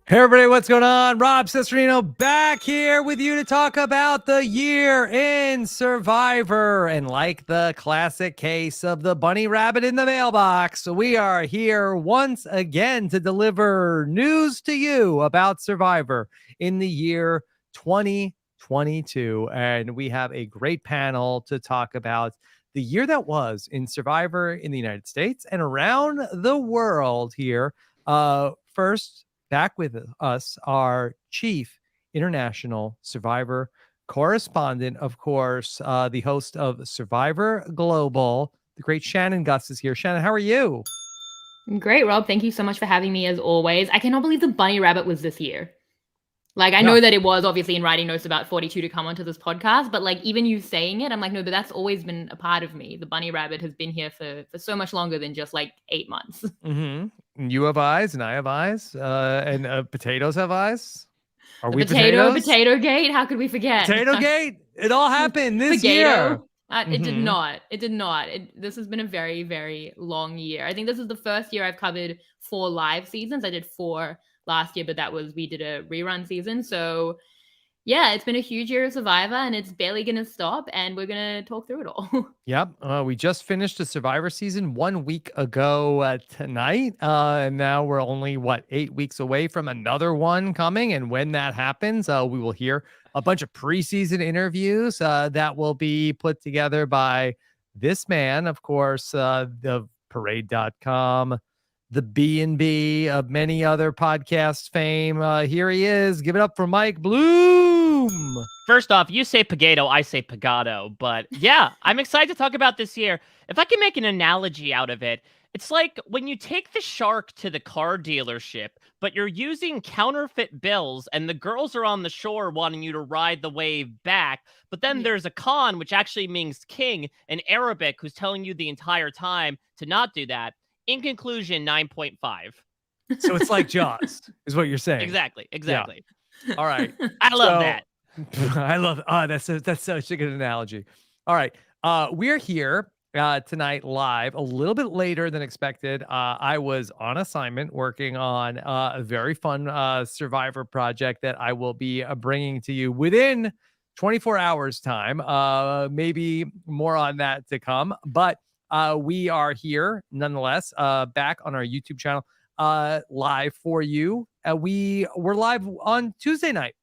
Hey everybody, what's going on? Rob Cesternino back here with you to talk about the year in Survivor. And like the classic case of the bunny rabbit in the mailbox, we are here once again to deliver news to you about Survivor in the year 2022. And we have a great panel to talk about the year that was in Survivor in the United States and around the world here. First, back with us, our chief international Survivor correspondent, of course, the host of Survivor Global, the great Shannon Guss is here. Shannon, how are you? Great, Rob. Thank you so much for having me as always. I cannot believe the bunny rabbit was this year. Like, I No, know that it was obviously in writing notes about 42 to come onto this podcast, but like, even you saying it, I'm like, no, but that's always been a part of me. The bunny rabbit has been here for so much longer than just like 8 months. you have eyes and I have eyes, and potatoes have eyes. Are The we potatoes? potato gate. How could we forget? Potato Gate. It all happened this year. Spagato. It did hmm not. It did not. This has been a very, very long year. I think this is the first year I've covered 4 live seasons. I did 4 last year, but we did a rerun season. So yeah, it's been a huge year of Survivor and it's barely going to stop. And we're going to talk through it all. Yep. We just finished a Survivor season 1 week ago tonight. And now we're only, 8 weeks away from another one coming. And when that happens, we will hear a bunch of preseason interviews that will be put together by this man, of course, the parade.com, the B&B of many other podcast fame. Here he is. Give it up for Mike Bloom. First off, you say Pagato, I say Pagato. But yeah, I'm excited to talk about this year. If I can make an analogy out of it, it's like when you take the shark to the car dealership, but you're using counterfeit bills and the girls are on the shore wanting you to ride the wave back. But then there's a Khan, which actually means king in Arabic, who's telling you the entire time to not do that. In conclusion, 9.5. So it's like Jaws, is what you're saying. Exactly. Yeah. All right. I love that. I love that's such a good analogy. All right. We're here tonight live a little bit later than expected. I was on assignment working on a very fun Survivor project that I will be bringing to you within 24 hours time. Maybe more on that to come, but we are here nonetheless, back on our YouTube channel, live for you. We were live on Tuesday night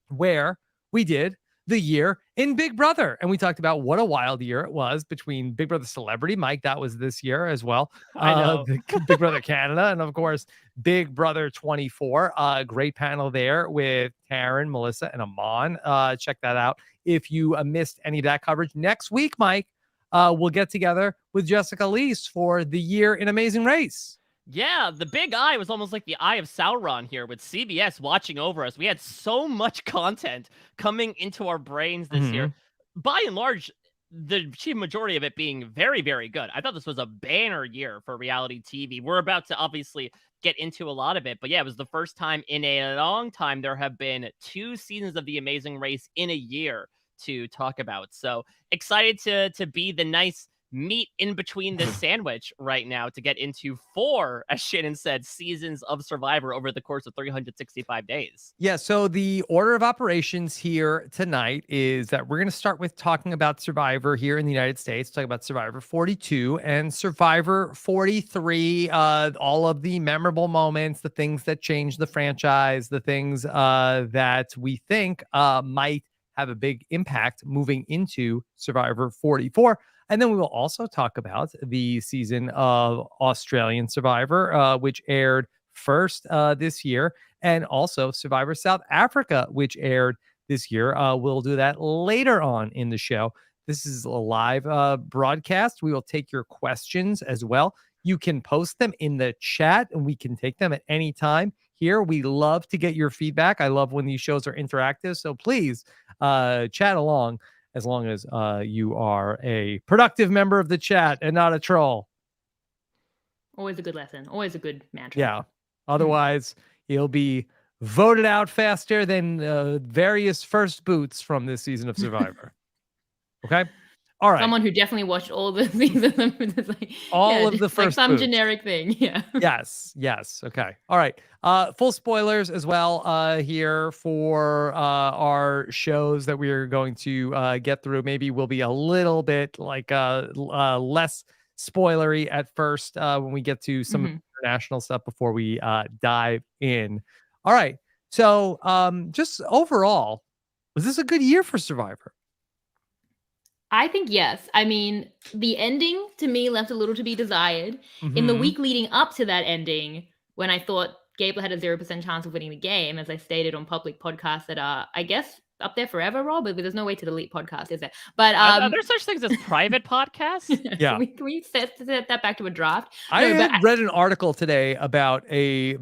where we did the year in Big Brother. And we talked about what a wild year it was between Big Brother Celebrity, Mike, that was this year as well. I know. Big Brother Canada, and of course, Big Brother 24. Great panel there with Taryn, Melissa, and Amon. Check that out if you missed any of that coverage. Next week, Mike, we'll get together with Jessica Leese for the year in Amazing Race. Yeah, the big eye was almost like the eye of Sauron here with CBS watching over us. We had so much content coming into our brains this year. By and large, the chief majority of it being very, very good. I thought this was a banner year for reality TV. We're about to obviously get into a lot of it, but yeah, it was the first time in a long time there have been 2 seasons of The Amazing Race in a year to talk about. So excited to be the nice meat in between this sandwich right now to get into 4, as Shannon said, seasons of Survivor over the course of 365 days. Yeah, so the order of operations here tonight is that we're going to start with talking about Survivor here in the United States, talk about Survivor 42 and Survivor 43, all of the memorable moments, the things that changed the franchise, the things that we think might have a big impact moving into Survivor 44. And then we will also talk about the season of Australian Survivor, which aired first this year, and also Survivor South Africa, which aired this year. We'll do that later on in the show. This is a live broadcast. We will take your questions as well. You can post them in the chat and we can take them at any time. Here, we love to get your feedback. I love when these shows are interactive. So please chat along, as long as you are a productive member of the chat and not a troll. Always a good lesson. Always a good mantra. Yeah. Otherwise, you'll be voted out faster than various first boots from this season of Survivor. Okay. All right. Someone who definitely watched all the seasons. All of the just like first some boots. generic thing. Yeah. Yes. Okay. All right. Full spoilers as well here for our shows that we're going to get through. Maybe we'll be a little bit like less spoilery at first when we get to some of the international stuff before we dive in. All right. So just overall, was this a good year for Survivor? I think yes. I mean, the ending to me left a little to be desired. In the week leading up to that ending, when I thought Gable had a 0% chance of winning the game, as I stated on public podcasts that are, I guess, up there forever, Rob, but there's no way to delete podcasts, is there? But are there such things as private podcasts? Yeah. Can we set that back to a draft? I had read an article today about a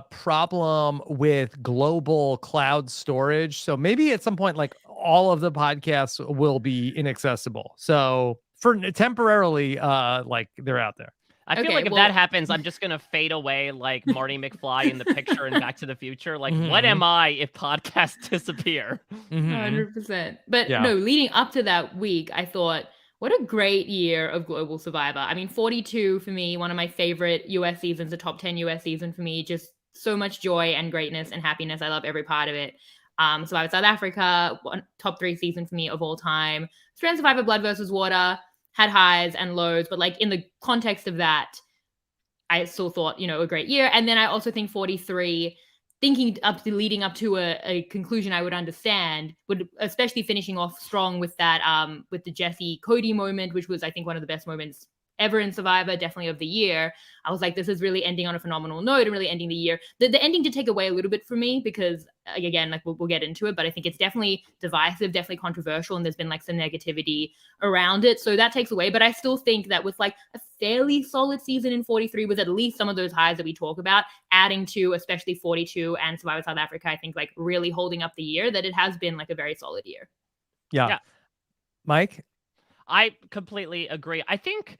problem with global cloud storage. So maybe at some point, like all of the podcasts will be inaccessible. So for temporarily, like they're out there. I feel like if that happens, I'm just going to fade away like Marty McFly in the picture in Back to the Future. Like, what am I if podcasts disappear? 100%. But no, leading up to that week, I thought, what a great year of Global Survivor. I mean, 42 for me, one of my favorite US seasons, a top 10 US season for me. Just so much joy and greatness and happiness. I love every part of it. Survivor South Africa, top 3 season for me of all time. Strand Survivor Blood versus Water had highs and lows, but like in the context of that, I still thought, a great year. And then I also think 43, thinking leading up to a conclusion I would understand, would especially finishing off strong with that, with the Jesse Cody moment, which was, I think, one of the best moments ever in Survivor, definitely of the year. I was like, this is really ending on a phenomenal note and really ending the year. The ending did take away a little bit from me because, again, like we'll get into it, but I think it's definitely divisive, definitely controversial, and there's been like some negativity around it. So that takes away. But I still think that with like a fairly solid season in 43, with at least some of those highs that we talk about, adding to especially 42 and Survivor South Africa, I think like really holding up the year, that it has been like a very solid year. Yeah. Mike? I completely agree. I think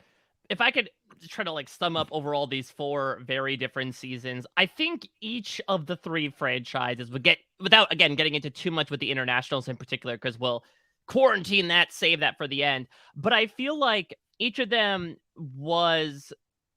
if I could try to like sum up overall these 4 very different seasons, I think each of the 3 franchises would get, without again getting into too much with the internationals in particular, because we'll quarantine that, save that for the end. But I feel like each of them was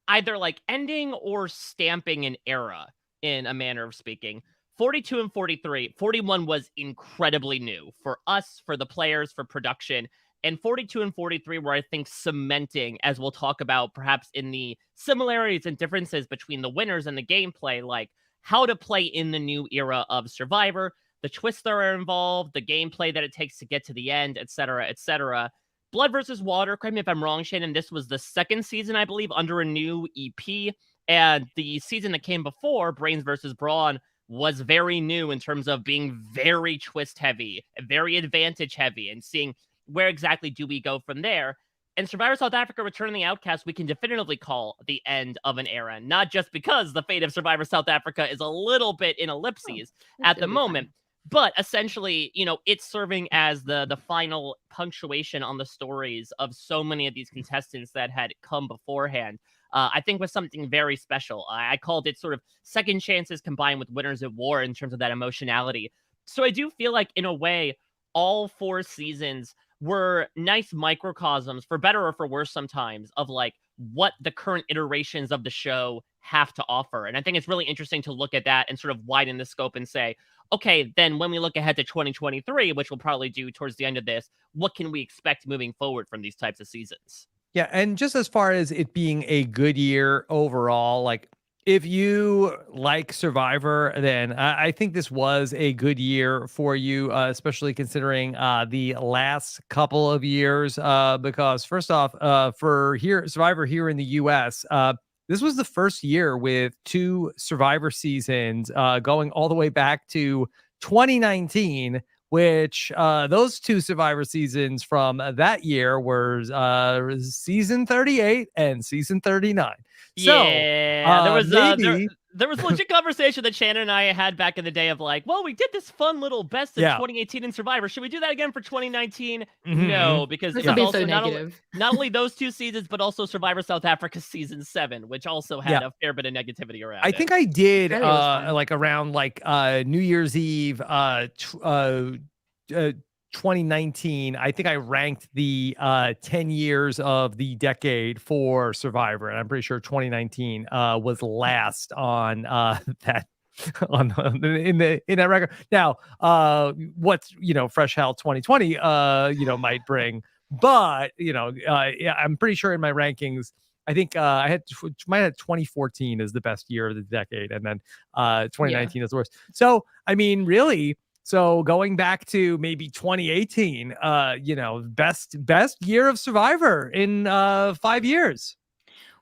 either like ending or stamping an era in a manner of speaking. 42 and 43, 41 was incredibly new for us, for the players, for production. And 42 and 43 were, I think, cementing, as we'll talk about perhaps in the similarities and differences between the winners and the gameplay, like how to play in the new era of Survivor, the twists that are involved, the gameplay that it takes to get to the end, etc., etc. Blood versus Water, correct me if I'm wrong, Shannon, this was the 2nd season, I believe, under a new EP. And the season that came before, Brains versus Brawn, was very new in terms of being very twist heavy, very advantage heavy, and seeing where exactly do we go from there? And Survivor South Africa Return of the Outcast, we can definitively call the end of an era, not just because the fate of Survivor South Africa is a little bit in ellipses at the moment, but essentially, it's serving as the final punctuation on the stories of so many of these contestants that had come beforehand. I think was something very special. I called it sort of second chances combined with winners at war in terms of that emotionality. So I do feel like, in a way, all 4 seasons were nice microcosms, for better or for worse sometimes, of like what the current iterations of the show have to offer. And I think it's really interesting to look at that and sort of widen the scope and say, okay, then when we look ahead to 2023, which we'll probably do towards the end of this, what can we expect moving forward from these types of seasons? Yeah, and just as far as it being a good year overall, like if you like Survivor, then I think this was a good year for you, especially considering the last couple of years. Because first off, for Survivor here in the U.S., this was the first year with 2 Survivor seasons going all the way back to 2019. Which those 2 Survivor seasons from that year were season 38 and season 39. So yeah, there was legit conversation that Shannon and I had back in the day of like, well, we did this fun little best of 2018 in Survivor. Should we do that again for 2019? No, because it was also not only those 2 seasons, but also Survivor South Africa season 7, which also had a fair bit of negativity around I think I did like around like New Year's Eve 2019, I think I ranked the 10 years of the decade for Survivor, and I'm pretty sure 2019 was last on that in that record. Now, what's Fresh Hell 2020 might bring, but yeah, I'm pretty sure in my rankings, I think I might have 2014 as the best year of the decade, and then 2019 is the worst. So I mean, really. So going back to maybe 2018, best year of Survivor in 5 years.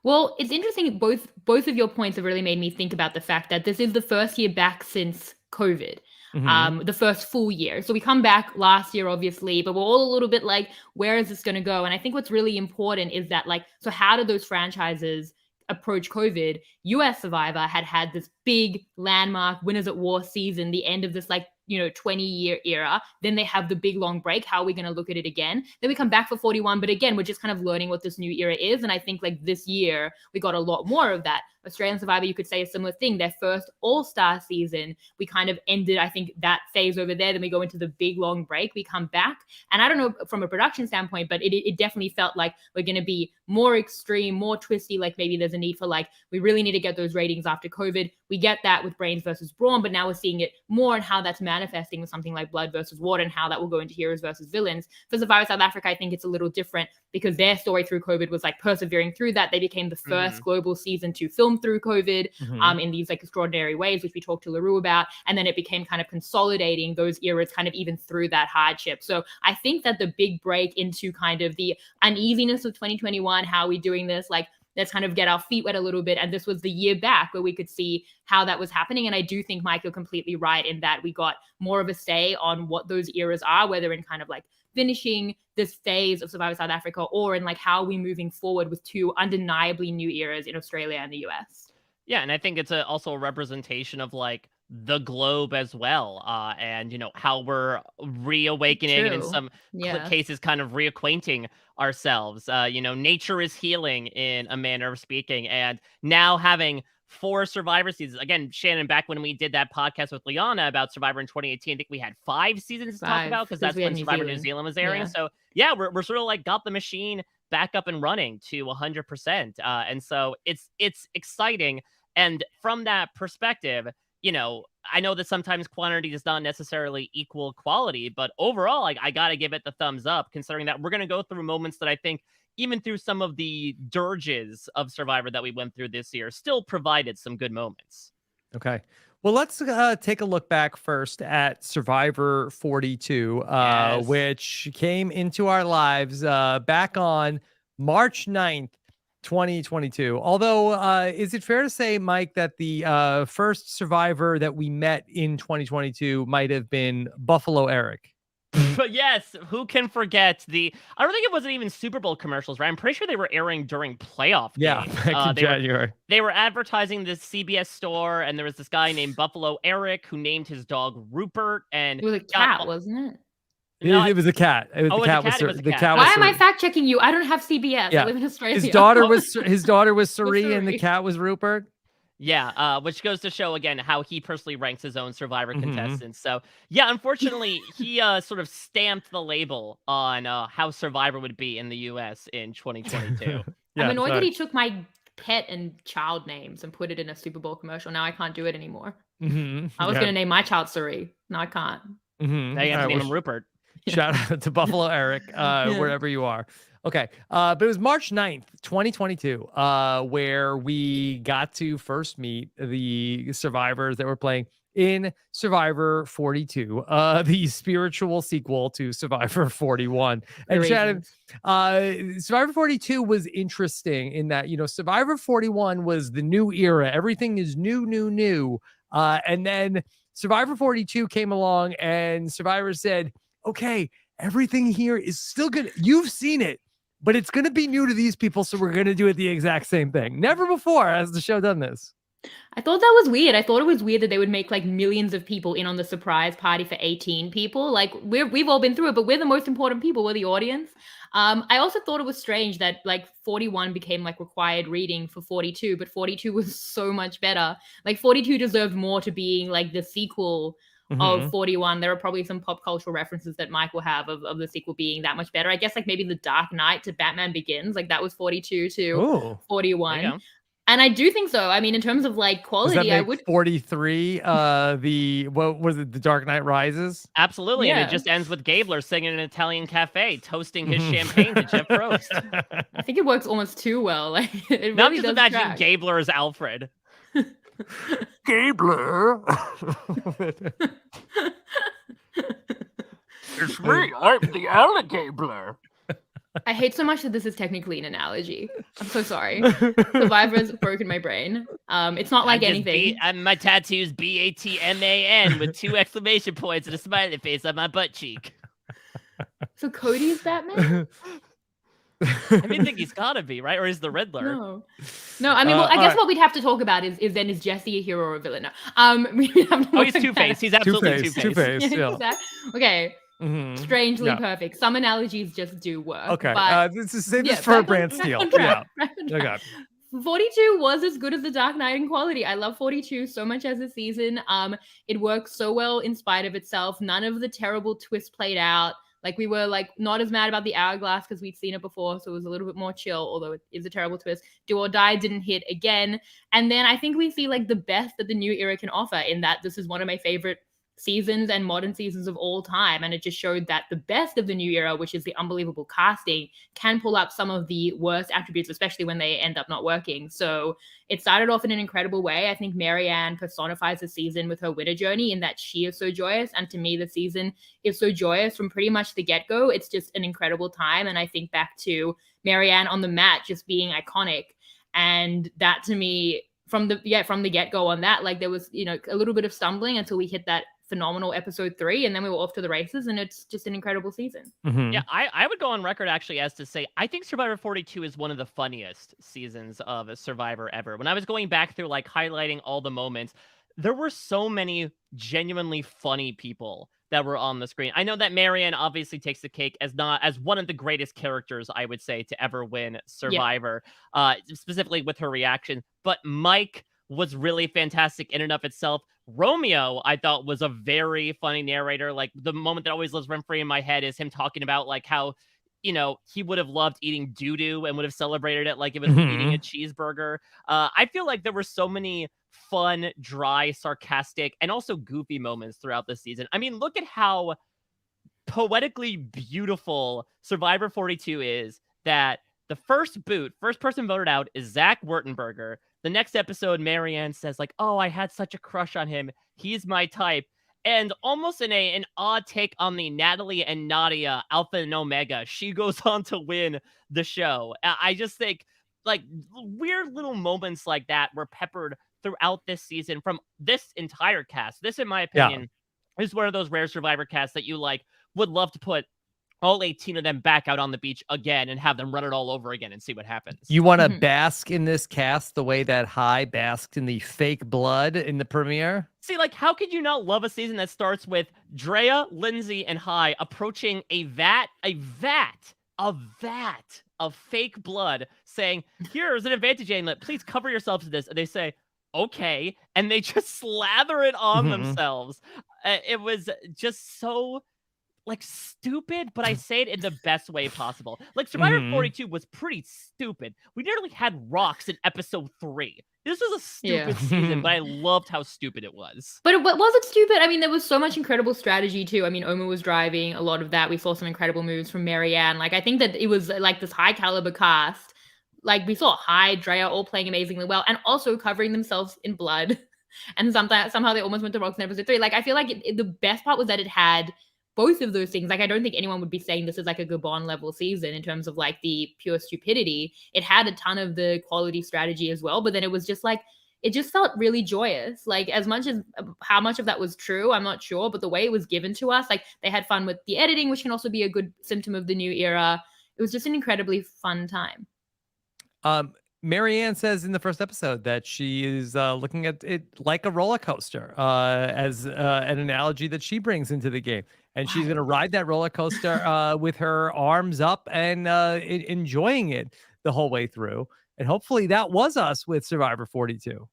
Well, it's interesting. Both of your points have really made me think about the fact that this is the first year back since COVID. The first full year. So we come back last year, obviously, but we're all a little bit like, where is this going to go? And I think what's really important is that, like, so how do those franchises approach COVID? US Survivor had this big landmark Winners at War season, the end of this 20-year era. Then they have the big long break. How are we going to look at it again? Then we come back for 41. But again, we're just kind of learning what this new era is. And I think this year, we got a lot more of that. Australian Survivor, you could say a similar thing. Their first all-star season, we kind of ended, I think, that phase over there. Then we go into the big long break. We come back. And I don't know from a production standpoint, but it definitely felt like we're going to be more extreme, more twisty. Like maybe there's a need for we really need to get those ratings after COVID. We get that with Brains versus Brawn, but now we're seeing it more and how that's manifesting with something like Blood versus Water and how that will go into Heroes versus Villains. For Survivor South Africa, I think it's a little different because their story through COVID was persevering through that. They became the first global season to film through COVID in these extraordinary ways, which we talked to LaRue about. And then it became kind of consolidating those eras kind of even through that hardship. So I think that the big break into kind of the uneasiness of 2021, how are we doing this? Let's kind of get our feet wet a little bit. And this was the year back where we could see how that was happening. And I do think, Mike, you're completely right in that we got more of a say on what those eras are, whether in kind of finishing this phase of Survivor South Africa or in how are we moving forward with two undeniably new eras in Australia and the US. Yeah, and I think it's also a representation of the globe as well, and how we're reawakening and in some cases kind of reacquainting ourselves. Nature is healing in a manner of speaking, and now having 4 Survivor seasons. Again, Shannon, back when we did that podcast with Liana about Survivor in 2018, I think we had 5 seasons to talk about because that's when Survivor New Zealand was airing. So yeah, we're sort of got the machine back up and running to 100%, and so it's exciting. And from that perspective, I know that sometimes quantity does not necessarily equal quality, but overall, I got to give it the thumbs up, considering that we're going to go through moments that I think, even through some of the dirges of Survivor that we went through this year, still provided some good moments. Okay. Well, let's take a look back first at Survivor 42, which came into our lives back on March 9th, 2022. Although, is it fair to say, Mike, that the first Survivor that we met in 2022 might have been Buffalo Eric? But yes, who can forget I don't think it wasn't even Super Bowl commercials, right? I'm pretty sure they were airing during playoff games. Yeah, back in January. They were advertising this CBS store, and there was this guy named Buffalo Eric who named his dog Rupert. And it was a cat, wasn't it? It was a cat. The cat was Why am I fact checking you? I don't have CBS. Yeah. I live in Australia. His daughter was Suri, and the cat was Rupert. Yeah, which goes to show again how he personally ranks his own Survivor contestants. So yeah, unfortunately, he sort of stamped the label on how Survivor would be in the US in 2022. I'm annoyed that he took my pet and child names and put it in a Super Bowl commercial. Now I can't do it anymore. I was going to name my child Suri. No, I can't. Now you have to name him Rupert. Shout out to Buffalo Eric, wherever you are. Okay. But it was March 9th, 2022, where we got to first meet the survivors that were playing in Survivor 42, the spiritual sequel to Survivor 41. And Shannon, Survivor 42 was interesting in that, Survivor 41 was the new era. Everything is new. And then Survivor 42 came along and Survivor said, okay, everything here is still good. You've seen it, but it's going to be new to these people. So we're going to do it the exact same thing. Never before has the show done this. I thought that was weird. I thought it was weird that they would make millions of people in on the surprise party for 18 people. We've all been through it, but we're the most important people. We're the audience. I also thought it was strange that 41 became required reading for 42, but 42 was so much better. 42 deserved more to being the sequel of 41. There are probably some pop cultural references that Mike will have of the sequel being that much better. I guess like maybe The Dark Knight to Batman Begins, like that was 42 to 41. And I do think so. I mean, in terms of like quality, I would 43 what was it, The Dark Knight Rises? Absolutely. And it just ends with Gabler singing in an Italian cafe, toasting his champagne to Jeff Probst. I think it works almost too well. Like it Not really just does imagine track. Gabler as Alfred. Gabler. It's me, I'm the alligator. I hate so much that this is technically an analogy. I'm so sorry. Survivor's broken my brain. It's not like anything. My tattoo's BATMAN with 2 exclamation points and a smiley face on my butt cheek. So Cody's Batman? I mean, I think he's gotta be, right? Or is the Riddler? No. I mean, well, I guess what we'd have to talk about is then is Jesse a hero or a villain? No. He's Two-Face. He's absolutely Two-Face. Two-Face. Yeah. Okay. Strangely perfect. Some analogies just do work. Okay. But, say this for Brand Steel. Yeah. Okay. 42 was as good as The Dark Knight in quality. I love 42 so much as a season. It works so well in spite of itself. None of the terrible twists played out. Like we were like not as mad about the hourglass because we'd seen it before, so it was a little bit more chill, although it is a terrible twist. Do or Die didn't hit again. And then I think we see like the best that the new era can offer in that this is one of my favorite seasons and modern seasons of all time. And it just showed that the best of the new era, which is the unbelievable casting, can pull up some of the worst attributes, especially when they end up not working. So it started off in an incredible way. I think Marianne personifies the season with her winter journey in that she is so joyous. And to me, the season is so joyous from pretty much the get-go. It's just an incredible time. And I think back to Marianne on the mat just being iconic. And that to me, from the get-go on that, like there was, a little bit of stumbling until we hit that phenomenal episode 3, and then we were off to the races, and it's just an incredible season. Yeah, I would go on record actually as to say I think Survivor 42 is one of the funniest seasons of Survivor ever. When I was going back through like highlighting all the moments, there were so many genuinely funny people that were on the screen. I know that Marianne obviously takes the cake as one of the greatest characters, I would say, to ever win Survivor, specifically with her reaction. But Mike was really fantastic in and of itself. Romeo, I thought, was a very funny narrator. Like the moment that always lives rent-free in my head is him talking about like how, he would have loved eating doo-doo and would have celebrated it like it was eating a cheeseburger. I feel like there were so many fun, dry, sarcastic, and also goofy moments throughout the season. I mean, look at how poetically beautiful Survivor 42 is, that the first person voted out is Zach Wurtenberger. The next episode, Marianne says like, oh, I had such a crush on him. He's my type. And almost in an odd take on the Natalie and Nadia Alpha and Omega, she goes on to win the show. I just think like weird little moments like that were peppered throughout this season from this entire cast. This, in my opinion, is one of those rare Survivor casts that you like would love to put all 18 of them back out on the beach again and have them run it all over again and see what happens. You want to bask in this cast the way that High basked in the fake blood in the premiere? See, like, how could you not love a season that starts with Drea, Lindsay, and High approaching a vat of fake blood, saying, here's an advantage amulet, please cover yourselves in this. And they say, okay. And they just slather it on themselves. It was just so like stupid, but I say it in the best way possible. Like Survivor 42 was pretty stupid. We nearly had rocks in episode 3. This was a stupid season, but I loved how stupid it was. But was it stupid? I mean, there was so much incredible strategy too. I mean, Oma was driving a lot of that. We saw some incredible moves from Marianne. Like, I think that it was like this high caliber cast. Like, we saw High, Drea all playing amazingly well and also covering themselves in blood. And somehow they almost went to rocks in episode 3. Like, I feel like the best part was that it had both of those things. Like, I don't think anyone would be saying this is like a Gabon level season in terms of like the pure stupidity. It had a ton of the quality strategy as well, but then it was just like, it just felt really joyous. Like, as much as how much of that was true, I'm not sure, but the way it was given to us, like they had fun with the editing, which can also be a good symptom of the new era. It was just an incredibly fun time. Marianne says in the first episode that she is looking at it like a roller coaster as an analogy that she brings into the game. And she's going to ride that roller coaster with her arms up and enjoying it the whole way through. And hopefully that was us with Survivor 42.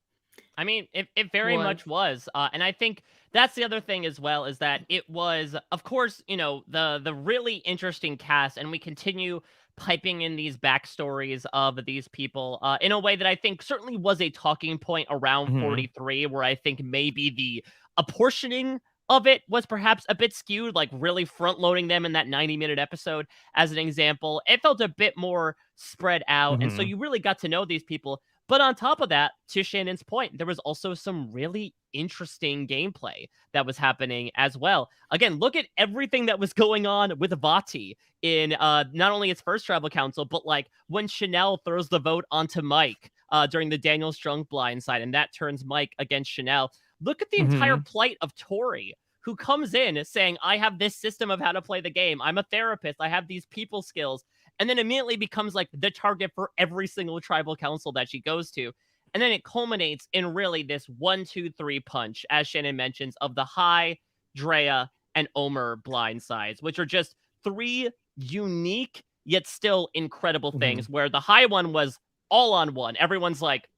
I mean, it very much was. And I think that's the other thing as well, is that it was, of course, the really interesting cast, and we continue piping in these backstories of these people in a way that I think certainly was a talking point around Mhm. 43, where I think maybe the apportioning of it was perhaps a bit skewed, like really front loading them in that 90-minute episode as an example. It felt a bit more spread out. And so Mhm. you really got to know these people. But on top of that, to Shannon's point, there was also some really interesting gameplay that was happening as well. Again, look at everything that was going on with Vati in not only its first tribal council, but like when Chanel throws the vote onto Mike during the Daniel Strong blindside, and that turns Mike against Chanel. Look at the entire Mhm. plight of Tori, who comes in saying, I have this system of how to play the game. I'm a therapist. I have these people skills, and then immediately becomes like the target for every single tribal council that she goes to. And then it culminates in really this 1-2-3 punch, as Shannon mentions, of the Hai, Drea, and Omer blindsides, which are just three unique yet still incredible things, Mhm. where the Hai one was all on one. Everyone's like,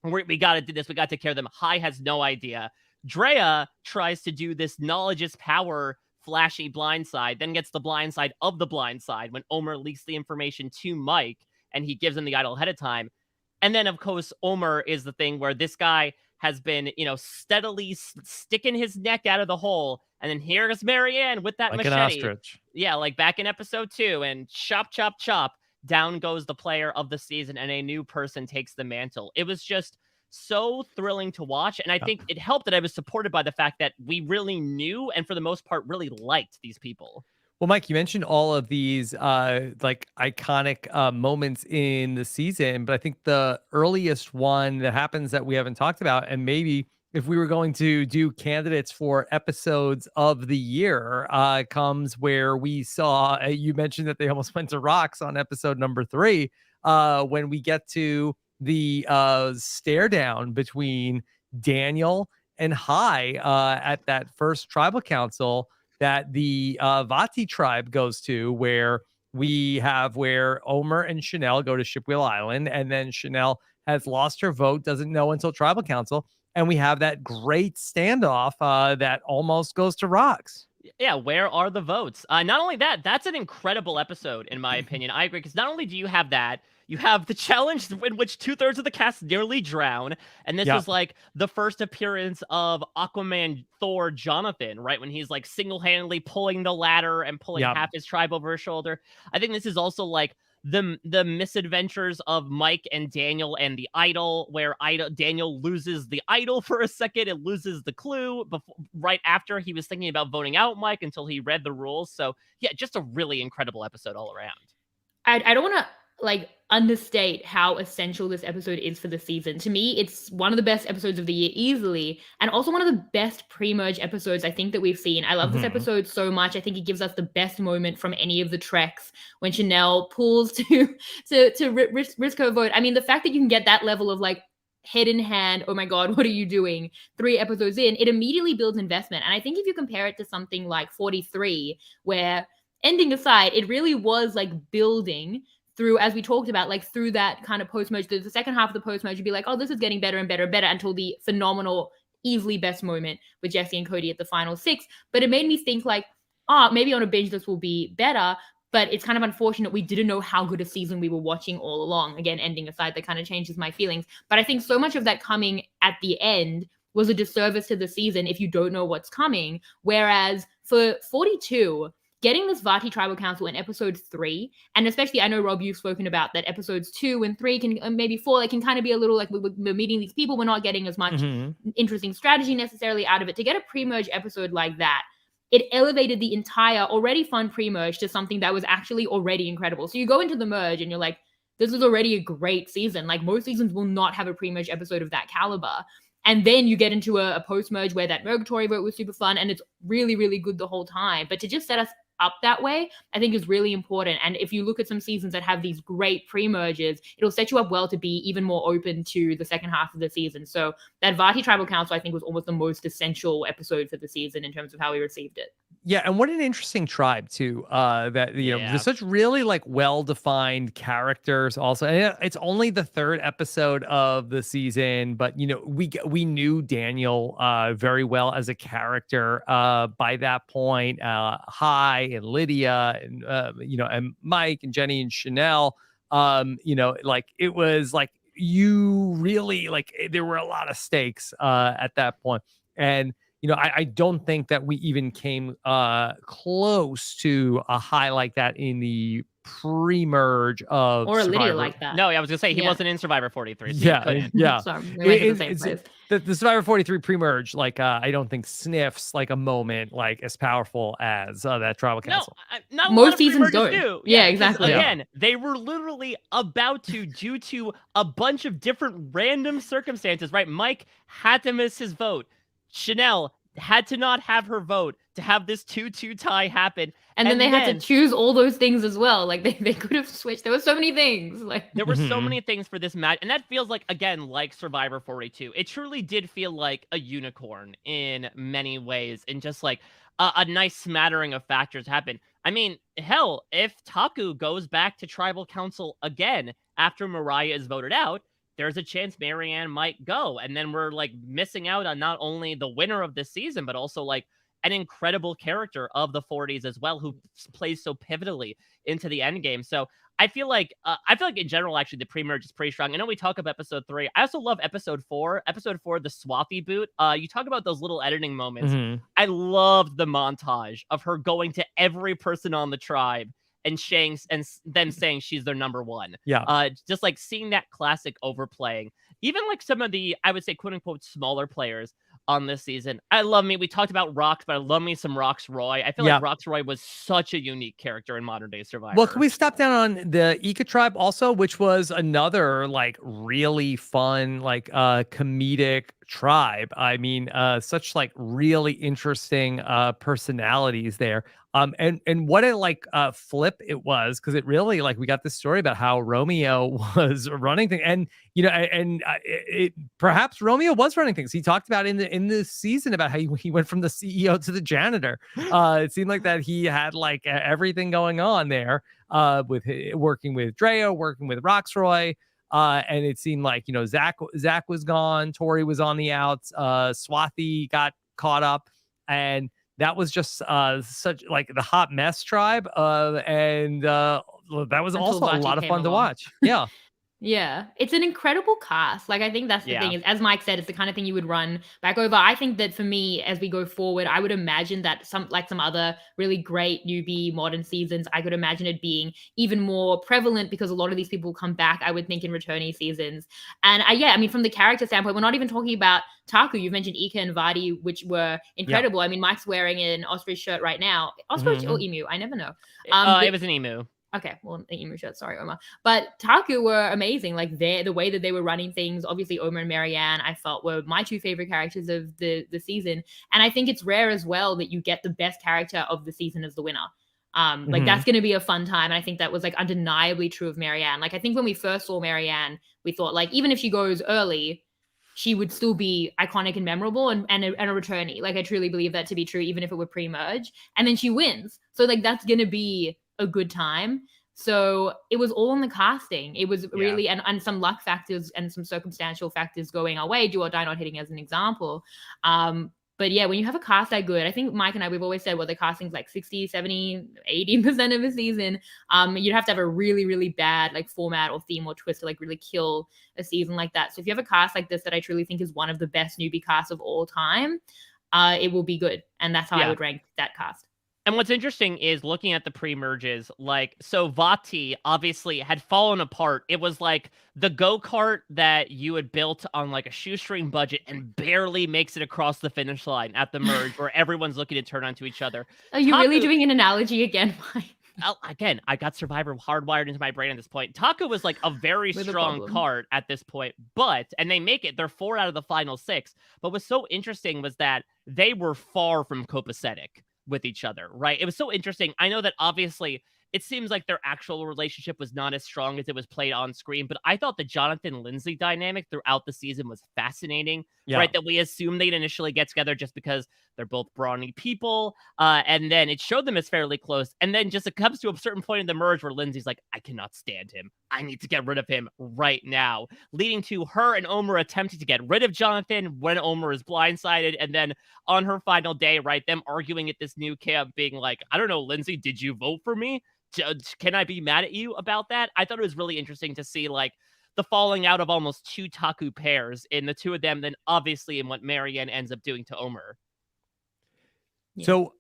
we got to do this. We got to take care of them. Hai has no idea. Drea tries to do this knowledge is power flashy blindside, then gets the blindside of the blindside when Omer leaks the information to Mike and he gives him the idol ahead of time. And then, of course, Omer is the thing where this guy has been, steadily sticking his neck out of the hole. And then here's Marianne with that Like an machete. ostrich. Yeah, like back in episode 2, and chop, chop, chop. Down goes the player of the season, and a new person takes the mantle. It was just so thrilling to watch. And I Yep. think it helped that I was supported by the fact that we really knew and for the most part really liked these people. Well, Mike, you mentioned all of these like iconic moments in the season, but I think the earliest one that happens that we haven't talked about, and maybe if we were going to do candidates for episodes of the year, comes where we saw you mentioned that they almost went to rocks on episode number 3, when we get to the stare down between Daniel and Hai at that first tribal council that the Vati tribe goes to, where where Omer and Chanel go to Shipwheel Island, and then Chanel has lost her vote, doesn't know until tribal council, and we have that great standoff that almost goes to rocks. Yeah, where are the votes? Not only that, that's an incredible episode, in my opinion. I agree, because not only do you have that, you have the challenge in which 2/3 of the cast nearly drown. And this Yeah. was like the first appearance of Aquaman Thor Jonathan, right? When he's like single-handedly pulling the ladder and pulling Yep. half his tribe over his shoulder. I think this is also like the misadventures of Mike and Daniel and the idol, where Daniel loses the idol for a second and loses the clue right after he was thinking about voting out Mike until he read the rules. So yeah, just a really incredible episode all around. I don't want to like understate how essential this episode is for the season. To me, it's one of the best episodes of the year easily, and also one of the best pre-merge episodes I think that we've seen. I love this Mhm. episode so much. I think it gives us the best moment from any of the treks when Chanel pulls to risk her vote. I mean, the fact that you can get that level of like head in hand, oh my god, what are you doing? 3 episodes in, it immediately builds investment. And I think if you compare it to something like 43, where ending aside, it really was like building through, as we talked about, like through that kind of post-merge, the second half of the post-merge, you'd be like, oh, this is getting better and better and better, until the phenomenal, easily best moment with Jesse and Cody at the final 6. But it made me think like, maybe on a binge this will be better. But it's kind of unfortunate we didn't know how good a season we were watching all along. Again, ending aside, that kind of changes my feelings. But I think so much of that coming at the end was a disservice to the season if you don't know what's coming. Whereas for 42, getting this Vati Tribal Council in episode 3, and especially, I know, Rob, you've spoken about that episodes 2 and 3 can, maybe 4, they can kind of be a little like, we're meeting these people, we're not getting as much Mhm. interesting strategy necessarily out of it. To get a pre-merge episode like that, it elevated the entire already fun pre-merge to something that was actually already incredible. So you go into the merge and you're like, this is already a great season. Like, most seasons will not have a pre-merge episode of that caliber. And then you get into a post-merge where that Murgatory vote was super fun, and it's really, really good the whole time. But to just set us up that way, I think is really important. And if you look at some seasons that have these great pre-merges, it'll set you up well to be even more open to the second half of the season. So that Vati Tribal Council, I think, was almost the most essential episode for the season in terms of how we received it. Yeah, and what an interesting tribe too. That there's such really like well-defined characters. Also, and it's only the third episode of the season, but we knew Daniel very well as a character by that point. Hai and Lydia, and and Mike and Jenny and Chanel. Like it was like you really like there were a lot of stakes at that point, and I don't think that we even came close to a high like that in the pre-merge of Or Lydia Survivor. like that. No, I was gonna say he Yeah. wasn't in Survivor 43. So he couldn't. Yeah. Sorry, we went to the same It's- place. the Survivor 43 pre-merge, like I don't think sniffs like a moment like as powerful as that tribal No, council. not a Most lot of seasons pre-merges don't. do. Yeah, 'cause exactly. Again, they were literally about to, due to a bunch of different random circumstances, right? Mike had to miss his vote. Chanel had to not have her vote to have this 2-2 tie happen. And then they had to choose all those things as well. Like they could have switched. There were so many things. Like there were so Mhm. many things for this match, and that feels like, again, like Survivor 42. It truly did feel like a unicorn in many ways, and just like a nice smattering of factors happen. I mean, hell, if Taku goes back to Tribal Council again after Mariah is voted out, there's a chance Marianne might go, and then we're like missing out on not only the winner of this season, but also like an incredible character of the 40s as well, who plays so pivotally into the end game. So I feel like in general, actually, the pre-merge is pretty strong. I know we talk about episode 3. I also love episode 4. Episode 4, the Swathi boot. You talk about those little editing moments. Mhm. I loved the montage of her going to every person on the tribe and them saying she's their number one. Yeah. Just like seeing that classic overplaying. Even like some of the, I would say, quote unquote, smaller players on this season. We talked about Rox, but I love me some Rox Roy. I feel like Rox Roy was such a unique character in modern day Survivor. Well, can we stop down on the Ika tribe also, which was another like really fun, like comedic tribe. I mean, such like really interesting personalities there. And what a like flip it was, because it really like we got this story about how Romeo was running things, and perhaps Romeo was running things. He talked about in this season about how he went from the CEO to the janitor. It seemed like that he had like everything going on there, with working with Dreo, working with Roxroy. And it seemed like, Zach was gone. Tori was on the outs. Swathi got caught up, and that was just such like the hot mess tribe. And that was Until also a Vati lot of came fun to along. watch. Yeah. Yeah, it's an incredible cast. Like, I think that's the Yeah. thing is, as Mike said, it's the kind of thing you would run back over. I think that for me, as we go forward, I would imagine that some other really great newbie modern seasons, I could imagine it being even more prevalent, because a lot of these people come back, I would think, in returning seasons. And I mean, from the character standpoint, we're not even talking about Taku. You've mentioned Ika and Vadi, which were incredible. I mean, Mike's wearing an ostrich shirt right now. Ostrich or emu? I never know. It was an emu. Okay, well, the emu shirt, sorry, Omar. But Taku were amazing. Like, the way that they were running things, obviously Omar and Marianne, I felt were my two favorite characters of the season. And I think it's rare as well that you get the best character of the season as the winner. Like, that's going to be a fun time. And I think that was like undeniably true of Marianne. Like, I think when we first saw Marianne, we thought like, even if she goes early, she would still be iconic and memorable and a returnee. Like, I truly believe that to be true, even if it were pre-merge. And then she wins. So like, that's going to be a good time. So it was all in the casting. It was really, and some luck factors and some circumstantial factors going our way, do or die not hitting as an example. But yeah, when you have a cast that good, I think Mike and I, we've always said, well, the casting's like 60, 70, 80% of a season. You'd have to have a really, really bad like format or theme or twist to like really kill a season like that. So if you have a cast like this, that I truly think is one of the best newbie casts of all time, it will be good. And that's how I would rank that cast. And what's interesting is looking at the pre-merges, like, so Vati obviously had fallen apart. It was like the go-kart that you had built on like a shoestring budget and barely makes it across the finish line at the merge, where everyone's looking to turn onto each other. Are you really doing an analogy again, Mike? Again, I got Survivor hardwired into my brain at this point. Taco was like a very strong card at this point, and they make it. They're 4 out of the final 6. But what's so interesting was that they were far from copacetic with each other, right? It was so interesting. I know that obviously it seems like their actual relationship was not as strong as it was played on screen. But I thought the Jonathan Lindsay dynamic throughout the season was fascinating, right? That we assumed they'd initially get together just because they're both brawny people. And then it showed them as fairly close. And then just it comes to a certain point in the merge where Lindsay's like, I cannot stand him. I need to get rid of him right now, leading to her and Omer attempting to get rid of Jonathan when Omer is blindsided. And then on her final day, right, them arguing at this new camp, being like, I don't know, Lindsay, did you vote for me? Can I be mad at you about that? I thought it was really interesting to see like the falling out of almost two Taku pairs in the two of them, then obviously in what Marianne ends up doing to Omer. So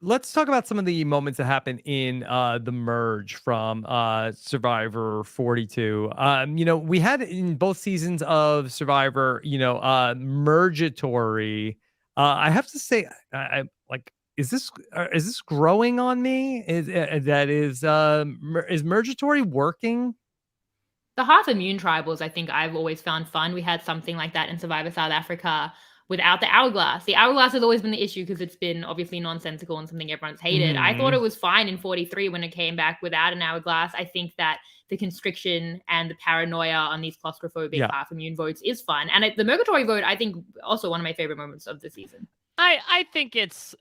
let's talk about some of the moments that happen in the merge from Survivor 42. We had in both seasons of Survivor, mergatory. I have to say, I like. Is this growing on me? Is mergatory working? The half immune tribals, I think I've always found fun. We had something like that in Survivor South Africa without the hourglass. The hourglass has always been the issue because it's been obviously nonsensical and something everyone's hated. I thought it was fine in 43 when it came back without an hourglass. I think that the constriction and the paranoia on these claustrophobic half immune votes is fun. And the mergatory vote, I think, also one of my favorite moments of the season. I think it's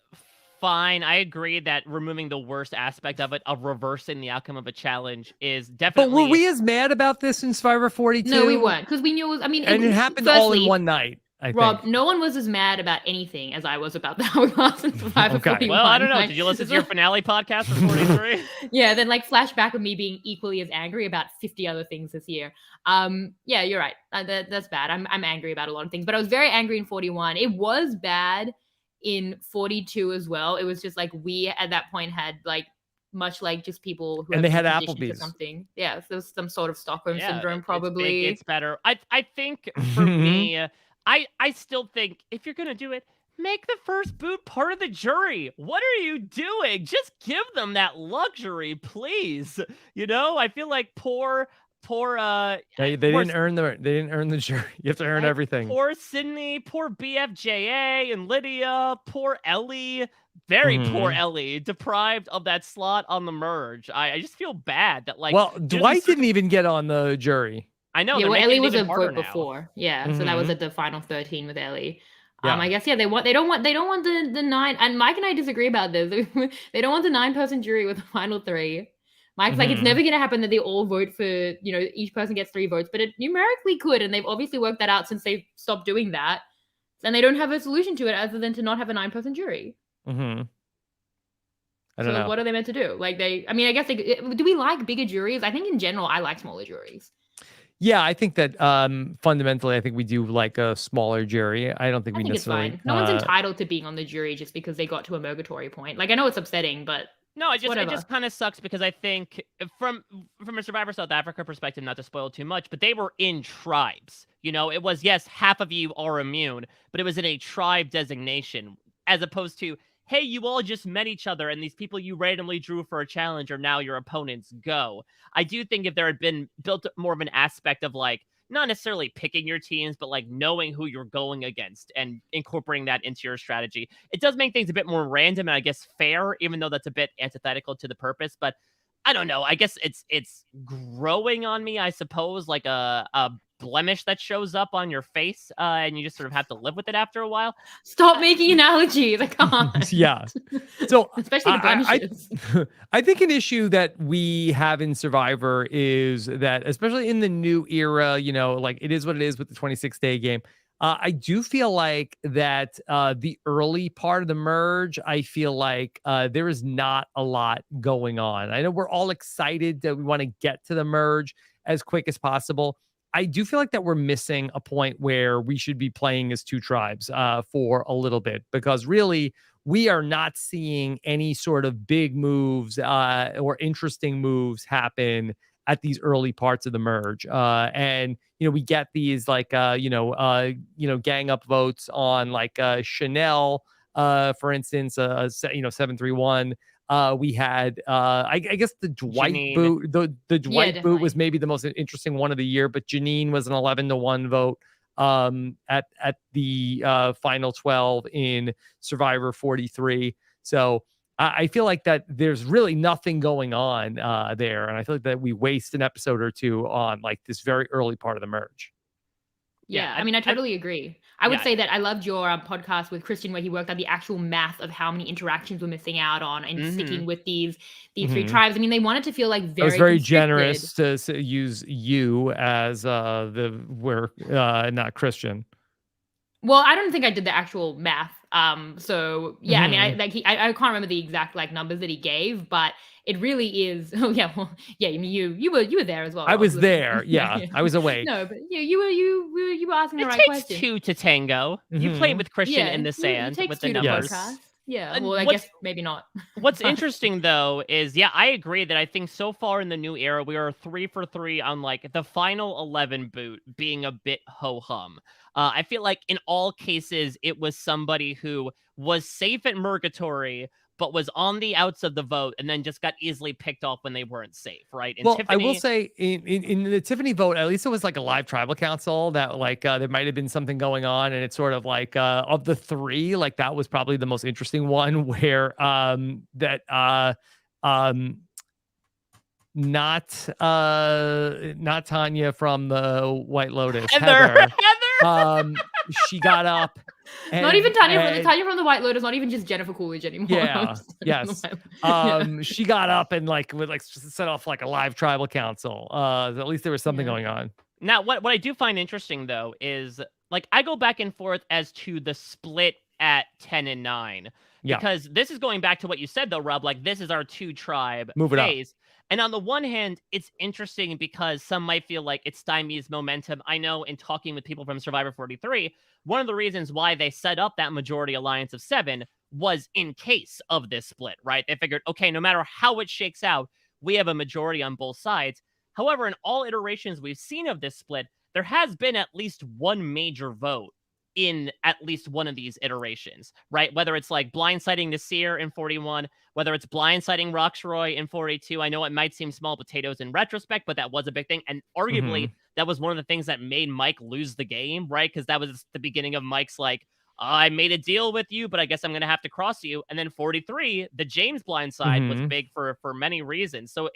fine. I agree that removing the worst aspect of it, of reversing the outcome of a challenge, is definitely. But were we as mad about this in Survivor 42? No, we weren't, because we knew it was. I mean, it happened all in one night. Rob, no one was as mad about anything as I was about the hourglass in Survivor 41. Well, I don't know. Did you listen to your finale podcast for 43? Yeah, then like flashback of me being equally as angry about 50 other things this year. Yeah, you're right. That's bad. I'm angry about a lot of things, but I was very angry in 41. It was bad in 42 as well. It was just like we at that point had like much like just people who and they had Applebee's or something. Yeah, so there was some sort of Stockholm syndrome probably. It's better. I think for me, I still think if you're gonna do it, make the first boot part of the jury. What are you doing? Just give them that luxury, please. I feel like poor they didn't earn the jury. You have to earn everything. Poor Sydney, poor BFJA and Lydia, poor Ellie, very poor Ellie, deprived of that slot on the merge. I just feel bad that Dwight didn't even get on the jury. I know. Yeah, well, Ellie was a vote before. Yeah, so that was at the final 13 with Ellie. I guess they don't want the 9, and Mike and I disagree about this. They don't want the 9-person jury with the final 3. Mike's like, it's never going to happen that they all vote for, each person gets 3 votes, but it numerically could. And they've obviously worked that out since they stopped doing that. And they don't have a solution to it other than to not have a 9-person jury. I don't know. What are they meant to do? I guess do we like bigger juries? I think in general, I like smaller juries. Yeah, I think that fundamentally, I think we do like a smaller jury. I don't think we necessarily. It's fine. No one's entitled to being on the jury just because they got to a mergatory point. I know it's upsetting, but. No, it just kind of sucks because I think from a Survivor South Africa perspective, not to spoil too much, but they were in tribes. It was, yes, half of you are immune, but it was in a tribe designation as opposed to, hey, you all just met each other and these people you randomly drew for a challenge are now your opponents. Go. I do think if there had been built more of an aspect of not necessarily picking your teams, but knowing who you're going against and incorporating that into your strategy. It does make things a bit more random and I guess fair, even though that's a bit antithetical to the purpose. But I don't know. I guess it's growing on me, I suppose, like a blemish that shows up on your face and you just sort of have to live with it after a while. Stop making analogies. I can't. Yeah. So especially the blemishes. I think an issue that we have in Survivor is that, especially in the new era, it is what it is with the 26-day game. I do feel like that the early part of the merge, I feel like there is not a lot going on. I know we're all excited that we want to get to the merge as quick as possible. I do feel like that we're missing a point where we should be playing as 2 tribes for a little bit, because really we are not seeing any sort of big moves or interesting moves happen at these early parts of the merge. And, we get these gang up votes on Chanel, for instance, 731. We had I guess the Dwight Janine. boot. The Dwight boot was maybe the most interesting one of the year, but Janine was an 11-1 vote at the final 12 in Survivor 43. So I feel like that there's really nothing going on there, and I feel like that we waste an episode or two on like this very early part of the merge. Yeah, I mean, I totally agree. I would yeah. say that I loved your podcast with Christian where he worked out the actual math of how many interactions we're missing out on and sticking with these three tribes. I mean, they wanted to feel like I was very very constricted. generous to use you as we're not Christian. Well, I don't think I did the actual math. So yeah, I mean, I can't remember the exact like numbers that he gave, but it really is. Oh yeah, well, yeah. I mean, you were there as well. I was Rob. there. Yeah, I was awake. No, but yeah, you were asking the right It question. takes two to tango. You played with Christian in the sand it takes with two the to numbers. podcast. Yeah, And well, I guess maybe not. What's interesting though is, yeah, I agree that I think so far in the new era we are 3 for 3 on like the final 11 boot being a bit ho hum. I feel like in all cases it was somebody who was safe at Murgatory but was on the outs of the vote and then just got easily picked off when they weren't safe, right? And well, Tiffany... I will say in the Tiffany vote, at least it was like a live tribal council that like there might have been something going on, and it's sort of like of the three, like that was probably the most interesting one where not Tanya from the White Lotus, Heather. She got up. And, not even Tanya from the White Lotus, not even just Jennifer Coolidge anymore. Yeah. Yes. She got up and like would like set off like a live tribal council. At least there was something going on. Now, what I do find interesting though is like I go back and forth as to the split at 10 and 9. Because this is going back to what you said though, Rob. Like this is our 2-tribe phase. And on the one hand, it's interesting because some might feel like it stymies momentum. I know in talking with people from Survivor 43, one of the reasons why they set up that majority alliance of 7 was in case of this split, right? They figured, okay, no matter how it shakes out, we have a majority on both sides. However, in all iterations we've seen of this split, there has been at least one major vote in at least one of these iterations, right? Whether it's like blindsiding Nasir in 41, whether it's blindsiding Roxroy in 42. I know it might seem small potatoes in retrospect, but that was a big thing. And arguably, that was one of the things that made Mike lose the game, right? Because that was the beginning of Mike's like, I made a deal with you, but I guess I'm going to have to cross you. And then 43, the James blindside was big for many reasons. So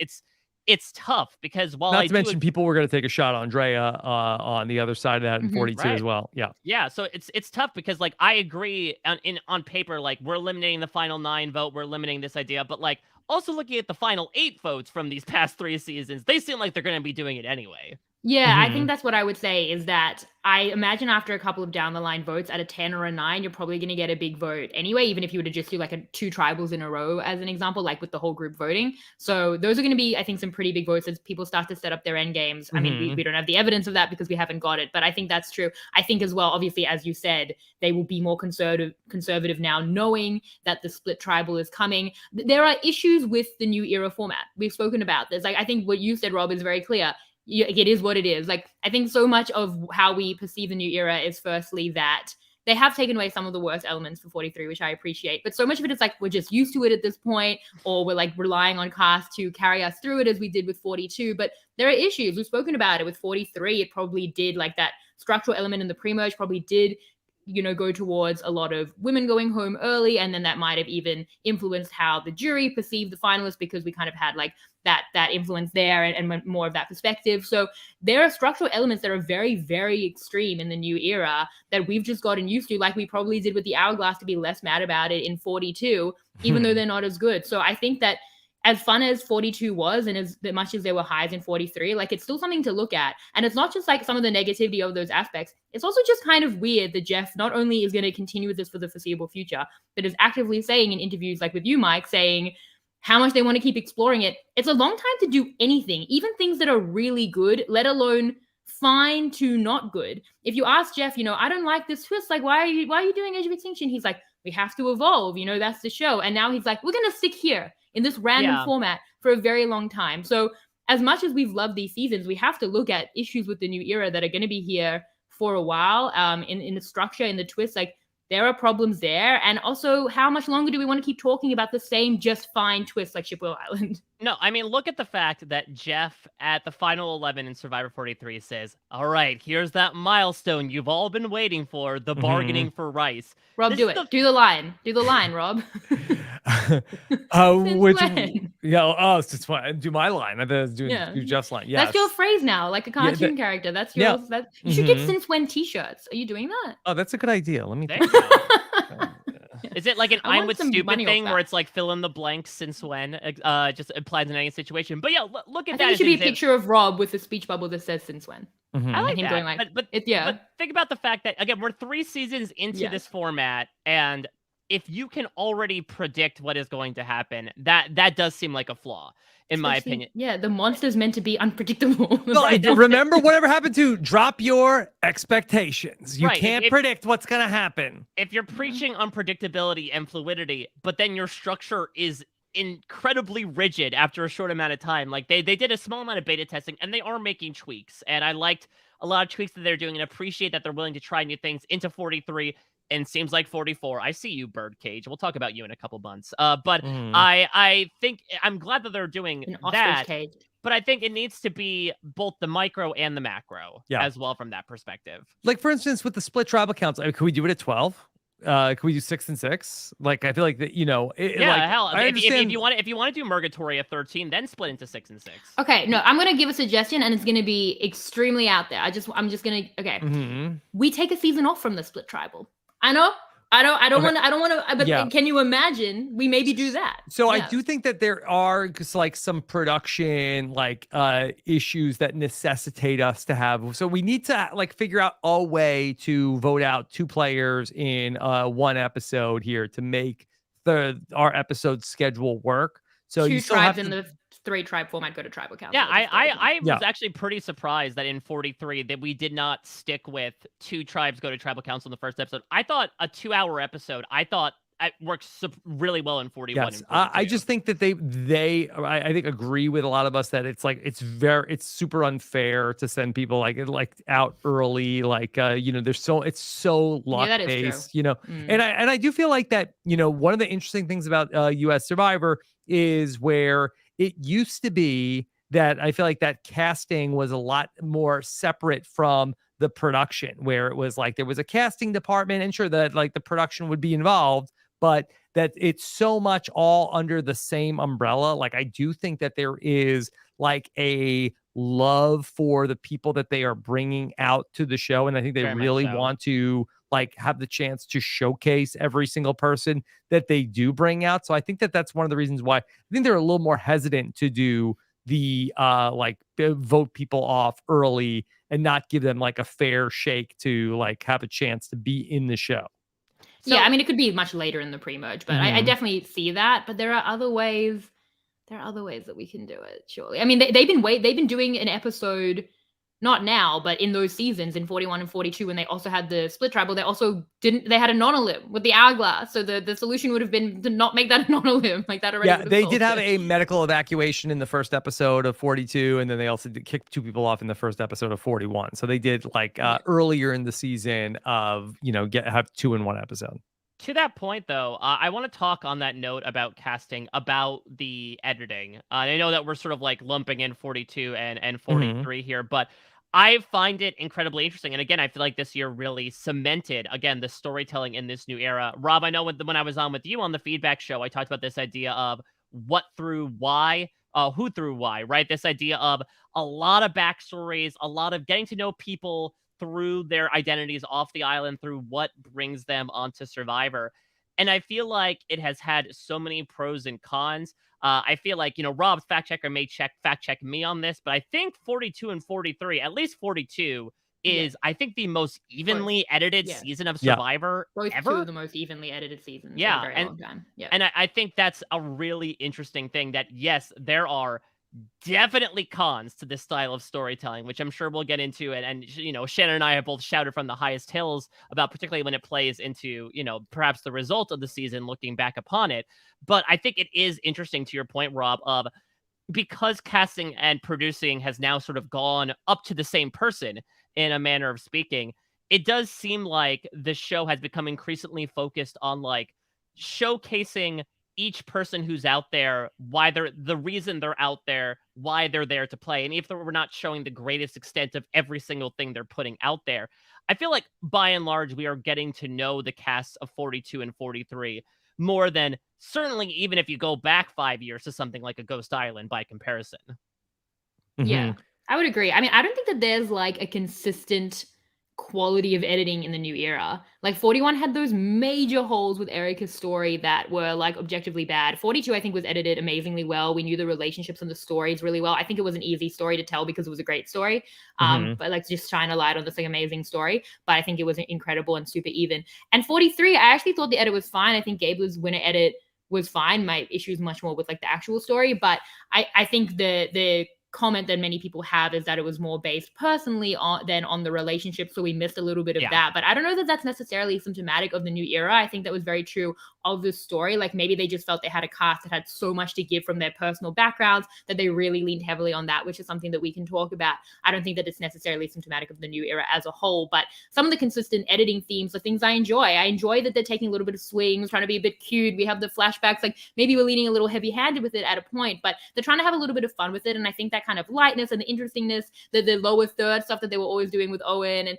it's tough because while not to mention people were going to take a shot on Andrea on the other side of that in 42 as well. Yeah. So it's tough because like I agree on paper, like we're eliminating the final 9 vote, we're eliminating this idea, but like also looking at the final 8 votes from these past 3 seasons, they seem like they're going to be doing it anyway. Yeah, I think that's what I would say is that I imagine after a couple of down the line votes at a 10 or a 9, you're probably going to get a big vote anyway, even if you were to just do like 2 tribals in a row as an example, like with the whole group voting. So those are going to be, I think, some pretty big votes as people start to set up their end games. I mean, we don't have the evidence of that because we haven't got it, but I think that's true. I think as well, obviously, as you said, they will be more conservative now, knowing that the split tribal is coming. There are issues with the new era format. We've spoken about this. Like, I think what you said, Rob, is very clear. It is what it is. Like, I think so much of how we perceive the new era is firstly that they have taken away some of the worst elements for 43, which I appreciate. But so much of it is like we're just used to it at this point, or we're like relying on cast to carry us through it as we did with 42. But there are issues. We've spoken about it with 43. It probably did like that structural element in the pre-merge probably did, go towards a lot of women going home early. And then that might have even influenced how the jury perceived the finalists because we kind of had like that influence there and more of that perspective. So there are structural elements that are very, very extreme in the new era that we've just gotten used to, like we probably did with the Hourglass, to be less mad about it in 42, even though they're not as good. So I think that as fun as 42 was, and as much as there were highs in 43, like it's still something to look at. And it's not just like some of the negativity of those aspects. It's also just kind of weird that Jeff not only is going to continue with this for the foreseeable future, but is actively saying in interviews like with you, Mike, saying how much they want to keep exploring it. It's a long time to do anything, even things that are really good, let alone fine to not good. If you ask Jeff, I don't like this twist. Like, why are you doing Age of Extinction? He's like, we have to evolve. That's the show. And now he's like, we're going to stick here in this random format for a very long time. So as much as we've loved these seasons, we have to look at issues with the new era that are going to be here for a while. In the structure, in the twist, like there are problems there. And also, how much longer do we want to keep talking about the same just fine twist like Shipwell Island? No, I mean, look at the fact that Jeff at the final 11 in Survivor 43 says, all right, here's that milestone you've all been waiting for, the bargaining for rice. Rob, do the line, Rob. Which when? since when? Do my line. I was doing do Jeff's line. Yeah, That's your phrase now, like a cartoon character. That's yeah. yours. That you should get since when t-shirts. Are you doing that? Oh, that's a good idea. Let me There think. you go. Is it like an I I'm want with some stupid money off thing where that. it's like fill in the blanks since when? Just applies in any situation. But yeah, look at I that. think it as should be a example. picture of Rob with a speech bubble that says since when. Mhm. I like And him that. going like, but yeah. think about the fact that again we're 3 seasons into this format, and if you can already predict what is going to happen, that does seem like a flaw in my opinion. Yeah, the monster's meant to be unpredictable. No, remember whatever happened to drop your expectations. You Right, can't predict what's gonna happen. If you're preaching unpredictability and fluidity, but then your structure is incredibly rigid after a short amount of time, like they did a small amount of beta testing and they are making tweaks, and I liked a lot of tweaks that they're doing and appreciate that they're willing to try new things into 43 and seems like 44. I see you, Birdcage. We'll talk about you in a couple months. But I think I'm glad that they're doing that. Cage. But I think it needs to be both the micro and the macro as well from that perspective. Like for instance, with the split tribal counts, could we do it at 12? Can we do 6 and 6? Like I feel like that, Hell, I understand. if you want to do Murgatory at 13, then split into 6 and 6. Okay, no, I'm gonna give a suggestion, and it's gonna be extremely out there. I'm just gonna we take a season off from the split tribal. I know. I don't want to. But can you imagine? We maybe do that. So I do think that there are just like some production issues that necessitate us to have. So we need to like figure out a way to vote out 2 players in one episode here to make our episode schedule work. So 2 you still tribes have in the 3 tribe format go to tribal council. Yeah, I was actually pretty surprised that in 43 that we did not stick with 2 tribes go to tribal council in the first episode. I thought a 2-hour episode, it works really well in 41. Yes, I just think that I think agree with a lot of us that it's like it's super unfair to send people like out early, it's so luck based, and I do feel like that, one of the interesting things about US Survivor is where it used to be that I feel like that casting was a lot more separate from the production, where it was like there was a casting department and sure that like the production would be involved, but that it's so much all under the same umbrella. Like I do think that there is like a love for the people that they are bringing out to the show, and I think they really want to like have the chance to showcase every single person that they do bring out. So I think that that's one of the reasons why I think they're a little more hesitant to do the vote people off early and not give them like a fair shake to like have a chance to be in the show. So, yeah, I mean, it could be much later in the pre-merge, but I definitely see that. But there are other ways. There are other ways that we can do it. Surely, I mean, they've been doing an episode, not now, but in those seasons in 41 and 42, when they also had the split tribal. They also they had a non-elim with the hourglass. So the solution would have been to not make that a non-elim like that already. Yeah, they did have a medical evacuation in the first episode of 42, and then they also did kick 2 people off in the first episode of 41. So they did like earlier in the season of have 2 in 1 episode. To that point, though, I want to talk on that note about casting, about the editing. I know that we're sort of like lumping in 42 and 43 here, but I find it incredibly interesting. And again, I feel like this year really cemented, again, the storytelling in this new era. Rob, I know when I was on with you on the feedback show, I talked about this idea of what through why, who through why, right? This idea of a lot of backstories, a lot of getting to know people through their identities off the island, through what brings them onto Survivor. And I feel like it has had so many pros and cons. I feel like, Rob's fact checker may fact check me on this, but I think 42 and 43, at least 42, is I think the most evenly edited season of Survivor ever. 2 of the most evenly edited seasons. Yeah, in a very long time. Yeah, and I think that's a really interesting thing. That yes, there are definitely cons to this style of storytelling, which I'm sure we'll get into. And Shannon and I have both shouted from the highest hills about, particularly when it plays into, perhaps the result of the season, looking back upon it. But I think it is interesting, to your point, Rob, of because casting and producing has now sort of gone up to the same person in a manner of speaking, it does seem like the show has become increasingly focused on like showcasing each person who's out there, why the reason they're out there, why they're there to play. And if we're not showing the greatest extent of every single thing they're putting out there, I feel like by and large, we are getting to know the casts of 42 and 43 more than certainly even if you go back 5 years to something like a Ghost Island by comparison. Yeah, I would agree. I mean, I don't think that there's like a consistent quality of editing in the new era. Like 41 had those major holes with Erica's story that were like objectively bad. 42, I think, was edited amazingly well. We knew the relationships and the stories really well. I think it was an easy story to tell because it was a great story. But like just shine a light on this like amazing story. But I think it was incredible and super even. And 43, I actually thought the edit was fine. I think Gabler's winter edit was fine. My issue is much more with like the actual story. But I think the comment that many people have is that it was more based personally than on the relationship, so we missed a little bit of that. But I don't know that that's necessarily symptomatic of the new era. I think that was very true of this story. Like maybe they just felt they had a cast that had so much to give from their personal backgrounds that they really leaned heavily on that, which is something that we can talk about. I don't think that it's necessarily symptomatic of the new era as a whole, but some of the consistent editing themes are things I enjoy. I enjoy that they're taking a little bit of swings, trying to be a bit cute. We have the flashbacks, like maybe we're leaning a little heavy-handed with it at a point, but they're trying to have a little bit of fun with it. And I think that kind of lightness and the interestingness, the lower third stuff that they were always doing with Owen, and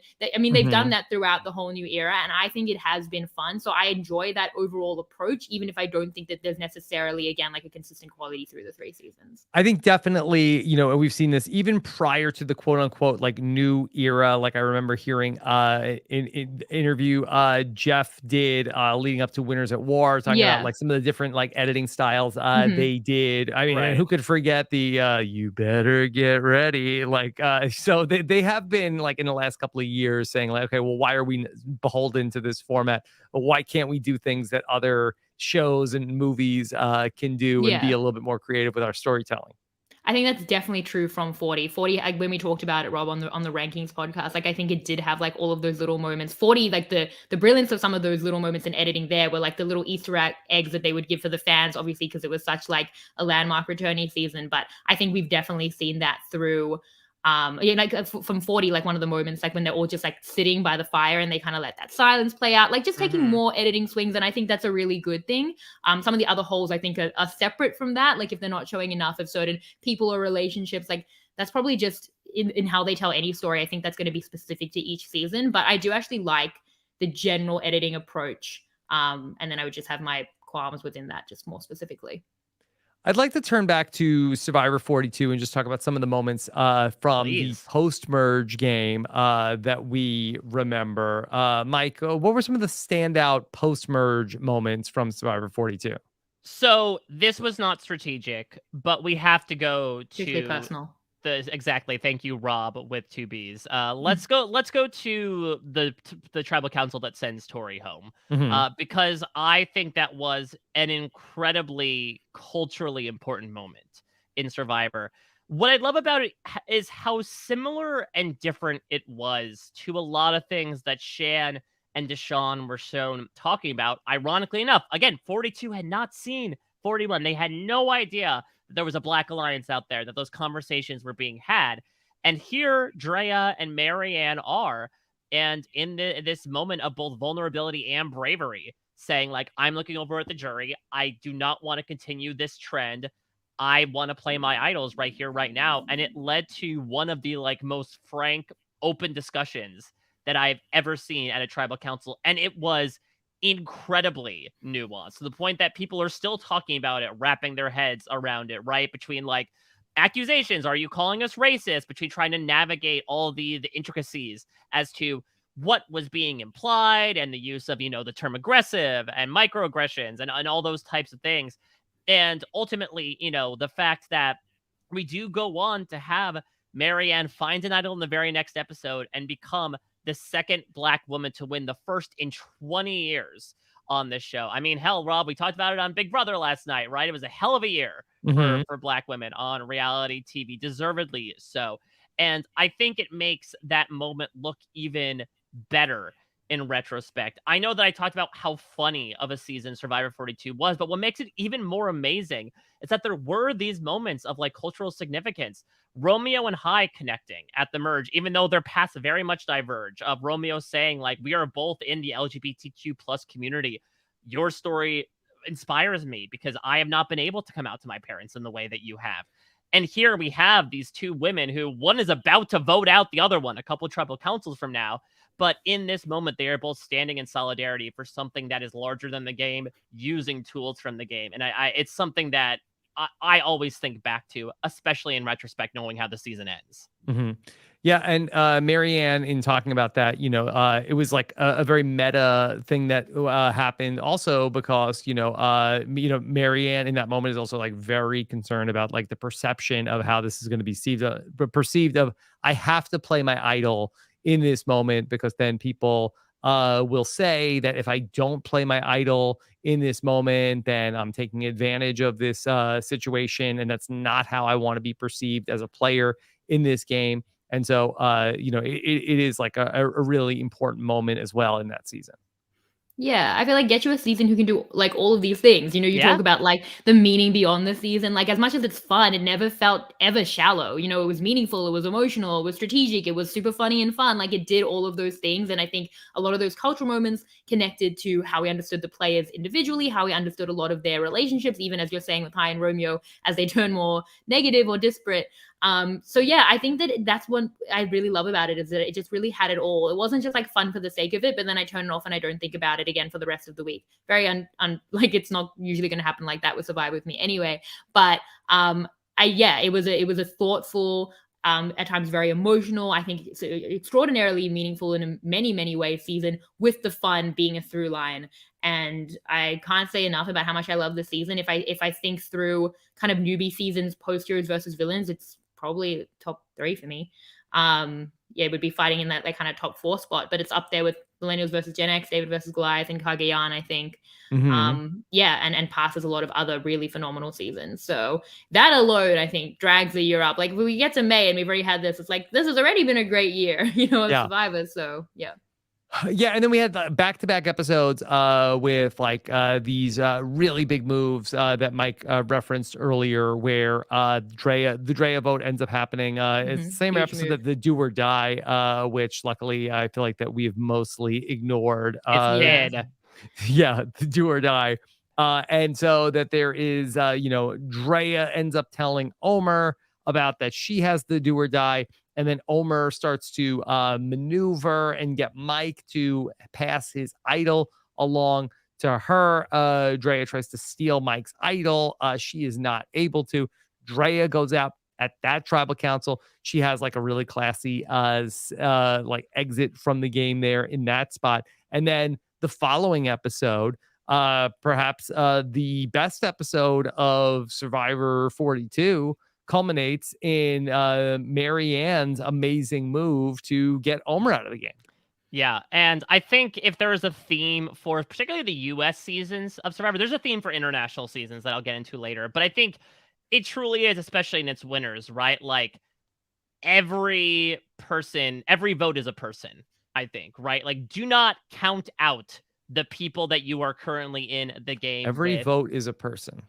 they've done that throughout the whole new era, and I think it has been fun. So I enjoy that overall approach, even if I don't think that there's necessarily, again, like a consistent quality through the 3 seasons. I think definitely, and we've seen this even prior to the quote unquote like new era. Like I remember hearing in interview Jeff did leading up to Winners at War, talking about like some of the different like editing styles they did. I mean, who could forget the you better get ready, like so they have been like in the last couple of years saying like, okay, well, why are we beholden to this format? Why can't we do things that other shows and movies can do and be a little bit more creative with our storytelling? I think that's definitely true from 40. 40, like when we talked about it, Rob, on the rankings podcast, like I think it did have like all of those little moments. 40, like the brilliance of some of those little moments in editing there were like the little Easter eggs that they would give for the fans, obviously, because it was such like a landmark returning season. But I think we've definitely seen that through like from 40, like one of the moments, like when they're all just like sitting by the fire and they kind of let that silence play out, like just taking more editing swings. And I think that's a really good thing. Some of the other holes I think are separate from that. Like if they're not showing enough of certain people or relationships, like that's probably just in how they tell any story. I think that's going to be specific to each season, but I do actually like the general editing approach. And then I would just have my qualms within that just more specifically. I'd like to turn back to Survivor 42 and just talk about some of the moments from the post-merge game that we remember. Mike, what were some of the standout post-merge moments from Survivor 42? So this was not strategic, but we have to go to personal. Exactly. Thank you, Rob, with 2 Bs. Let's go to the tribal council that sends Tori home, because I think that was an incredibly culturally important moment in Survivor. What I love about it is how similar and different it was to a lot of things that Shan and Deshawn were shown talking about. Ironically enough, again, 42 had not seen 41. They had no idea there was a Black Alliance out there, that those conversations were being had. And here Drea and Marianne are, and in this moment of both vulnerability and bravery, saying like, I'm looking over at the jury. I do not want to continue this trend. I want to play my idols right here, right now. And it led to one of the like most frank, open discussions that I've ever seen at a tribal council. And it was incredibly nuanced to the point that people are still talking about it, wrapping their heads around it, right? Between like accusations, are you calling us racist? Between trying to navigate all the intricacies as to what was being implied and the use of, the term aggressive and microaggressions and all those types of things. And ultimately, the fact that we do go on to have Marianne find an idol in the very next episode and become the second Black woman to win, the first in 20 years on this show. I mean, hell, Rob, we talked about it on Big Brother last night, right? It was a hell of a year for Black women on reality TV, deservedly so. And I think it makes that moment look even better in retrospect. I know that I talked about how funny of a season Survivor 42 was, but what makes it even more amazing is that there were these moments of like cultural significance. Romeo and Hai connecting at the merge, even though their paths very much diverge, of Romeo saying like, we are both in the LGBTQ plus community. Your story inspires me because I have not been able to come out to my parents in the way that you have. And here we have these 2 women who one is about to vote out the other one a couple tribal councils from now, But in this moment, they are both standing in solidarity for something that is larger than the game, using tools from the game. And it's something that I always think back to, especially in retrospect, knowing how the season ends. Mm-hmm. Yeah, and Marianne, in talking about that, it was like a very meta thing that happened. Also, because Marianne in that moment is also like very concerned about like the perception of how this is going to be perceived of. I have to play my idol in this moment because then people will say that if I don't play my idol in this moment, then I'm taking advantage of this situation, and that's not how I want to be perceived as a player in this game. And so, it is like a really important moment as well in that season. Yeah, I feel like get you a season who can do like all of these things. You Yeah. talk about like the meaning beyond the season. Like as much as it's fun, it never felt ever shallow. It was meaningful, it was emotional, it was strategic, it was super funny and fun. Like it did all of those things. And I think a lot of those cultural moments connected to how we understood the players individually, how we understood a lot of their relationships, even as you're saying with Hai and Romeo, as they turn more negative or disparate. So yeah, I think that's what I really love about it, is that it just really had it all. It wasn't just like fun for the sake of it, but then I turn it off and I don't think about it again for the rest of the week. Very like it's not usually going to happen like that with Survivor with me anyway. But it was a thoughtful, at times very emotional. I think it's extraordinarily meaningful in many, many ways season, with the fun being a through line. And I can't say enough about how much I love this season. If I think through kind of newbie seasons, post heroes versus villains, it's probably top 3 for me. It would be fighting in that like kind of top 4 spot, but it's up there with Millennials versus Gen X, David versus Goliath, and Kagayan, I think. Mm-hmm. And passes a lot of other really phenomenal seasons. So that alone, I think, drags the year up. Like when we get to May and we've already had this, it's like this has already been a great year, of Survivor. So yeah. Yeah, and then we had back-to-back episodes with like these really big moves that Mike referenced earlier, where the Drea vote ends up happening. It's the same Huge episode move. that the Do or Die, which luckily I feel like that we've mostly ignored. It's dead. Yeah, the Do or Die. And so that there is, Drea ends up telling Omer about that she has the Do or Die. And then Omer starts to maneuver and get Mike to pass his idol along to her. Drea tries to steal Mike's idol. She is not able to. Drea goes out at that tribal council. She has like a really classy like exit from the game there in that spot. And then the following episode, perhaps the best episode of Survivor 42, culminates in Marianne's amazing move to get Omer out of the game. Yeah, and I think if there is a theme for particularly the US seasons of Survivor, there's a theme for international seasons that I'll get into later. But I think it truly is, especially in its winners, right? Like every vote is a person, I think, right? Like do not count out the people that you are currently in the game. Every vote is a person.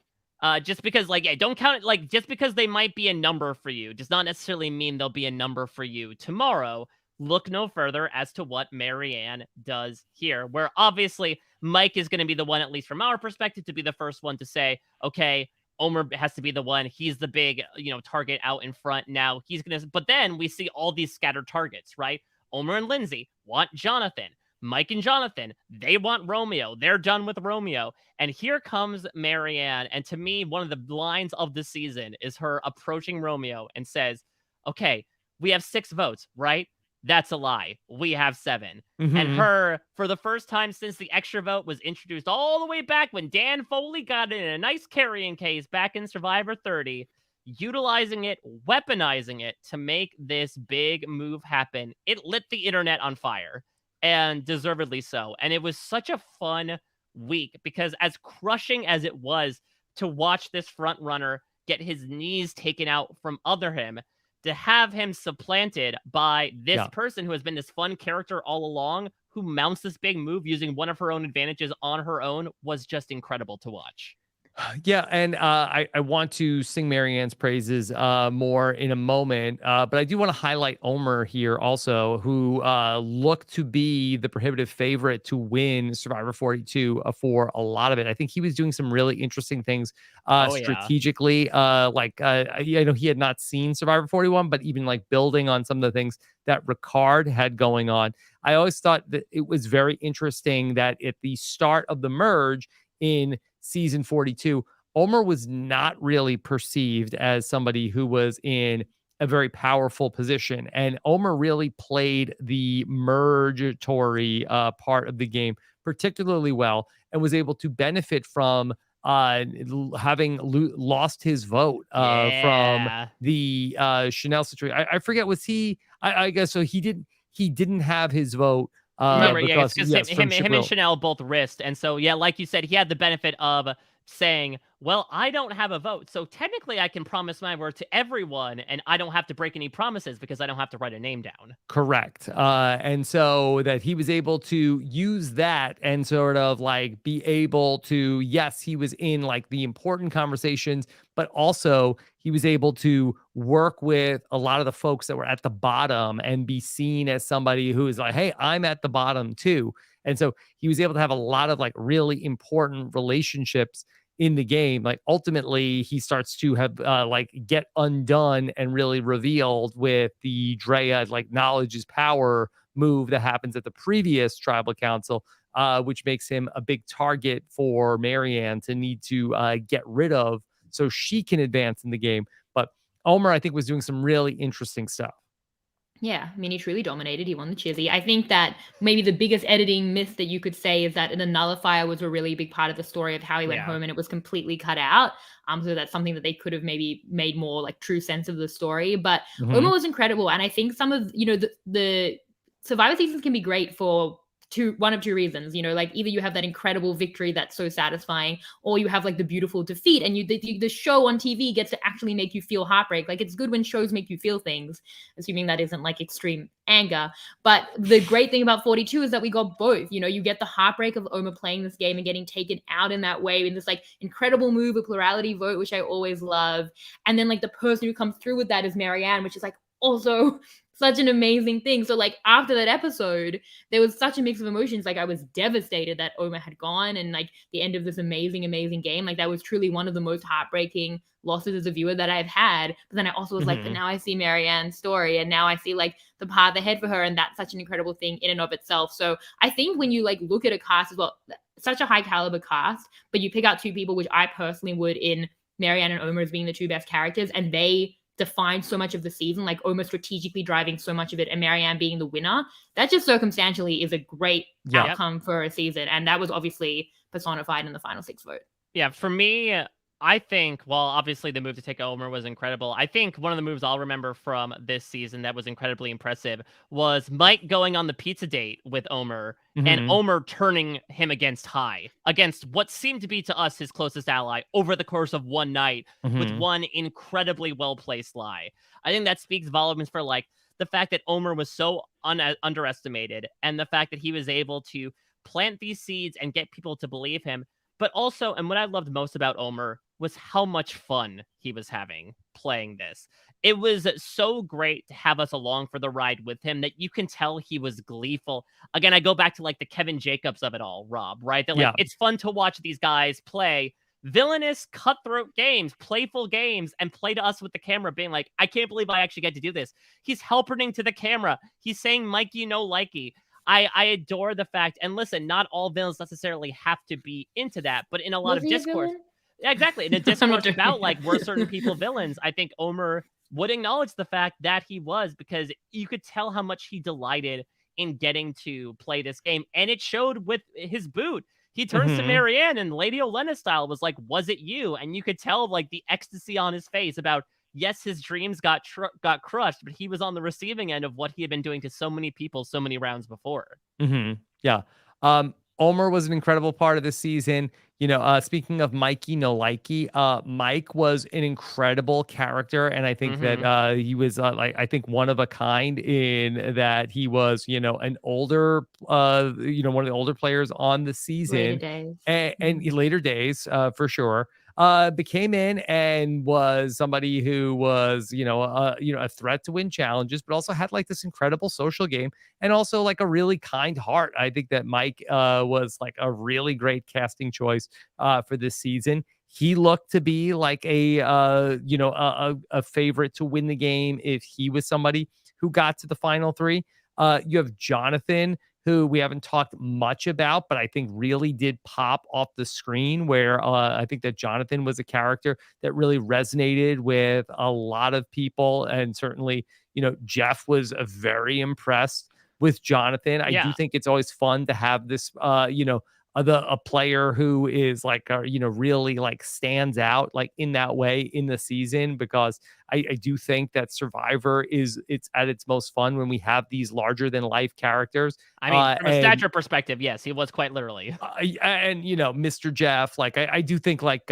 Just because, don't count it. Like, just because they might be a number for you does not necessarily mean they'll be a number for you tomorrow. Look no further as to what Marianne does here, where obviously Mike is going to be the one, at least from our perspective, to be the first one to say, okay, Omer has to be the one. He's the big, target out in front now. He's going to, but then we see all these scattered targets, right? Omer and Lindsay want Jonathan. Mike and Jonathan, they want Romeo. They're done with Romeo. And here comes Marianne. And to me, one of the lines of the season is her approaching Romeo and says, okay, we have 6 votes, right? That's a lie. We have 7. Mm-hmm. And her, for the first time since the extra vote was introduced all the way back when Dan Foley got it in a nice carrying case back in Survivor 30, utilizing it, weaponizing it to make this big move happen. It lit the internet on fire. And deservedly so. And it was such a fun week because as crushing as it was to watch this front runner get his knees taken out from under him, to have him supplanted by this person who has been this fun character all along, who mounts this big move using one of her own advantages on her own, was just incredible to watch. Yeah, and I want to sing Marianne's praises more in a moment, but I do want to highlight Omer here also, who looked to be the prohibitive favorite to win Survivor 42 for a lot of it. I think he was doing some really interesting things Oh yeah. strategically. I know he had not seen Survivor 41, but even like building on some of the things that Ricard had going on. I always thought that it was very interesting that at the start of the merge in season 42, Omer was not really perceived as somebody who was in a very powerful position. And Omer really played the mergatory part of the game particularly well and was able to benefit from having lost his vote from Yeah. the Chanel situation. I forget, was he? I guess so. He didn't have his vote Remember, yeah, it's because because yes, from him and Shaquille. Chanel both risked, and so yeah, like you said, he had the benefit of saying, "Well, I don't have a vote, so technically I can promise my word to everyone, and I don't have to break any promises because I don't have to write a name down." Correct. And so that he was able to use that and sort of like be able to, yes, he was in like the important conversations, but also he was able to work with a lot of the folks that were at the bottom and be seen as somebody who is like, hey, I'm at the bottom too. And so he was able to have a lot of like really important relationships in the game. Like ultimately he starts to have like get undone and really revealed with the Drea like knowledge is power move that happens at the previous tribal council, which makes him a big target for Marianne to need to get rid of so she can advance in the game. But Omer, I think, was doing some really interesting stuff. Yeah, I mean, he truly dominated. He won the Chizzy. I think that maybe the biggest editing miss that you could say is that the nullifier was a really big part of the story of how he went Yeah. home, and it was completely cut out. So that's something that they could have maybe made more like true sense of the story. But Oma was incredible, and I think some of the Survivor seasons can be great for one of two reasons. Like either you have that incredible victory that's so satisfying, or you have like the beautiful defeat, and the show on TV gets to actually make you feel heartbreak. Like it's good when shows make you feel things, assuming that isn't like extreme anger. But the great thing about 42 is that we got both. You get the heartbreak of Oma playing this game and getting taken out in that way in this like incredible move, a plurality vote, which I always love. And then like the person who comes through with that is Marianne, which is like also such an amazing thing. So like after that episode, there was such a mix of emotions. Like I was devastated that Oma had gone and like the end of this amazing, amazing game. Like that was truly one of the most heartbreaking losses as a viewer that I've had. But then I also was like, but now I see Marianne's story and now I see like the path ahead for her. And that's such an incredible thing in and of itself. So I think when you like look at a cast as well, such a high caliber cast, but you pick out two people, which I personally would in Marianne and Oma as being the two best characters, and they defined so much of the season, like Oma strategically driving so much of it and Marianne being the winner. That just circumstantially is a great outcome for a season. And that was obviously personified in the final 6 vote. Yeah, for me, I think, well, obviously the move to take Omer was incredible. I think one of the moves I'll remember from this season that was incredibly impressive was Mike going on the pizza date with Omer and Omer turning him against what seemed to be to us his closest ally over the course of one night with one incredibly well-placed lie. I think that speaks volumes for like the fact that Omer was so underestimated and the fact that he was able to plant these seeds and get people to believe him. But also, and what I loved most about Omer was how much fun he was having playing this. It was so great to have us along for the ride with him that you can tell he was gleeful. Again, I go back to like the Kevin Jacobs of it all, Rob, right? That like it's fun to watch these guys play villainous, cutthroat games, playful games, and play to us with the camera being like, I can't believe I actually get to do this. He's helping to the camera. He's saying, Mikey, no likey. I adore the fact, and listen, not all villains necessarily have to be into that, but in a lot of discourse, exactly, in a discourse about like were certain people villains, I think Omer would acknowledge the fact that he was, because you could tell how much he delighted in getting to play this game, and it showed with his boot. He turns to Marianne and Lady Olenna style was like, was it you? And you could tell like the ecstasy on his face about, yes, his dreams got crushed, but he was on the receiving end of what he had been doing to so many people so many rounds before. Yeah. Omer was an incredible part of this season. Speaking of Mikey No Likey, Mike was an incredible character. And I think that he was I think one of a kind in that he was, an older, one of the older players on the season. Later days. And later days, for sure. came in and was somebody who was, a threat to win challenges, but also had like this incredible social game and also like a really kind heart. I think that Mike was like a really great casting choice for this season. He looked to be like a favorite to win the game if he was somebody who got to the final three. You have Jonathan, who we haven't talked much about, but I think really did pop off the screen, where I think that Jonathan was a character that really resonated with a lot of people. And certainly, Jeff was very impressed with Jonathan. I do think it's always fun to have this, a player who is like, really like stands out like in that way in the season, because I do think that Survivor it's at its most fun when we have these larger than life characters. I mean, from a stature perspective, yes, he was quite literally. And Mr. Jeff, like I do think like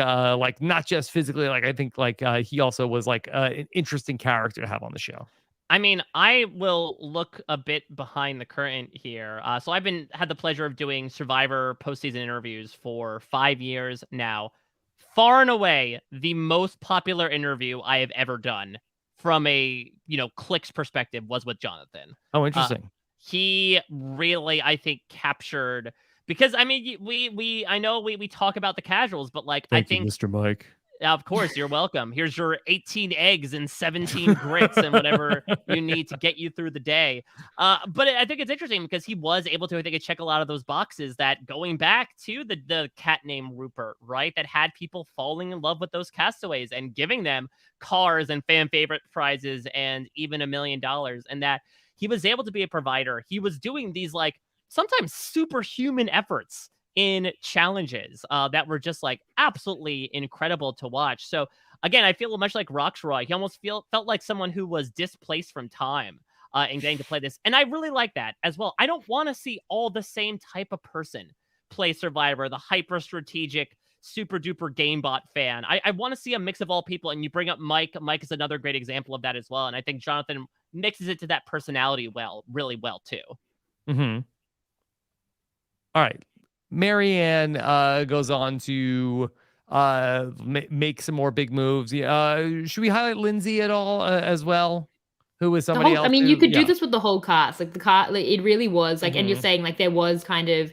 not just physically, like I think like he also was like an interesting character to have on the show. I mean, I will look a bit behind the curtain here. So I've had the pleasure of doing Survivor postseason interviews for 5 years now. Far and away, the most popular interview I have ever done from a, clicks perspective was with Jonathan. Oh, interesting. He really, I think, captured, because I mean, I know we talk about the casuals, but like, Thank I think you, Mr. Mike. Of course, you're welcome. Here's your 18 eggs and 17 grits and whatever you need to get you through the day. But I think it's interesting because he was able to, I think, check a lot of those boxes that, going back to the cat named Rupert, right? That had people falling in love with those castaways and giving them cars and fan favorite prizes and even $1 million. And that he was able to be a provider. He was doing these like sometimes superhuman efforts in challenges that were just like absolutely incredible to watch. So again, I feel much like Roxroy. He almost felt like someone who was displaced from time in getting to play this. And I really like that as well. I don't want to see all the same type of person play Survivor, the hyper strategic, super duper gamebot fan. I want to see a mix of all people. And you bring up Mike. Mike is another great example of that as well. And I think Jonathan mixes it to that personality really well too. Mm-hmm. All right. Marianne goes on to make some more big moves. Should we highlight Lindsay at all as well? Who was somebody else? I mean, you could do this with the whole cast. Like the cast, like, it really was like, and you're saying like there was kind of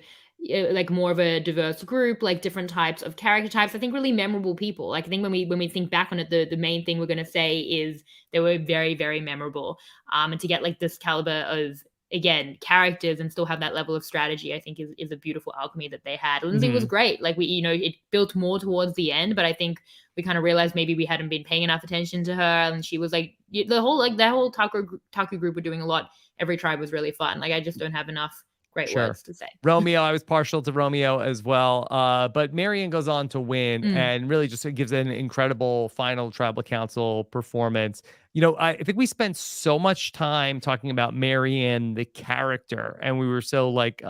like more of a diverse group, like different types of character types. I think really memorable people. Like I think when we think back on it, the main thing we're going to say is they were very, very memorable. And to get like this caliber of, again, characters and still have that level of strategy, I think is a beautiful alchemy that they had. Lindsay was great. Like it built more towards the end, but I think we kind of realized maybe we hadn't been paying enough attention to her. And she was like, that whole Taku group were doing a lot. Every tribe was really fun. Like I just don't have enough great words to say. Romeo, I was partial to Romeo as well. But Marianne goes on to win and really just gives an incredible final tribal council performance. I think we spent so much time talking about Marianne, the character, and we were so like,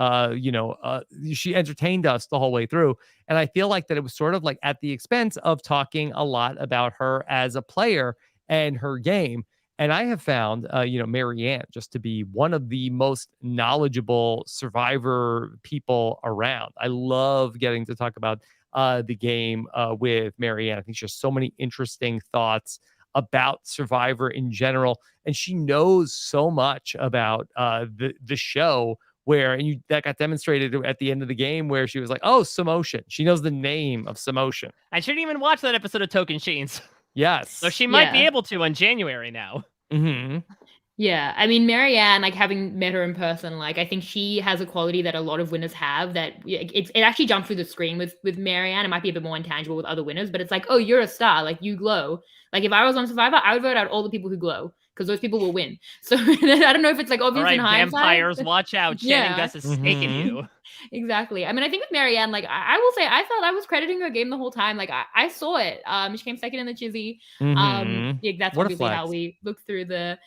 she entertained us the whole way through. And I feel like that it was sort of like at the expense of talking a lot about her as a player and her game. And I have found, Marianne just to be one of the most knowledgeable Survivor people around. I love getting to talk about the game with Marianne. I think she has so many interesting thoughts about Survivor in general. And she knows so much about the show that got demonstrated at the end of the game where she was like, oh, Samotion. She knows the name of Samotion. I shouldn't even watch that episode of Token Sheens. Yes. So she might be able to in January now. Mm-hmm. Yeah, I mean, Marianne, like having met her in person, like I think she has a quality that a lot of winners have that it actually jumped through the screen with Marianne. It might be a bit more intangible with other winners, but it's like, oh, you're a star, like you glow. Like if I was on Survivor, I would vote out all the people who glow because those people will win. So I don't know if it's like obvious in hindsight. Vampires, watch out. Shannon Guss is snaking you. Exactly. I mean, I think with Marianne, like I will say, I felt I was crediting her game the whole time. Like I saw it. She came second in the Chizzy. That's obviously how we looked through the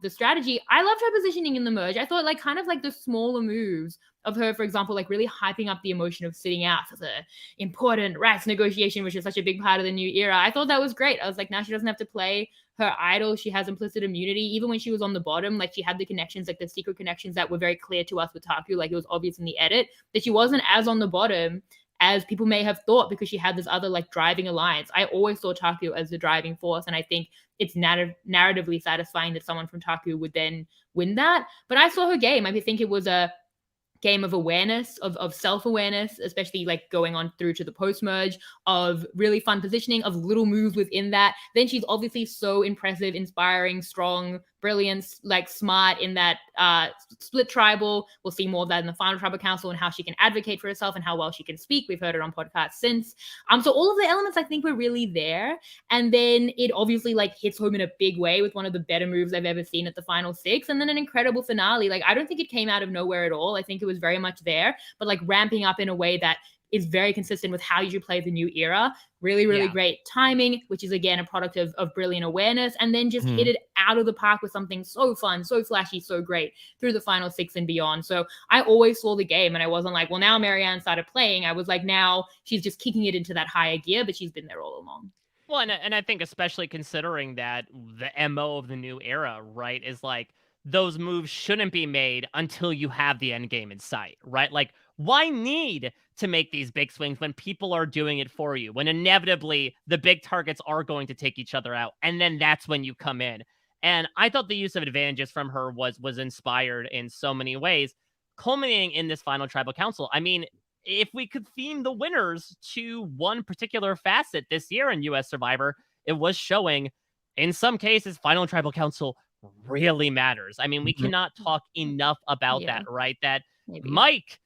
strategy. I loved her positioning in the merge. I thought like kind of like the smaller moves of her, for example, like really hyping up the emotion of sitting out for the important rights negotiation, which is such a big part of the new era. I thought that was great. I was like, now she doesn't have to play her idol. She has implicit immunity. Even when she was on the bottom, like she had the connections, like the secret connections that were very clear to us with Taku. Like it was obvious in the edit that she wasn't as on the bottom as people may have thought, because she had this other like driving alliance. I always saw Taku as the driving force, and I think it's narratively satisfying that someone from Taku would then win that. But I saw her game. I think it was a game of awareness, of self-awareness, especially like going on through to the post-merge, of really fun positioning, of little moves within that. Then she's obviously so impressive, inspiring, strong, brilliant, like smart in that split tribal. We'll see more of that in the final tribal council and how she can advocate for herself and how well she can speak. We've heard it on podcasts since. So all of the elements I think were really there. And then it obviously like hits home in a big way with one of the better moves I've ever seen at the final 6. And then an incredible finale. Like I don't think it came out of nowhere at all. I think it was very much there, but like ramping up in a way that is very consistent with how you play the new era. Really, really great timing, which is again a product of brilliant awareness, and then just hit it out of the park with something so fun, so flashy, so great through the final 6 and beyond. So I always saw the game, and I wasn't like, well, now Marianne started playing. I was like, now she's just kicking it into that higher gear, but she's been there all along. Well, and I think especially considering that the MO of the new era, right, is like those moves shouldn't be made until you have the end game in sight, right? Like, why need to make these big swings when people are doing it for you, when inevitably the big targets are going to take each other out, and then that's when you come in. And I thought the use of advantages from her was inspired in so many ways, culminating in this final tribal council. I mean, if we could theme the winners to one particular facet this year in US Survivor, it was showing, in some cases, final tribal council really matters. I mean, we cannot talk enough about that, right? That Mike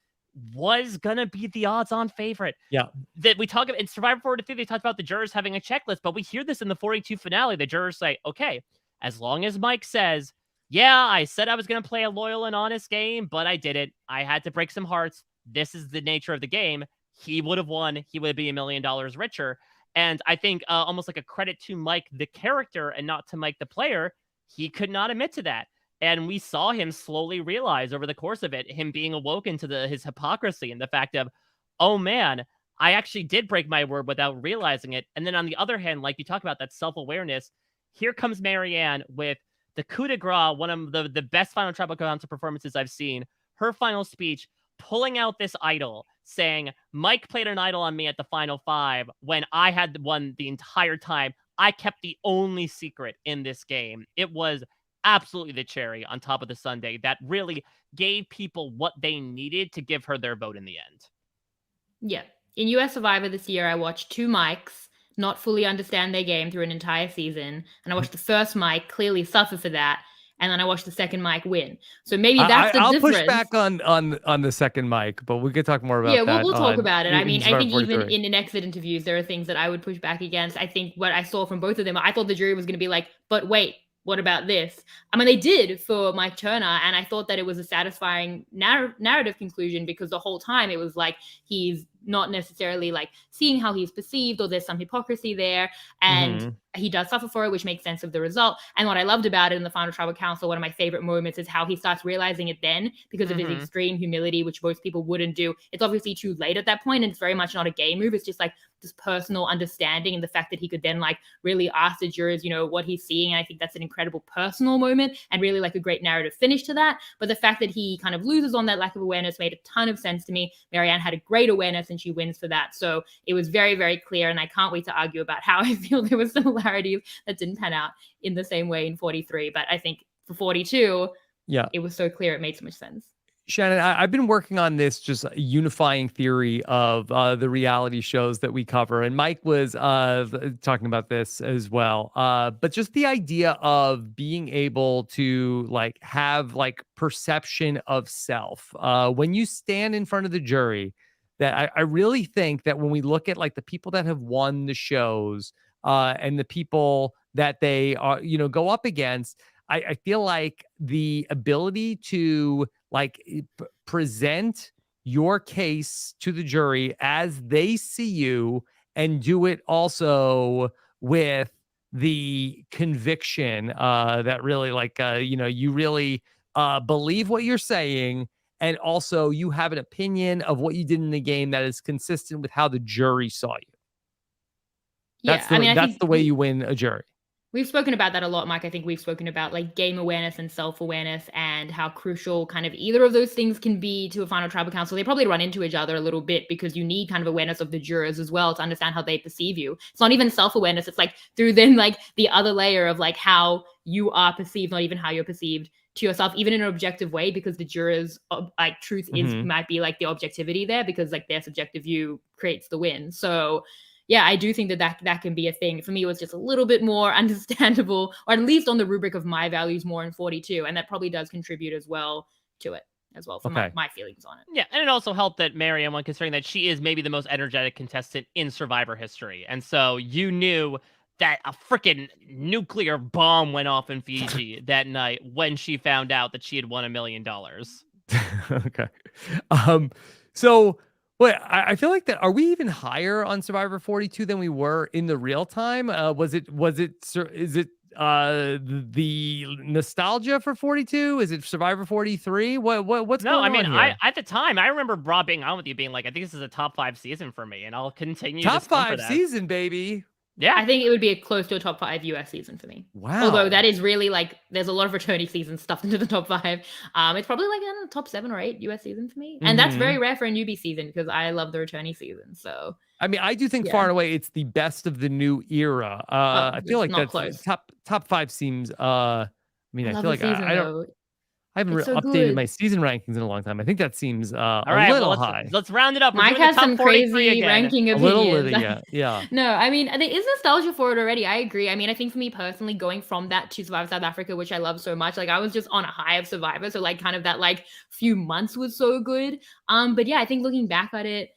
was gonna be the odds-on favorite. Yeah. That we talk about in Survivor 43, they talked about the jurors having a checklist, but we hear this in the 42 finale. The jurors say, okay, as long as Mike says, yeah, I said I was gonna play a loyal and honest game, but I didn't. I had to break some hearts. This is the nature of the game. He would have won. He would be $1 million richer. And I think almost like a credit to Mike, the character, and not to Mike, the player, he could not admit to that. And we saw him slowly realize over the course of it, him being awoken to his hypocrisy and the fact of, oh man, I actually did break my word without realizing it. And then on the other hand, like you talk about that self-awareness, here comes Marianne with the coup de grace, one of the best final tribal council performances I've seen. Her final speech, pulling out this idol, saying, Mike played an idol on me at the final 5 when I had won the entire time. I kept the only secret in this game. It was absolutely the cherry on top of the sundae that really gave people what they needed to give her their vote in the end. Yeah. In US Survivor this year, I watched 2 Mikes not fully understand their game through an entire season. And I watched the first Mike clearly suffer for that. And then I watched the second Mike win. So maybe that's the difference. I'll push back on the second Mike, but we could talk more about that. Yeah, we'll talk about it. I mean, I think 43. even in exit interviews, there are things that I would push back against. I think what I saw from both of them, I thought the jury was going to be like, but wait, what about this? I mean, they did for Mike Turner, and I thought that it was a satisfying narrative conclusion, because the whole time it was like he's not necessarily like seeing how he's perceived, or there's some hypocrisy there, and he does suffer for it, which makes sense of the result. And what I loved about it in the final tribal council, one of my favorite moments, is how he starts realizing it then, because of his extreme humility, which most people wouldn't do. It's obviously too late at that point, and it's very much not a game move. It's just like this personal understanding, and the fact that he could then like really ask the jurors, you know, what he's seeing. And I think that's an incredible personal moment and really like a great narrative finish to that. But the fact that he kind of loses on that lack of awareness made a ton of sense to me. Marianne had a great awareness, and she wins for that. So it was very, very clear, and I can't wait to argue about how I feel there were similarities that didn't pan out in the same way in 43. But I think for 42, it was so clear, it made so much sense. Shannon, I've been working on this just unifying theory of the reality shows that we cover. And Mike was talking about this as well. But just the idea of being able to like have like perception of self. When you stand in front of the jury, that I really think that when we look at like the people that have won the shows and the people that they are, you know, go up against, I feel like the ability to like present your case to the jury as they see you, and do it also with the conviction that really like, you know, you really believe what you're saying. And also you have an opinion of what you did in the game that is consistent with how the jury saw you. Yeah, That's the way you win a jury. We've spoken about that a lot, Mike. I think we've spoken about like game awareness and self-awareness and how crucial kind of either of those things can be to a final tribal council. They probably run into each other a little bit because you need kind of awareness of the jurors as well to understand how they perceive you. It's not even self-awareness. It's like through then like the other layer of like how you are perceived, not even how you're perceived to yourself, even in an objective way, because the jurors like truth is might be like the objectivity there because like their subjective view creates the win. So yeah, I do think that can be a thing. For me, it was just a little bit more understandable, or at least on the rubric of my values more in 42. And that probably does contribute as well to it as well for my feelings on it. Yeah, and it also helped that Marianne, when considering that she is maybe the most energetic contestant in Survivor history. And so you knew that a freaking nuclear bomb went off in Fiji that night when she found out that she had won $1 million. Okay. So wait, I feel like that. Are we even higher on Survivor 42 than we were in the real time? Is it the nostalgia for 42? Is it Survivor 43? What's no? going I mean, on here? at the time, I remember Rob being on with you, being like, "I think this is a top 5 season for me," and I'll continue top to stand for 5 that. season, baby. Yeah, I think it would be close to a top 5 US season for me. Wow. Although that is really like there's a lot of returnee seasons stuffed into the top 5. It's probably like in the top 7 or 8 US season for me, and that's very rare for a newbie season because I love the returnee season. So I mean, I do think far and away it's the best of the new era. I feel like that's close. top 5 seems. I mean, I feel like I haven't updated my season rankings in a long time. I think that seems all right, a little well, high. Let's round it up. Mike has some crazy ranking opinions. A little Lydia, yeah. No, I mean, there is nostalgia for it already. I agree. I mean, I think for me personally, going from that to Survivor South Africa, which I love so much, like I was just on a high of Survivor. So like kind of that like few months was so good. But yeah, I think looking back at it,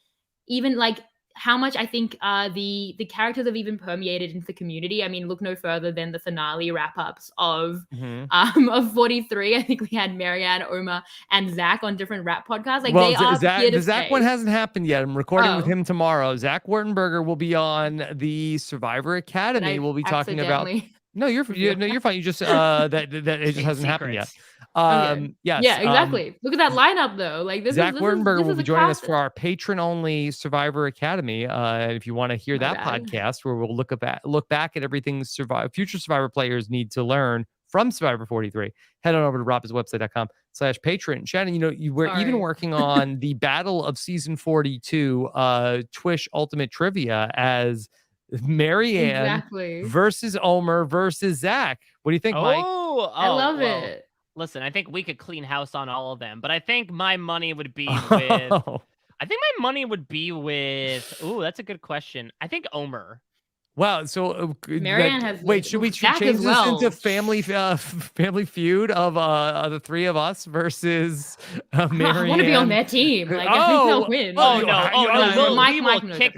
even like how much I think the characters have even permeated into the community. I mean, look no further than the finale wrap-ups of 43. I think we had Marianne, Omar, and Zach on different rap podcasts. Like they are here to the Zach stay. one hasn't happened yet. I'm recording with him tomorrow. Zach Wertenberger will be on the Survivor Academy. We'll be talking about. No, you're fine. You just that it just hasn't happened yet. Okay. Yes. Yeah, exactly. Look at that lineup though. Like this Zach Wertenberger will be joining us classic. for our patron-only Survivor Academy. If you want to hear that podcast, where we'll look back at everything future Survivor players need to learn from Survivor 43, head on over to robhaswebsite.com/patron. Shannon, we're even working on the battle of season 42 Twish Ultimate Trivia as Marianne versus Omer versus Zach. What do you think, Mike? I love it. Listen, I think we could clean house on all of them, but I think my money would be with. Ooh, that's a good question. I think Omer. Wow. So Marianne has. Wait, should we change this into family feud of the three of us versus Marianne? I want to be on their team. Like, I think they'll win.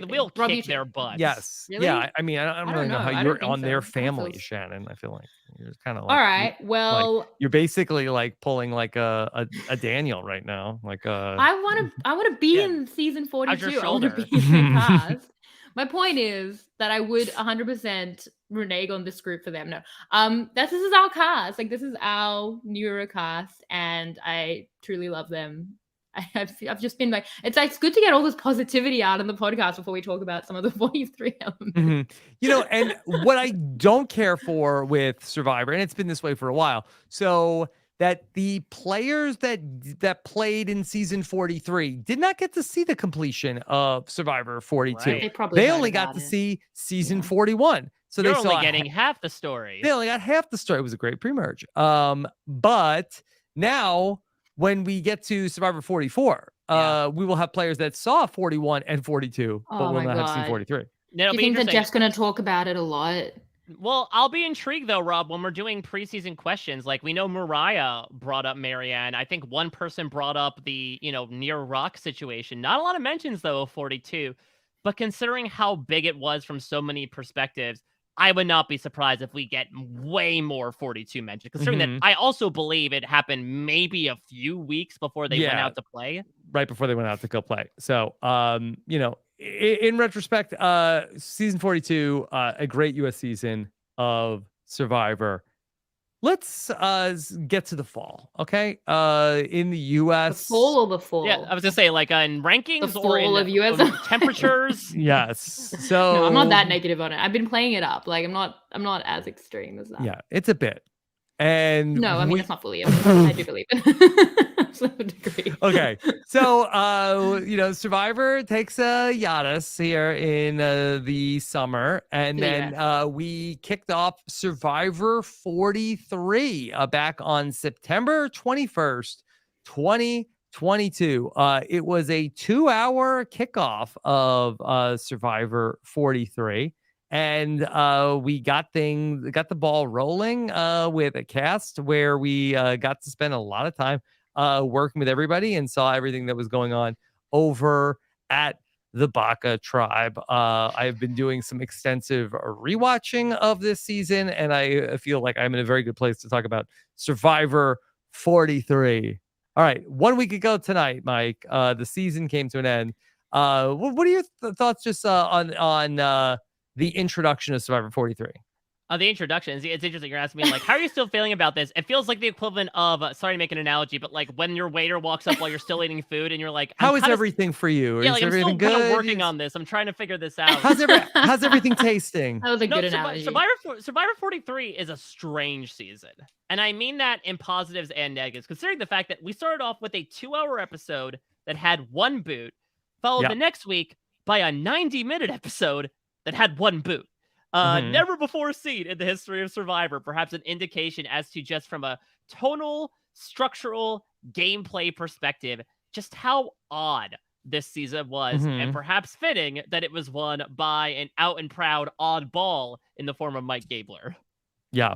We'll kick their butts. Yes. Really? Yeah. I mean, I don't really know how you're on their family, Shannon. I feel like you're kind of like. All right. Well, like, you're basically like pulling like a Daniel right now. Like I want to be in season 42. I want to be in the cast. My point is that I would 100% renege on this group for them. No, this is our cast. Like this is our newer cast, and I truly love them. I've just been like, it's good to get all this positivity out on the podcast before we talk about some of the 43 elements. And what I don't care for with Survivor, and it's been this way for a while, so that the players that played in season 43 did not get to see the completion of Survivor 42. Right. They only got to see season 41. So You're they only getting half the story. They only got half the story. It was a great pre-merge. But now when we get to Survivor 44, we will have players that saw 41 and 42, but will not have seen 43. Do you think that Jeff's going to talk about it a lot? Well, I'll be intrigued though, Rob, when we're doing preseason questions. Like we know Mariah brought up Marianne. I think one person brought up the, near rock situation. Not a lot of mentions though of 42, but considering how big it was from so many perspectives, I would not be surprised if we get way more 42 mentions. Considering that I also believe it happened maybe a few weeks before they went out to play. Right before they went out to go play. So, in retrospect, season 42, a great US season of Survivor. let's get to the fall, okay? In the US. The fall or the fall? Yeah, I was gonna say like in rankings The or in fall of US. temperatures. Yes. So No, I'm not that negative on it. I've been playing it up. Like I'm not as extreme as that. Yeah, it's a bit. And No, I mean it's not fully a bit. I do believe it. To a degree. Okay. So Survivor takes a hiatus here in the summer, and then we kicked off Survivor 43 back on September 21st, 2022. It was a 2-hour kickoff of Survivor 43. And we got the ball rolling with a cast where we got to spend a lot of time working with everybody and saw everything that was going on over at the Baka tribe. I've been doing some extensive rewatching of this season, and I feel like I'm in a very good place to talk about Survivor 43. All right, 1 week ago tonight, Mike, the season came to an end. What are your thoughts just on the introduction of Survivor 43? The introduction, it's interesting. You're asking me, like, how are you still feeling about this? It feels like the equivalent of, sorry to make an analogy, but like when your waiter walks up while you're still eating food and you're like, how is everything for you? Yeah, is like I'm everything still good? kind of working on this. I'm trying to figure this out. How's everything tasting? That was a good analogy. Survivor 43 is a strange season. And I mean that in positives and negatives, considering the fact that we started off with a 2-hour episode that had 1 boot, followed the next week by a 90-minute episode that had 1 boot. Never before seen in the history of Survivor, perhaps an indication as to just from a tonal, structural, gameplay perspective, just how odd this season was, and perhaps fitting that it was won by an out and proud oddball in the form of Mike Gabler. Yeah.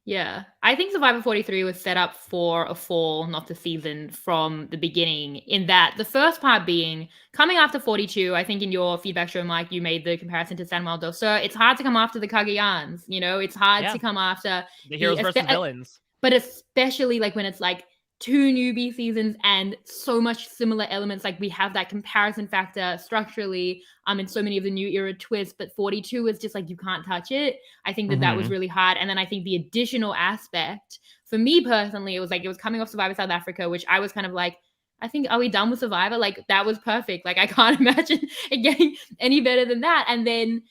Yeah, I think Survivor 43 was set up for a fall, not the season, from the beginning, in that the first part being coming after 42. I think in your feedback show, Mike, you made the comparison to San Manuel del Sur. It's hard to come after the Cagayans, it's hard to come after the heroes versus villains. But especially like when it's like 2 newbie seasons and so much similar elements. Like we have that comparison factor structurally in so many of the new era twists, but 42 is just like you can't touch it. I think that was really hard. And then I think the additional aspect for me personally, it was coming off Survivor South Africa, which I was kind of like, I think, are we done with Survivor? Like that was perfect. Like I can't imagine it getting any better than that. And then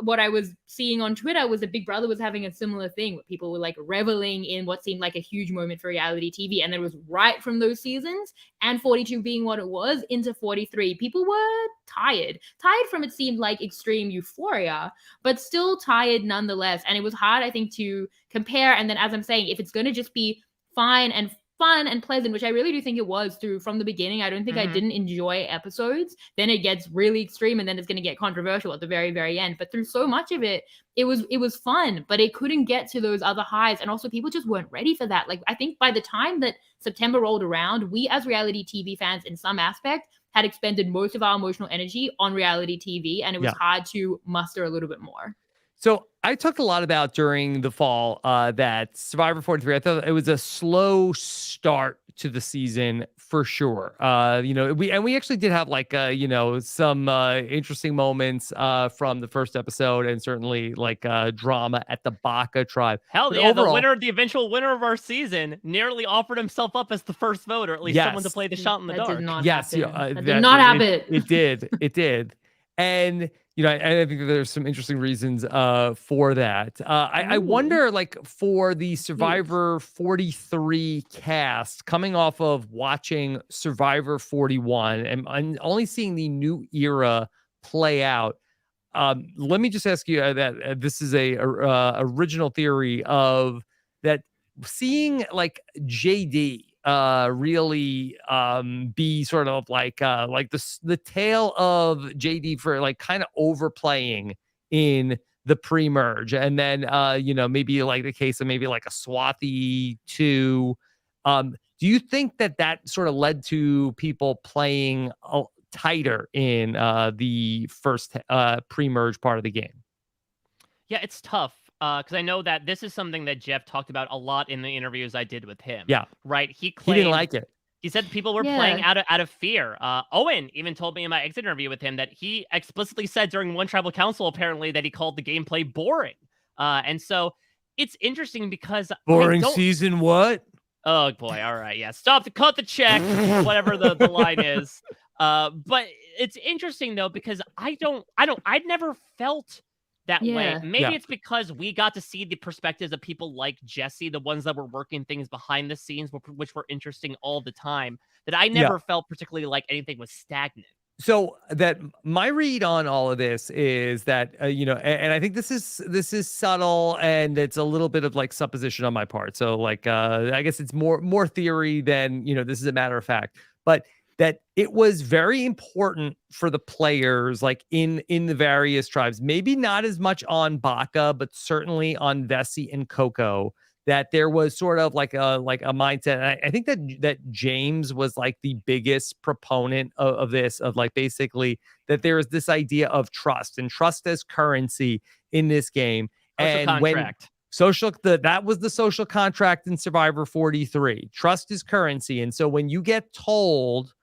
what I was seeing on Twitter was that Big Brother was having a similar thing where people were like reveling in what seemed like a huge moment for reality TV. And it was right from those seasons and 42 being what it was into 43. People were tired from it seemed like extreme euphoria, but still tired nonetheless. And it was hard, I think, to compare. And then as I'm saying, if it's going to just be fine and fun and pleasant, which I really do think it was from the beginning. I don't think I didn't enjoy episodes. Then it gets really extreme and then it's going to get controversial at the very, very end. But through so much of it, it was fun, but it couldn't get to those other highs. And also people just weren't ready for that. Like I think by the time that September rolled around, we as reality TV fans in some aspect had expended most of our emotional energy on reality TV. And it was hard to muster a little bit more. So I talked a lot about during the fall that Survivor 43, I thought it was a slow start to the season for sure. We actually did have like some interesting moments from the first episode, and certainly like drama at the Baka tribe. Hell yeah, overall, the eventual winner of our season nearly offered himself up as the first vote, or at least someone to play the shot in the dark. Did not happen. That did not happen. It did. And I think there's some interesting reasons for that. I wonder, like, for the Survivor 43 cast, coming off of watching Survivor 41 and only seeing the new era play out, let me just ask you that this is a original theory of that seeing like JD really be sort of like the tale of JD for like kind of overplaying in the pre-merge, and then maybe like the case of maybe like a Swathi 2. Do you think that sort of led to people playing tighter in the first pre-merge part of the game? Yeah, it's tough. Because I know that this is something that Jeff talked about a lot in the interviews I did with him. Yeah. Right? He didn't like it. He said people were playing out of fear. Owen even told me in my exit interview with him that he explicitly said during one tribal council, apparently, that he called the gameplay boring. And so it's interesting because Boring season what? Oh boy, all right, yeah. Stop to cut the check, whatever the line is. But it's interesting though, because I'd never felt that way. Yeah. Maybe Yeah. it's because we got to see the perspectives of people like Jesse, the ones that were working things behind the scenes, which were interesting all the time, that I never felt particularly like anything was stagnant. So that my read on all of this is that and I think this is subtle, and it's a little bit of like supposition on my part. So like I guess it's more theory than this is a matter of fact, but that it was very important for the players like in the various tribes, maybe not as much on Baka, but certainly on Vessi and Coco, that there was sort of like a mindset. And I think that James was like the biggest proponent of this, of like basically that there is this idea of trust and trust as currency in this game. Social And contract. that was the social contract in Survivor 43. Trust is currency. And so when you get told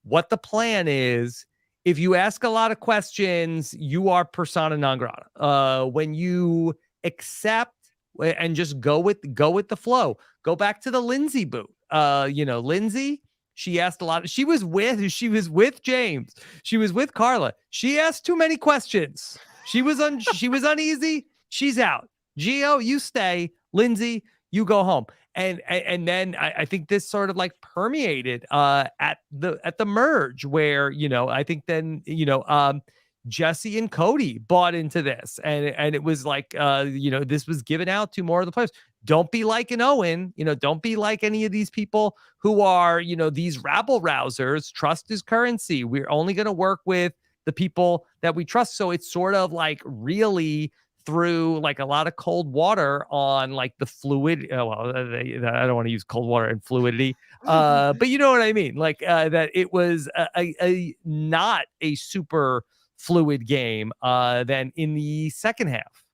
what the plan is, if you ask a lot of questions, you are persona non grata. When you accept and just go with the flow. Go back to the Lindsay boot. Lindsay, she asked a lot. She was with James. She was with Carla. She asked too many questions. She was uneasy. She's out. Gio, you stay. Lindsay, you go home. And then I think this sort of like permeated at the merge, where I think then Jesse and Cody bought into this, and it was like this was given out to more of the players. Don't be like an Owen, don't be like any of these people who are these rabble rousers. Trust is currency. We're only going to work with the people that we trust. So it's sort of like really threw like a lot of cold water on like the fluid. I don't want to use cold water and fluidity, but you know what I mean. Like that it was a not a super fluid game than in the second half.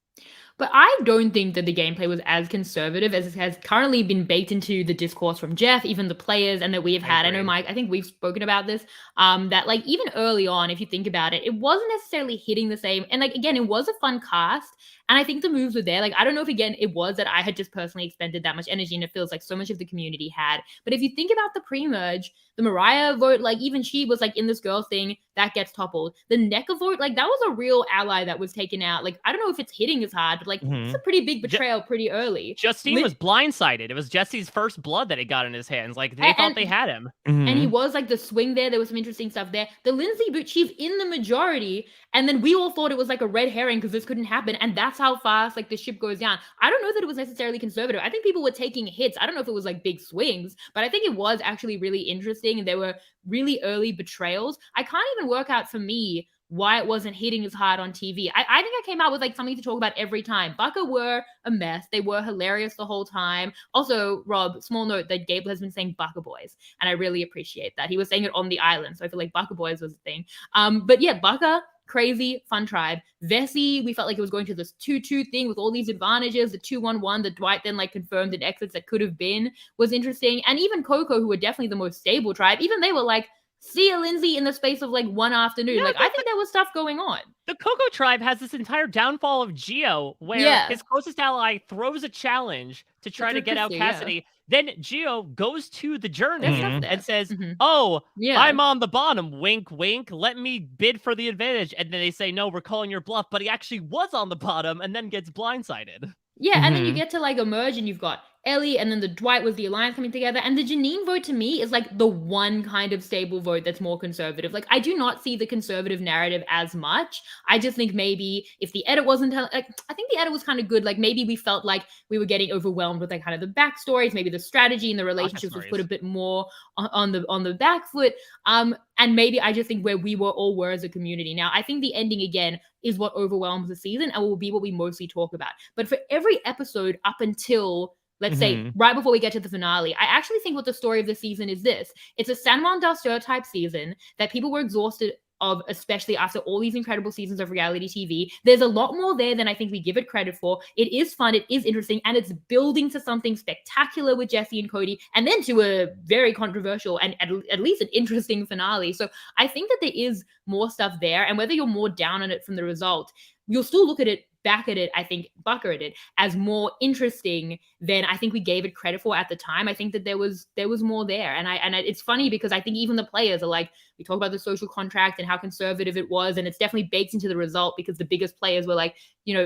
But I don't think that the gameplay was as conservative as it has currently been baked into the discourse from Jeff, even the players, and that we have had. I know, Mike, I think we've spoken about this, that like even early on, if you think about it, it wasn't necessarily hitting the same. And like, again, it was a fun cast. And I think the moves were there. Like, I don't know if, again, it was that I had just personally expended that much energy, and it feels like so much of the community had. But if you think about the pre-merge, the Mariah vote, like even she was like in this girl thing, that gets toppled. The NECA vote, like that was a real ally that was taken out. Like, I don't know if it's hitting as hard, but like it's a pretty big betrayal pretty early. Justine was blindsided. It was Jesse's first blood that he got in his hands. Like they thought they had him. And he was like the swing there. There was some interesting stuff there. The Lindsay boot, she's in the majority. And then we all thought it was like a red herring because this couldn't happen. And that's how fast like the ship goes down. I don't know that it was necessarily conservative. I think people were taking hits. I don't know if it was like big swings, but I think it was actually really interesting. And there were really early betrayals. I can't even work out for me why it wasn't hitting as hard on TV. I think I came out with like something to talk about every time. Baka were a mess. They were hilarious the whole time. Also, Rob, small note that Gable has been saying Baka boys, and I really appreciate that. He was saying it on the island, so I feel like Baka boys was a thing. But yeah, Baka, crazy, fun tribe. Vessi, we felt like it was going to this 2-2 thing with all these advantages. The 2-1-1 that Dwight then like confirmed in exits that could have been was interesting. And even Coco, who were definitely the most stable tribe, even they were like, see a Lindsay in the space of like one afternoon. Yeah, like I think there was stuff going on. The Coco tribe has this entire downfall of Gio, where his closest ally throws a challenge to try to get out Cassidy. Yeah. Then Gio goes to the journey and says, "Oh, I'm on the bottom. Wink, wink. Let me bid for the advantage." And then they say, "No, we're calling your bluff." But he actually was on the bottom, and then gets blindsided. Yeah, and then you get to like emerge, and you've got Ellie, and then the Dwight was the alliance coming together. And the Janine vote to me is like the one kind of stable vote that's more conservative. Like I do not see the conservative narrative as much. I just think maybe if the edit wasn't like, I think the edit was kind of good. Like maybe we felt like we were getting overwhelmed with like kind of the backstories, maybe the strategy and the relationships was put a bit more on the back foot. And maybe I just think where we were as a community. Now, I think the ending again is what overwhelms the season and will be what we mostly talk about. But for every episode up until, let's say, right before we get to the finale, I actually think what the story of the season is this. It's a San Juan del Sur type season that people were exhausted of, especially after all these incredible seasons of reality TV. There's a lot more there than I think we give it credit for. It is fun, it is interesting, and it's building to something spectacular with Jesse and Cody, and then to a very controversial and at least an interesting finale. So I think that there is more stuff there, and whether you're more down on it from the result, you'll still look at it back at it, I think bucketed it as more interesting than I think we gave it credit for at the time. I think that there was more there, and it's funny because I think even the players are like, we talk about the social contract and how conservative it was, and it's definitely baked into the result because the biggest players were like,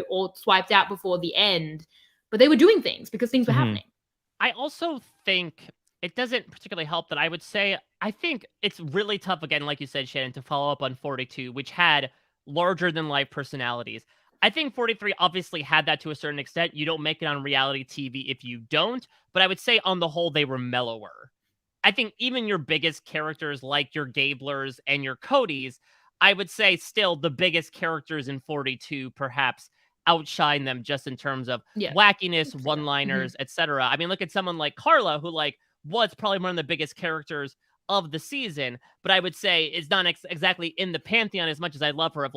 all swiped out before the end, but they were doing things because things were happening. I also think it doesn't particularly help that I would say I think it's really tough, again, like you said, Shannon, to follow up on 42, which had larger than life personalities. I think 43 obviously had that to a certain extent. You don't make it on reality TV if you don't, but I would say on the whole, they were mellower. I think even your biggest characters like your Gablers and your Codys, I would say still the biggest characters in 42 perhaps outshine them just in terms of wackiness, one-liners, etc. I mean, look at someone like Carla, who was probably one of the biggest characters of the season, but I would say is not exactly in the pantheon as much as I love her of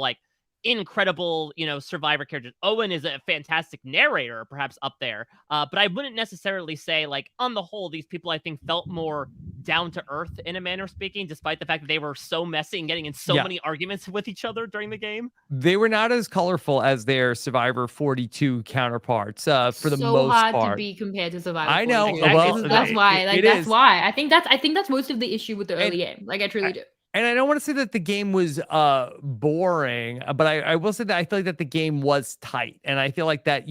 incredible, Survivor characters. Owen is a fantastic narrator, perhaps up there. But I wouldn't necessarily say on the whole, these people I think felt more down to earth in a manner speaking, despite the fact that they were so messy and getting in so many arguments with each other during the game. They were not as colorful as their Survivor 42 counterparts for the most part. So hard to be compared to Survivor 42. I know. Exactly. Well, that's why. That's why. I think that's most of the issue with the early game. I truly do. And I don't want to say that the game was boring, but I will say that I feel like that the game was tight. And I feel like that,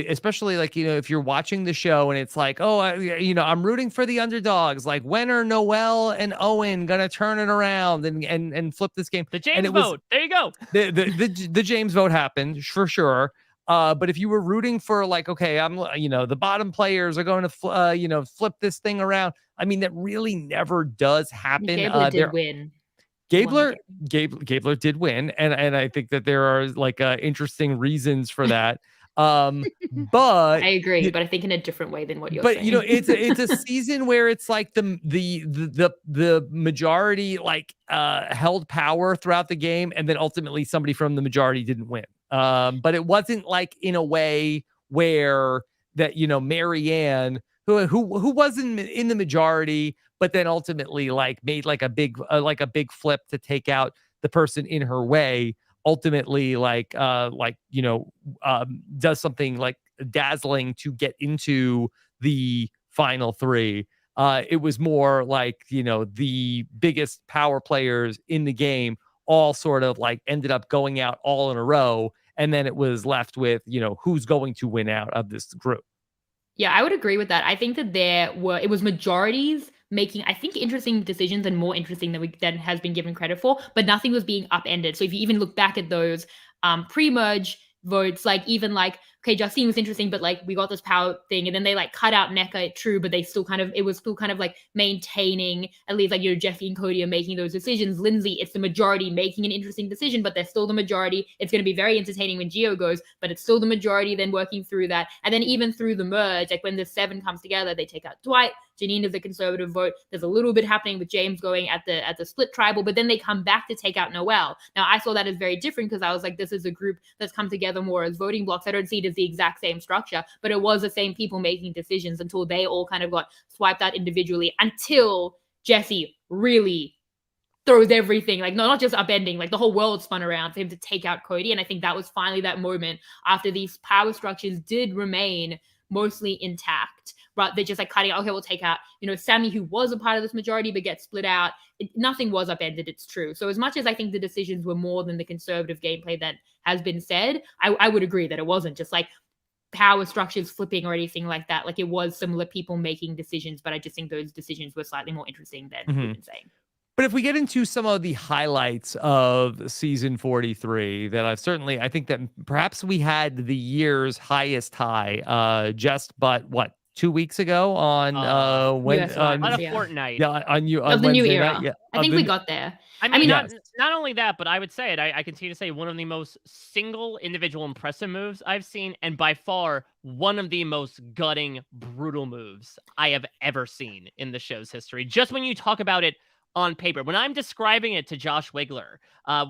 especially if you're watching the show and it's like, oh, I'm rooting for the underdogs. Like, when are Noelle and Owen going to turn it around and flip this game? The James vote. There you go. The James vote happened for sure. But if you were rooting for okay, I'm, the bottom players are going to, flip this thing around. I mean, that really never does happen. Gabler did win. Gabler did win, and I think that there are interesting reasons for that. But I agree, but I think in a different way than what you're saying. But it's a season where it's like the majority held power throughout the game, and then ultimately somebody from the majority didn't win. But it wasn't in a way where that Marianne, who wasn't in the majority, but then ultimately made a big flip to take out the person in her way. Ultimately, does something dazzling to get into the final three. It was more the biggest power players in the game all sort of ended up going out all in a row, and then it was left with who's going to win out of this group. Yeah, I would agree with that. I think that it was majorities making, I think, interesting decisions and more interesting than has been given credit for, but nothing was being upended. So if you even look back at those pre-merge votes, okay, Justine was interesting, but we got this power thing, and then they cut out NECA, true, but it was still kind of maintaining, at least Jeffy and Cody are making those decisions. Lindsay, it's the majority making an interesting decision, but they're still the majority. It's going to be very entertaining when Gio goes, but it's still the majority then working through that. And then even through the merge, when the 7 comes together, they take out Dwight. Janine is a conservative vote. There's a little bit happening with James going at the split tribal, but then they come back to take out Noelle. Now, I saw that as very different because I was this is a group that's come together more as voting blocks. I don't see it as the exact same structure, but it was the same people making decisions until they all kind of got swiped out individually, until Jesse really throws everything, not just upending, the whole world spun around for him to take out Cody. And I think that was finally that moment after these power structures did remain mostly intact. But they're just cutting out, okay, we'll take out, Sammy, who was a part of this majority, but gets split out. Nothing was upended, it's true. So as much as I think the decisions were more than the conservative gameplay that has been said, I would agree that it wasn't just power structures flipping or anything like that. It was similar people making decisions, but I just think those decisions were slightly more interesting than we've been saying. But if we get into some of the highlights of season 43, that I think that perhaps we had the year's highest high, but 2 weeks ago on about a fortnight. Yeah, on the Wednesday new era. night, yeah, I think we got there. I mean, not only that, but I would say it. I continue to say one of the most single individual impressive moves I've seen, and by far one of the most gutting, brutal moves I have ever seen in the show's history. Just when you talk about it on paper, when I'm describing it to Josh Wigler,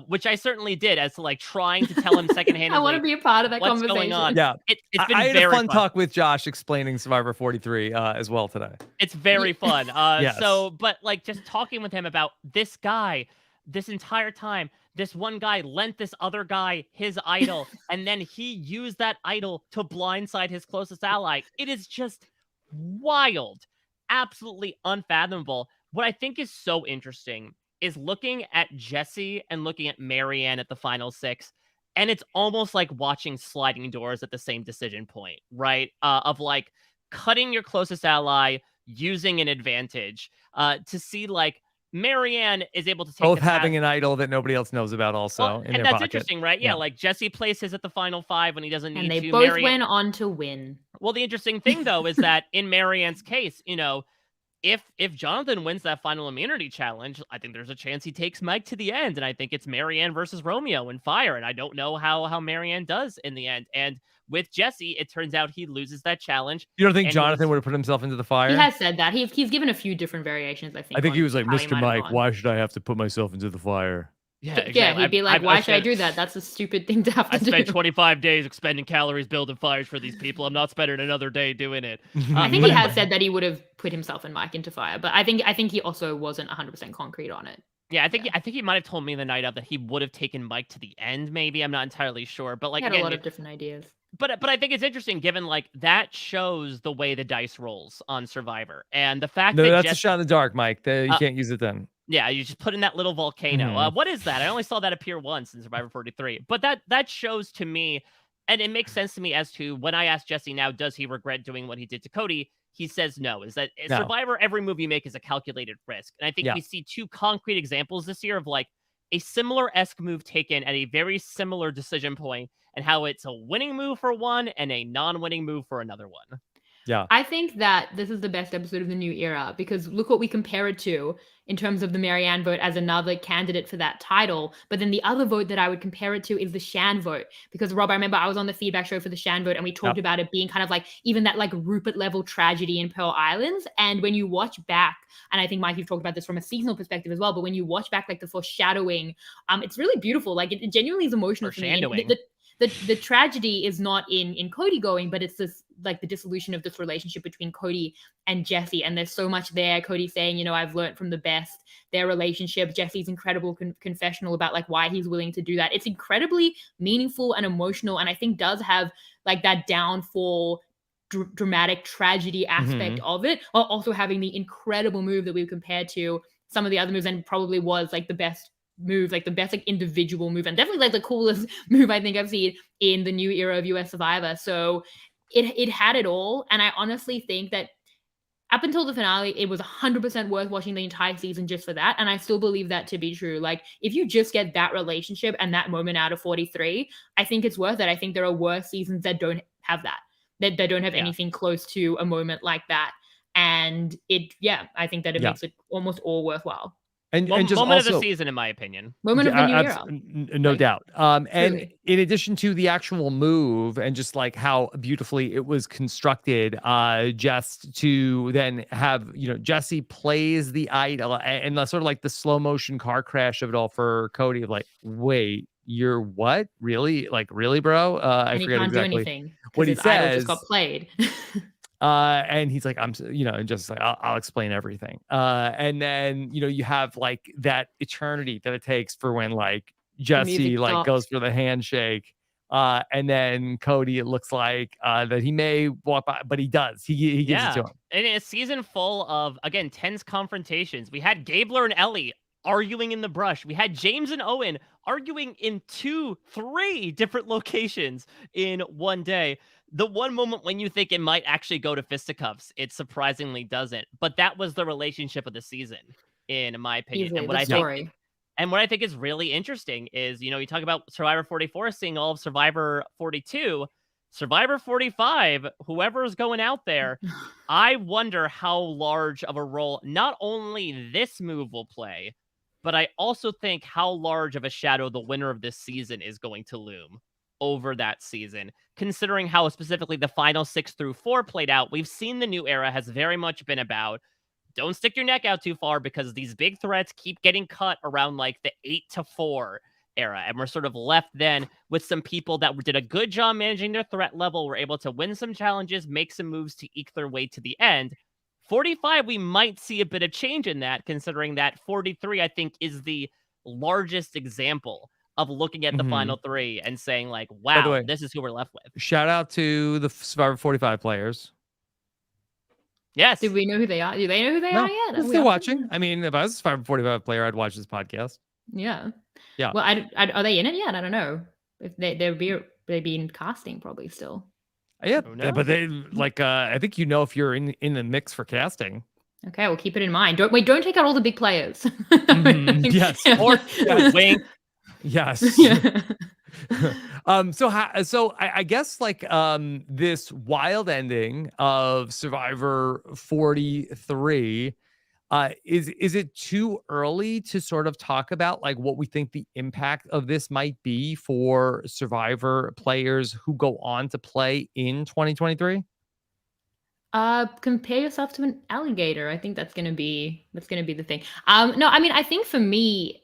which I certainly did, as to trying to tell him secondhand. I want to be a part of that what's conversation. Going on. Yeah, it's been I had very a fun talk with Josh explaining Survivor 43 as well today. It's very fun. Yes. So, but just talking with him about this guy this entire time, this one guy lent this other guy his idol, and then he used that idol to blindside his closest ally. It is just wild, absolutely unfathomable. What I think is so interesting is looking at Jesse and looking at Marianne at the final 6, and it's almost like watching sliding doors at the same decision point, right? Of like cutting your closest ally, using an advantage, to see like Marianne is able to take Both the path. having an idol that nobody else knows about also Well, in and their that's pocket. interesting, right? Yeah, like Jesse places at the final 5 when he doesn't need And they to. both Marianne... went on to win. Well, the interesting thing though is that in Marianne's case, you know, if Jonathan wins that final immunity challenge, I think there's a chance he takes Mike to the end, and I think it's Marianne versus Romeo in Fire, and I don't know how Marianne does in the end. And with Jesse, it turns out he loses that challenge. You don't think Jonathan would have put himself into the fire? He has said that. He's given a few different variations, I think. I think he was like, how he Mr. might have Mike, gone. why should I have to put myself into the fire? Yeah, Yeah, exactly. he'd be like, why should I do that? That's a stupid thing to have to I spent do. 25 days expending calories building fires for these people. I'm not spending another day doing it. I think he has said that he would have put himself and Mike into fire, but I think he also wasn't 100% concrete on it. Yeah, I think he might have told me the night of that he would have taken Mike to the end. Maybe I'm not entirely sure, but like He had again, a lot of different ideas. But I think it's interesting given like that shows the way the dice rolls on Survivor and the fact No, that that's a shot in the dark, Mike. You can't use it then. Yeah, you just put in that little volcano. What is that? I only saw that appear once in Survivor 43. But that shows to me, and it makes sense to me as to when I asked Jesse now, does he regret doing what he did to Cody? He says no. Is that No. Survivor, every move you make is a calculated risk. And I think we see 2 concrete examples this year of like a similar-esque move taken at a very similar decision point and how it's a winning move for one and a non-winning move for another one. Yeah. I think that this is the best episode of the new era because look what we compare it to in terms of the Marianne vote as another candidate for that title. But then the other vote that I would compare it to is the Shan vote. Because Rob, I remember I was on the feedback show for the Shan vote and we talked about it being kind of like even that like Rupert level tragedy in Pearl Islands. And when you watch back, and I think Mike, you've talked about this from a seasonal perspective as well, but when you watch back like the foreshadowing, it's really beautiful. Like it genuinely is emotional for me. And the tragedy is not in Cody going, but it's this like the dissolution of this relationship between Cody and Jesse. And there's so much there. Cody saying, you know, I've learned from the best, their relationship. Jesse's incredible confessional about like why he's willing to do that. It's incredibly meaningful and emotional. And I think does have like that downfall, dramatic tragedy aspect of it, while also having the incredible move that we've compared to some of the other moves and probably was like the best move, like the best like individual move and definitely like the coolest move I think I've seen in the new era of US Survivor. So it had it all. And I honestly think that up until the finale, it was 100% worth watching the entire season just for that. And I still believe that to be true. Like if you just get that relationship and that moment out of 43, I think it's worth it. I think there are worse seasons that don't have that don't have anything close to a moment like that. And I think that it makes it almost all worthwhile. And just moment also, of the season, in my opinion. Moment of the new era. No doubt. And really. in addition to the actual move and just like how beautifully it was constructed, just to then have, you know, Jesse plays the idol and sort of like the slow motion car crash of it all for Cody of like, wait, you're what? Really? Like, really, bro? I forget exactly do anything what he his idol says. just got played. And he's like, and just like, I'll explain everything. And then, you know, you have like that eternity that it takes for when like Jesse like goes for the handshake. And then Cody, it looks like that he may walk by, but he does. He gives it to him. And in a season full of, again, tense confrontations, we had Gabler and Ellie arguing in the brush. We had James and Owen arguing in 2-3 different locations in one day. The one moment when you think it might actually go to fisticuffs, it surprisingly doesn't. But that was the relationship of the season, in my opinion. Easily, and what I think is really interesting is, you know, you talk about Survivor 44 seeing all of Survivor 42, Survivor 45, whoever is going out there, I wonder how large of a role not only this move will play, but I also think how large of a shadow the winner of this season is going to loom over that season, considering how specifically the final 6 through 4 played out. We've seen the new era has very much been about don't stick your neck out too far because these big threats keep getting cut around like the 8-4 era. And we're sort of left then with some people that did a good job managing their threat level, were able to win some challenges, make some moves to eke their way to the end. 45, we might see a bit of change in that, considering that 43, I think, is the largest example of looking at the final three and saying like, By the wow, way, this is who we're left with. Shout out to the Survivor 45 players. Yes. Did we know who they are? Do they know who they are yet? They're still watching. I mean, if I was a Survivor 45 player, I'd watch this podcast. Yeah. Yeah. Well, are they in it yet? I don't know. If they'd be in casting probably still. Yeah, Who knows? but they like I think if you're in the mix for casting. Okay, we'll keep it in mind. Don't take out all the big players. Yes. Or wink. Yes. Yeah. So I guess like this wild ending of Survivor 43, is it too early to sort of talk about like what we think the impact of this might be for Survivor players who go on to play in 2023? Compare yourself to an alligator. I think that's gonna be the thing. No, I mean, I think for me,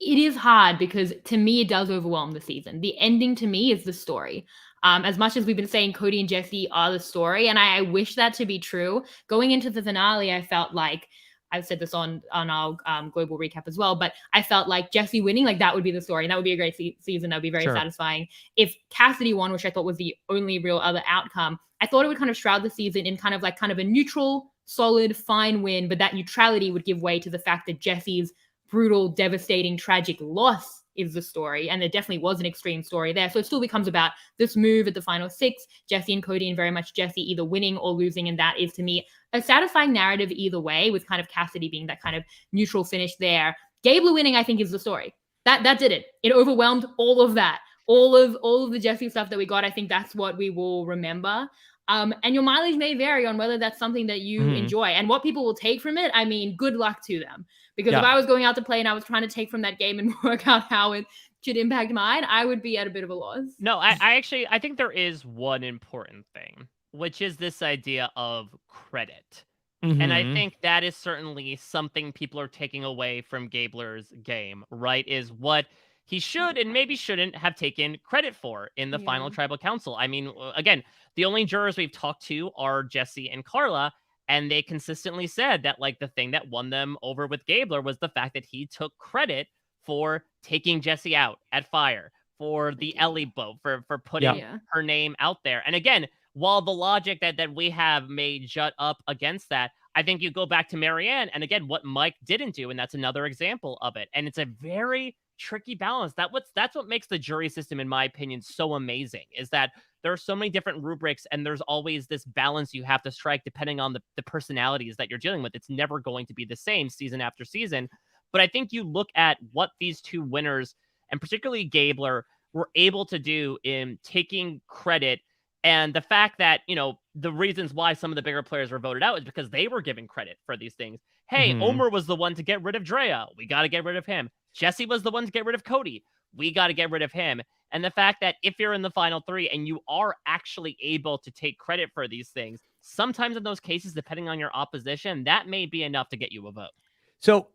it is hard because to me it does overwhelm the season. The ending to me is the story. As much as we've been saying Cody and Jesse are the story, and I wish that to be true. Going into the finale, I felt like I've said this on our global recap as well, but I felt like Jesse winning, like that would be the story, and that would be a great season. That would be very satisfying. If Cassidy won, which I thought was the only real other outcome, I thought it would kind of shroud the season in kind of a neutral, solid, fine win, but that neutrality would give way to the fact that Jesse's brutal, devastating, tragic loss is the story. And there definitely was an extreme story there. So it still becomes about this move at the final six, Jesse and Cody, and very much Jesse either winning or losing. And that is, to me, a satisfying narrative either way, with kind of Cassidy being that kind of neutral finish there. Gabler winning, I think, is the story. That did it. It overwhelmed all of that. All of the Jesse stuff that we got. I think that's what we will remember. And your mileage may vary on whether that's something that you enjoy and what people will take from it. I mean, good luck to them. Because if I was going out to play and I was trying to take from that game and work out how it should impact mine, I would be at a bit of a loss. No, I think there is one important thing, which is this idea of credit. And I think that is certainly something people are taking away from Gabler's game, right? Is what he should and maybe shouldn't have taken credit for in the final tribal council. I mean, again, the only jurors we've talked to are Jesse and Carla, and they consistently said that like the thing that won them over with Gabler was the fact that he took credit for taking Jesse out at Fire, for the Ellie boat, for putting her name out there. And again, while the logic that we have may jut up against that, I think you go back to Marianne and again, what Mike didn't do, and that's another example of it. And it's a very tricky balance. That's what makes the jury system, in my opinion, so amazing, is that there are so many different rubrics and there's always this balance you have to strike depending on the personalities that you're dealing with. It's never going to be the same season after season. But I think you look at what these two winners, and particularly Gabler, were able to do in taking credit, and the fact that, you know, the reasons why some of the bigger players were voted out is because they were given credit for these things. Hey, Omer was the one to get rid of Drea. We got to get rid of him. Jesse was the one to get rid of Cody. We got to get rid of him. And the fact that if you're in the final three and you are actually able to take credit for these things, sometimes in those cases, depending on your opposition, that may be enough to get you a vote. So,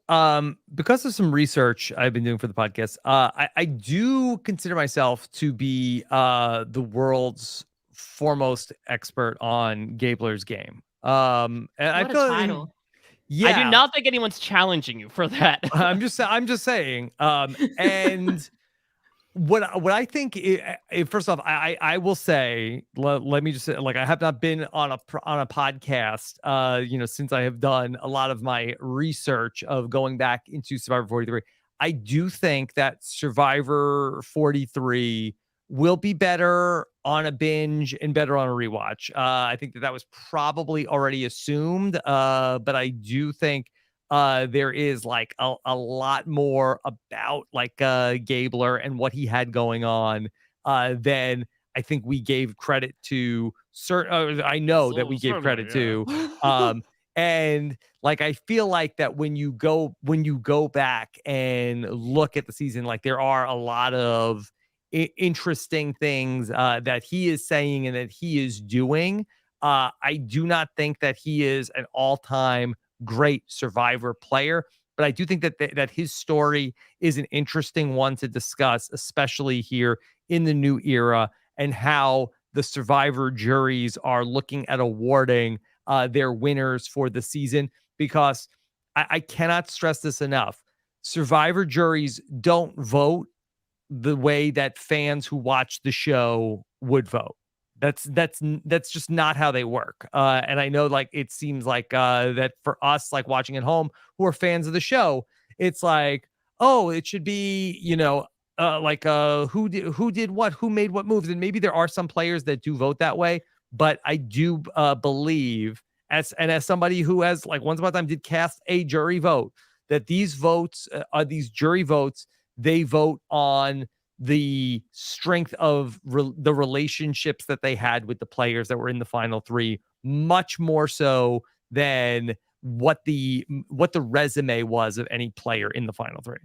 because of some research I've been doing for the podcast, I do consider myself to be the world's foremost expert on Gabler's game. And What I a feel title. yeah, I do not think anyone's challenging you for that. I'm just saying. And what I think, first off, I will say, let me just say, like, I have not been on a podcast, since I have done a lot of my research of going back into Survivor 43. I do think that Survivor 43 will be better on a binge and better on a rewatch. I think that was probably already assumed, but I do think there is like a lot more about like Gabler and what he had going on than I think we gave credit to. I know that we gave credit to. And like, I feel like that when you go back and look at the season, like there are a lot of interesting things that he is saying and that he is doing. I do not think that he is an all-time great Survivor player, but I do think that his story is an interesting one to discuss, especially here in the new era, and how the Survivor juries are looking at awarding their winners for the season, because I cannot stress this enough. Survivor juries don't vote the way that fans who watch the show would vote. That's just not how they work. And I know like it seems like that for us, like watching at home who are fans of the show, it's like, oh, it should be, who did what, who made what moves. And maybe there are some players that do vote that way, but I do believe as somebody who has like once upon a time did cast a jury vote, that these votes these jury votes, they vote on the strength of the relationships that they had with the players that were in the final three, much more so than what the resume was of any player in the final three.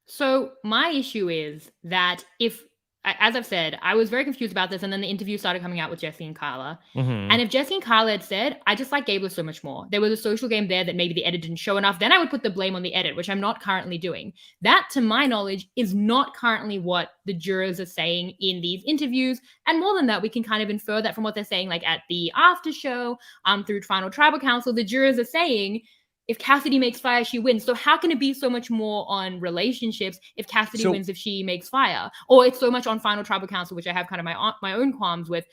So my issue is that as I've said, I was very confused about this, and then the interview started coming out with Jesse and Carla. Mm-hmm. And if Jesse and Carla had said, I just like Gabler so much more, there was a social game there that maybe the edit didn't show enough, then I would put the blame on the edit, which I'm not currently doing. That, to my knowledge, is not currently what the jurors are saying in these interviews. And more than that, we can kind of infer that from what they're saying, like at the after show, through Final Tribal Council, the jurors are saying, if Cassidy makes fire, she wins. So how can it be so much more on relationships if Cassidy wins if she makes fire? Or it's so much on Final Tribal Council, which I have kind of my own qualms with.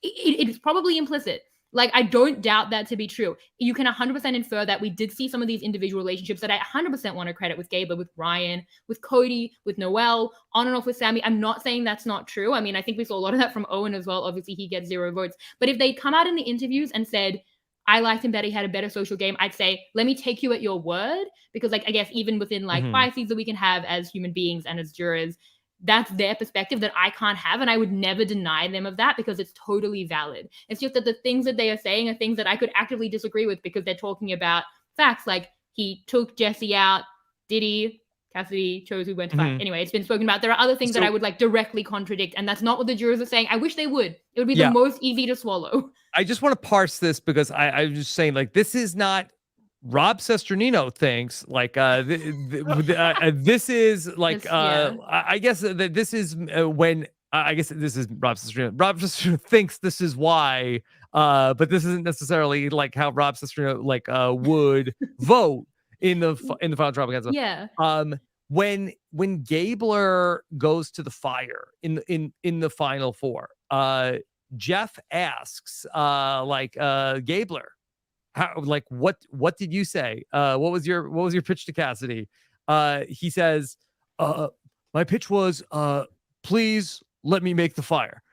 It's probably implicit. Like, I don't doubt that to be true. You can 100% infer that we did see some of these individual relationships that I 100% want to credit with Gabler, with Ryan, with Cody, with Noelle, on and off with Sammy. I'm not saying that's not true. I mean, I think we saw a lot of that from Owen as well. Obviously, he gets 0 votes. But if they come out in the interviews and said, I liked him better, he had a better social game, I'd say, let me take you at your word. Because, like, I guess even within, like, biases that we can have as human beings and as jurors, that's their perspective that I can't have. And I would never deny them of that because it's totally valid. It's just that the things that they are saying are things that I could actively disagree with because they're talking about facts. Like, he took Jesse out. Did he? Cassidy chose who went to fight. Anyway, it's been spoken about. There are other things that I would like directly contradict, and that's not what the jurors are saying. I wish they would. It would be the most easy to swallow. I just want to parse this because I'm just saying, like, this is not Rob Cesternino thinks like this is like I guess that this is when I guess this is Rob Cesternino. Rob Cesternino thinks this is why, but this isn't necessarily like how Rob Cesternino like would vote in the Final Tribal Council. Yeah. When Gabler goes to the fire in the Final Four, Jeff asks Gabler, how, like, what did you say? What was your pitch to Cassidy? He says, my pitch was, please let me make the fire.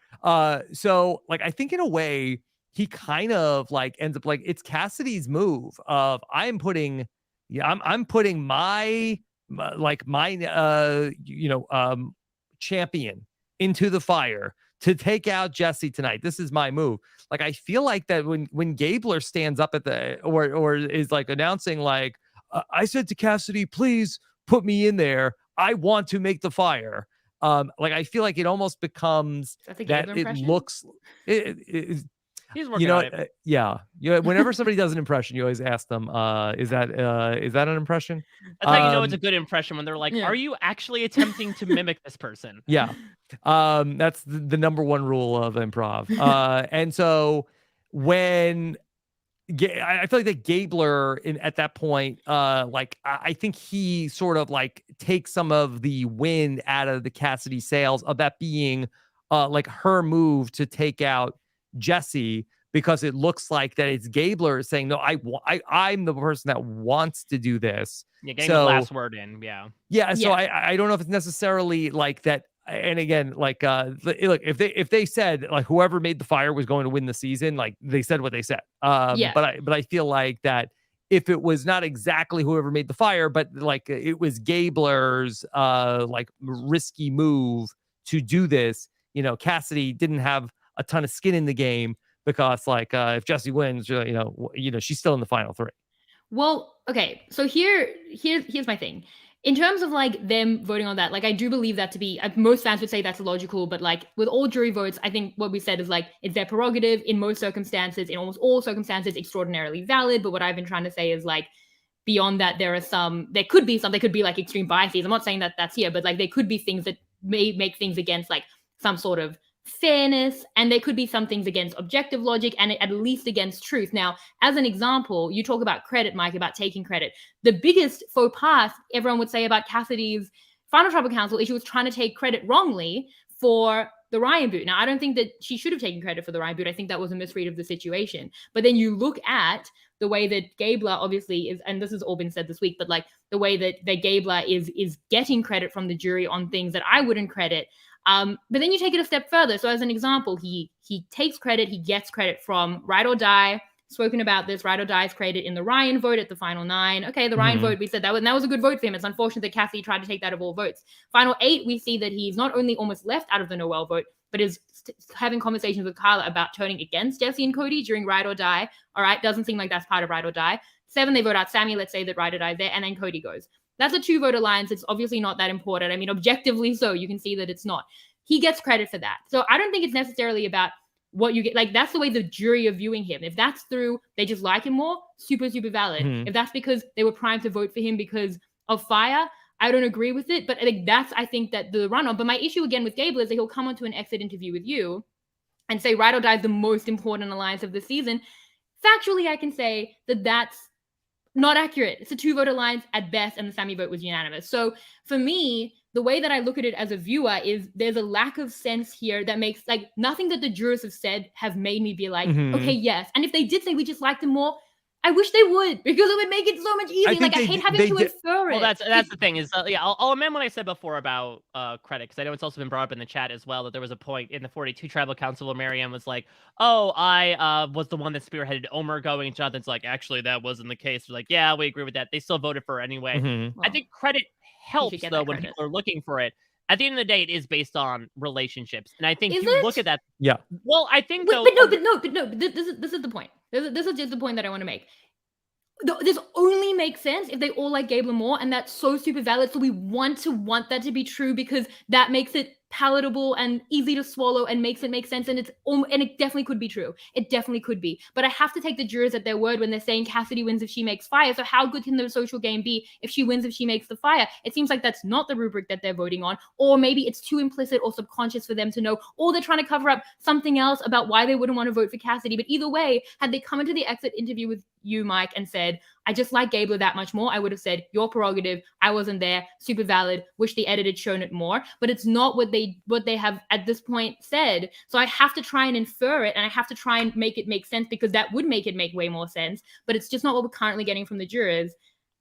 So like, I think in a way he kind of like ends up like, it's Cassidy's move of I'm putting my champion into the fire to take out Jesse tonight. This is my move. Like, I feel like that when Gabler stands up at the or is like announcing like, I said to Cassidy, please put me in there. I want to make the fire. Like, I feel like it almost becomes that it looks he's working on it. Yeah. Whenever somebody does an impression, you always ask them, is that an impression? That's how you know it's a good impression when they're like, are you actually attempting to mimic this person? Yeah. That's the number one rule of improv. And so when I feel like that Gabler at that point, I think he sort of like takes some of the wind out of the Cassidy sails of that being like her move to take out Jesse, because it looks like that it's Gabler saying, no, I'm the person that wants to do this. Yeah, getting the last word in. Yeah. So I don't know if it's necessarily like that. And again, like, look, if they said like whoever made the fire was going to win the season, like they said what they said. But I feel like that if it was not exactly whoever made the fire, but like it was Gabler's like risky move to do this, Cassidy didn't have a ton of skin in the game because like if Jesse wins, she's still in the final three. Well, okay. So here's my thing. In terms of like them voting on that, like I do believe that to be, most fans would say that's logical, but like with all jury votes, I think what we said is like it's their prerogative in most circumstances, in almost all circumstances, extraordinarily valid. But what I've been trying to say is like beyond that, there could be like extreme biases. I'm not saying that that's here, but like there could be things that may make things against like some sort of fairness, and there could be some things against objective logic and at least against truth. Now, as an example, you talk about credit, Mike, about taking credit. The biggest faux pas everyone would say about Cassidy's final tribal council is she was trying to take credit wrongly for the Ryan boot. Now, I don't think that she should have taken credit for the Ryan boot. I think that was a misread of the situation. But then you look at the way that Gabler obviously is, and this has all been said this week, but like the way that Gabler is getting credit from the jury on things that I wouldn't credit. But then you take it a step further. So as an example, he takes credit, he gets credit from Ride or Die. Spoken about this, Ride or Die is created in the Ryan vote at the final 9. Okay, the Ryan vote, we said that was a good vote for him. It's unfortunate that Cassidy tried to take that of all votes. Final 8, we see that he's not only almost left out of the Noel vote, but is having conversations with Carla about turning against Jesse and Cody during Ride or Die. All right, doesn't seem like that's part of Ride or Die. 7, they vote out Sammy. Let's say that Ride or Die is there, and then Cody goes. That's a 2-vote alliance. It's obviously not that important. I mean, objectively so, you can see that it's not. He gets credit for that. So I don't think it's necessarily about what you get. Like, that's the way the jury are viewing him. If that's through they just like him more, super, super valid. If that's because they were primed to vote for him because of fire, I don't agree with it. But like, that's, I think, that the run on. But my issue again with Gable is that he'll come onto an exit interview with you and say Ride or Die is the most important alliance of the season. Factually, I can say that that's not accurate. It's a 2-vote alliance at best, and the Sammy vote was unanimous. So for me, the way that I look at it as a viewer is there's a lack of sense here that makes, like, nothing that the jurors have said have made me be like, okay, yes. And if they did say we just liked him more, I wish they would, because it would make it so much easier. Like, I hate having to infer it. Well, that's the thing is, yeah, I'll amend what I said before about credit, because I know it's also been brought up in the chat as well that there was a point in the 42 tribal council where Marianne was like, oh, I was the one that spearheaded Omer going, and Jonathan's like, actually, that wasn't the case. They're like, yeah, we agree with that. They still voted for her anyway. Well, I think credit helps, though, when people are looking for it. At the end of the day, it is based on relationships. And I think you look at that. Yeah. Well, I think, though. But no, this is the point. This is just the point that I want to make. This only makes sense if they all like Gabler more, and that's so super valid. So we want that to be true because that makes it palatable and easy to swallow and makes it make sense. And it definitely could be true. It definitely could be. But I have to take the jurors at their word when they're saying Cassidy wins if she makes fire. So how good can the social game be if she wins if she makes the fire? It seems like that's not the rubric that they're voting on, or maybe it's too implicit or subconscious for them to know, or they're trying to cover up something else about why they wouldn't want to vote for Cassidy. But either way, had they come into the exit interview with you, Mike, and said, I just like Gabler that much more, I would have said, your prerogative, I wasn't there, super valid, wish the edit had shown it more. But it's not what they have at this point said. So I have to try and infer it, and I have to try and make it make sense, because that would make it make way more sense. But it's just not what we're currently getting from the jurors.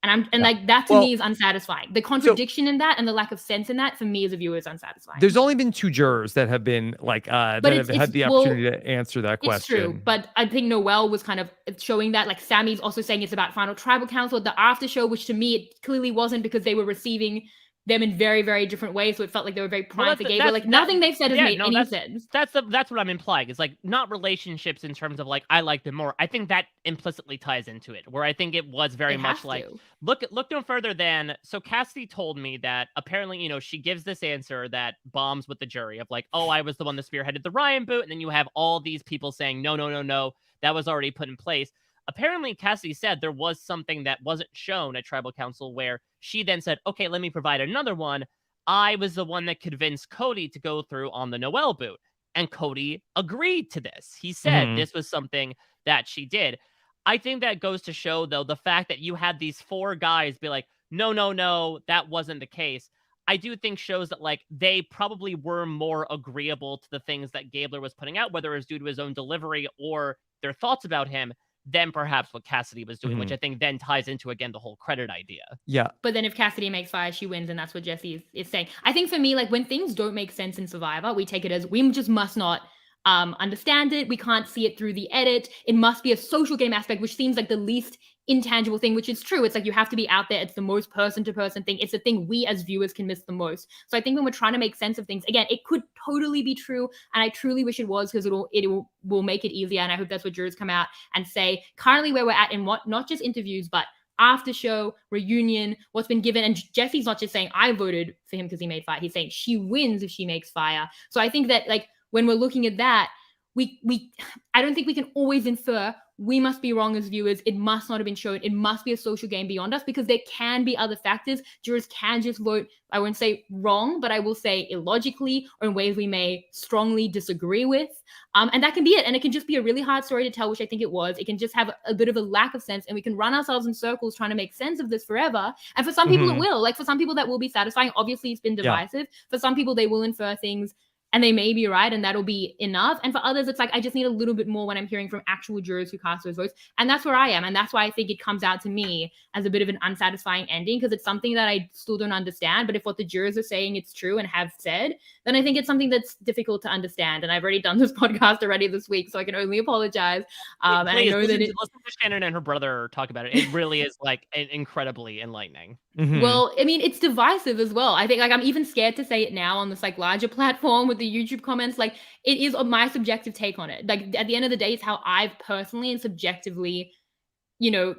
And like, that to me is unsatisfying. The contradiction in that and the lack of sense in that, for me as a viewer, is unsatisfying. There's only been 2 jurors that have been like that have had the opportunity to answer that question. It's true, but I think Noel was kind of showing that. Like, Sammy's also saying it's about final tribal council, the after show, which to me it clearly wasn't, because they were receiving them in very, very different ways. So it felt like they were very primed for Gabler. Like, nothing they've said has made any sense. That's what I'm implying. It's like, not relationships in terms of like, I like them more. I think that implicitly ties into it, where I think it was very much like, look no further than, so Cassidy told me that apparently, she gives this answer that bombs with the jury of like, oh, I was the one that spearheaded the Ryan boot. And then you have all these people saying, no, that was already put in place. Apparently, Cassidy said there was something that wasn't shown at Tribal Council where she then said, okay, let me provide another one. I was the one that convinced Cody to go through on the Noel boot. And Cody agreed to this. He said this was something that she did. I think that goes to show, though, the fact that you had these 4 guys be like, no, that wasn't the case. I do think shows that, like, they probably were more agreeable to the things that Gabler was putting out, whether it was due to his own delivery or their thoughts about him, than perhaps what Cassidy was doing, which I think then ties into, again, the whole credit idea. Yeah. But then if Cassidy makes fire, she wins, and that's what Jesse is saying. I think for me, like, when things don't make sense in Survivor, we take it as we just must not understand it. We can't see it through the edit. It must be a social game aspect, which seems like the least intangible thing, which is true. It's like you have to be out there. It's the most person-to-person thing. It's the thing we as viewers can miss the most. So I think when we're trying to make sense of things, again, it could totally be true, and I truly wish it was, because it will make it easier. And I hope that's what jurors come out and say. Currently, where we're at in what not just interviews, but after show, reunion, what's been given. And Jesse's not just saying I voted for him because he made fire. He's saying she wins if she makes fire. So I think that, like, when we're looking at that, I don't think we can always infer we must be wrong as viewers. It must not have been shown. It must be a social game beyond us, because there can be other factors. Jurors can just vote, I won't say wrong, but I will say illogically, or in ways we may strongly disagree with. And that can be it. And it can just be a really hard story to tell, which I think it was. It can just have a bit of a lack of sense, and we can run ourselves in circles trying to make sense of this forever. And for some people, it will. Like, for some people, that will be satisfying. Obviously, it's been divisive. For some people, they will infer things and they may be right, and that'll be enough. And for others, it's like, I just need a little bit more when I'm hearing from actual jurors who cast those votes. And that's where I am. And that's why I think it comes out to me as a bit of an unsatisfying ending, because it's something that I still don't understand. But if what the jurors are saying it's true and have said, then I think it's something that's difficult to understand. And I've already done this podcast already this week, so I can only apologize. And I know that listen to Shannon and her brother talk about it. It really is like incredibly enlightening. Well, I mean, it's divisive as well. I think, like, I'm even scared to say it now on this like larger platform with the YouTube comments. Like, it is my subjective take on it. Like, at the end of the day, it's how I've personally and subjectively,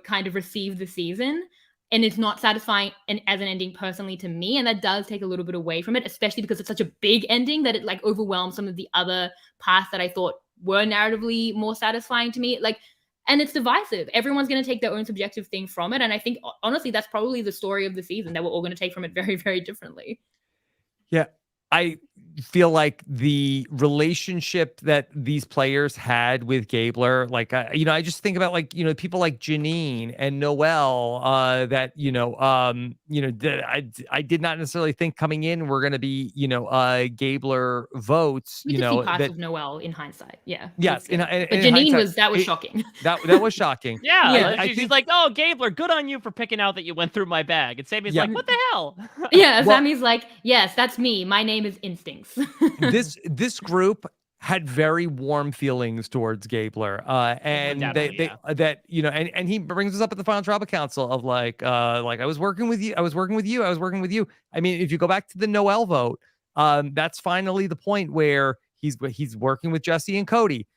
kind of received the season. And it's not satisfying as an ending personally to me. And that does take a little bit away from it, especially because it's such a big ending that it like overwhelms some of the other parts that I thought were narratively more satisfying to me. Like, and it's divisive. Everyone's going to take their own subjective thing from it. And I think, honestly, that's probably the story of the season, that we're all going to take from it very, very differently. Yeah. I feel like the relationship that these players had with Gabler, like, I just think about, like, people like Janine and Noelle, that, I did not necessarily think coming in were going to be, Gabler votes, we did see parts of Noelle in hindsight. Yeah. Yes. But Janine was shocking. That was shocking. She's like, oh, Gabler, good on you for picking out that you went through my bag. And Sammy's like, what the hell? Sammy's like, yes, that's me. My name is Instincts. This group had very warm feelings towards Gabler, and and he brings us up at the Final Tribal Council of like I was working with you. I mean, if you go back to the Noelle vote, that's finally the point where he's working with Jesse and Cody.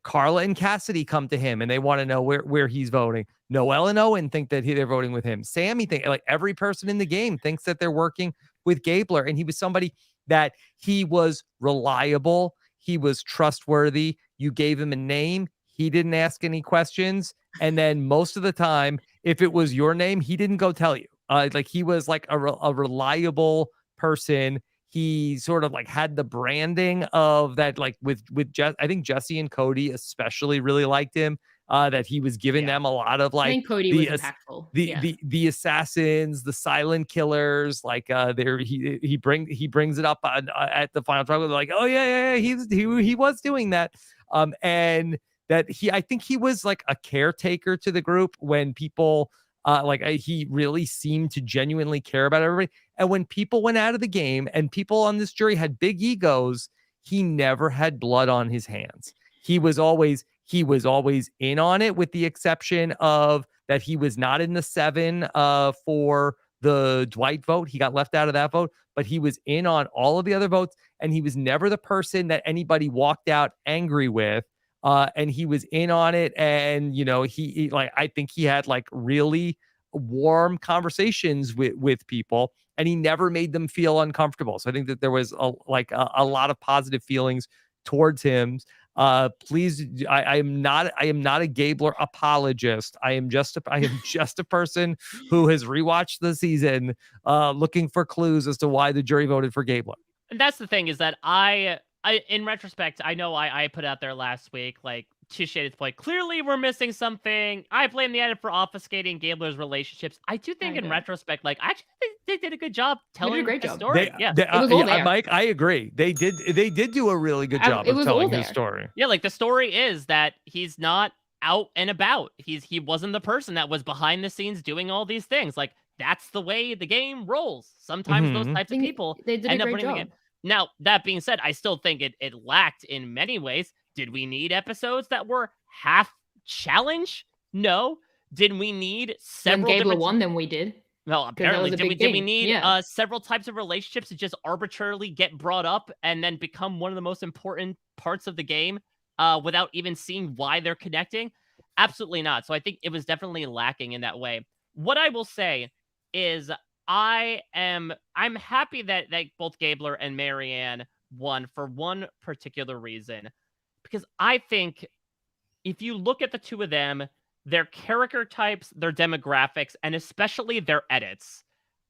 Carla and Cassidy come to him and they want to know where he's voting. Noelle and Owen think that they're voting with him. Sammy like every person in the game thinks that they're working with Gabler, and he was somebody that he was reliable. He was trustworthy. You gave him a name. He didn't ask any questions. And then most of the time, if it was your name, he didn't go tell you. Like, he was like a reliable person. He sort of like had the branding of that, like with I think Jesse and Cody especially really liked him. That he was giving them a lot of like, I think Cody was impactful. The assassins, the silent killers, like he brings it up at the Final Tribal. They're like, oh yeah, he was doing that, and that I think he was like a caretaker to the group when people he really seemed to genuinely care about everybody. And when people went out of the game and people on this jury had big egos, he never had blood on his hands. He was always in on it, with the exception of that he was not in the 7 for the Dwight vote. He got left out of that vote, but he was in on all of the other votes, and he was never the person that anybody walked out angry with. And he was in on it, and he like, I think he had like really warm conversations with people, and he never made them feel uncomfortable. So I think that there was a lot of positive feelings towards him. Please, I am not a Gabler apologist. I am just a person who has rewatched the season, looking for clues as to why the jury voted for Gabler. And that's the thing, is that I in retrospect, I know I put out there last week, like, to Shaded's point, clearly we're missing something. I blame the edit for obfuscating Gabler's relationships. I do think in retrospect, like, actually they did a good job telling the story. It was all there. Mike, I agree. They did do a really good job of telling his story. Yeah, like, the story is that he's not out and about. He wasn't the person that was behind the scenes doing all these things. Like, that's the way the game rolls. Sometimes those types of people end up winning the game. Now, that being said, I still think it lacked in many ways. Did we need episodes that were half challenge? No. Did we need several When Gabler won, then we did. Well, apparently, did we need several types of relationships to just arbitrarily get brought up and then become one of the most important parts of the game without even seeing why they're connecting? Absolutely not. So I think it was definitely lacking in that way. What I will say is I'm happy that both Gabler and Marianne won for one particular reason, because I think if you look at the two of them, their character types, their demographics, and especially their edits,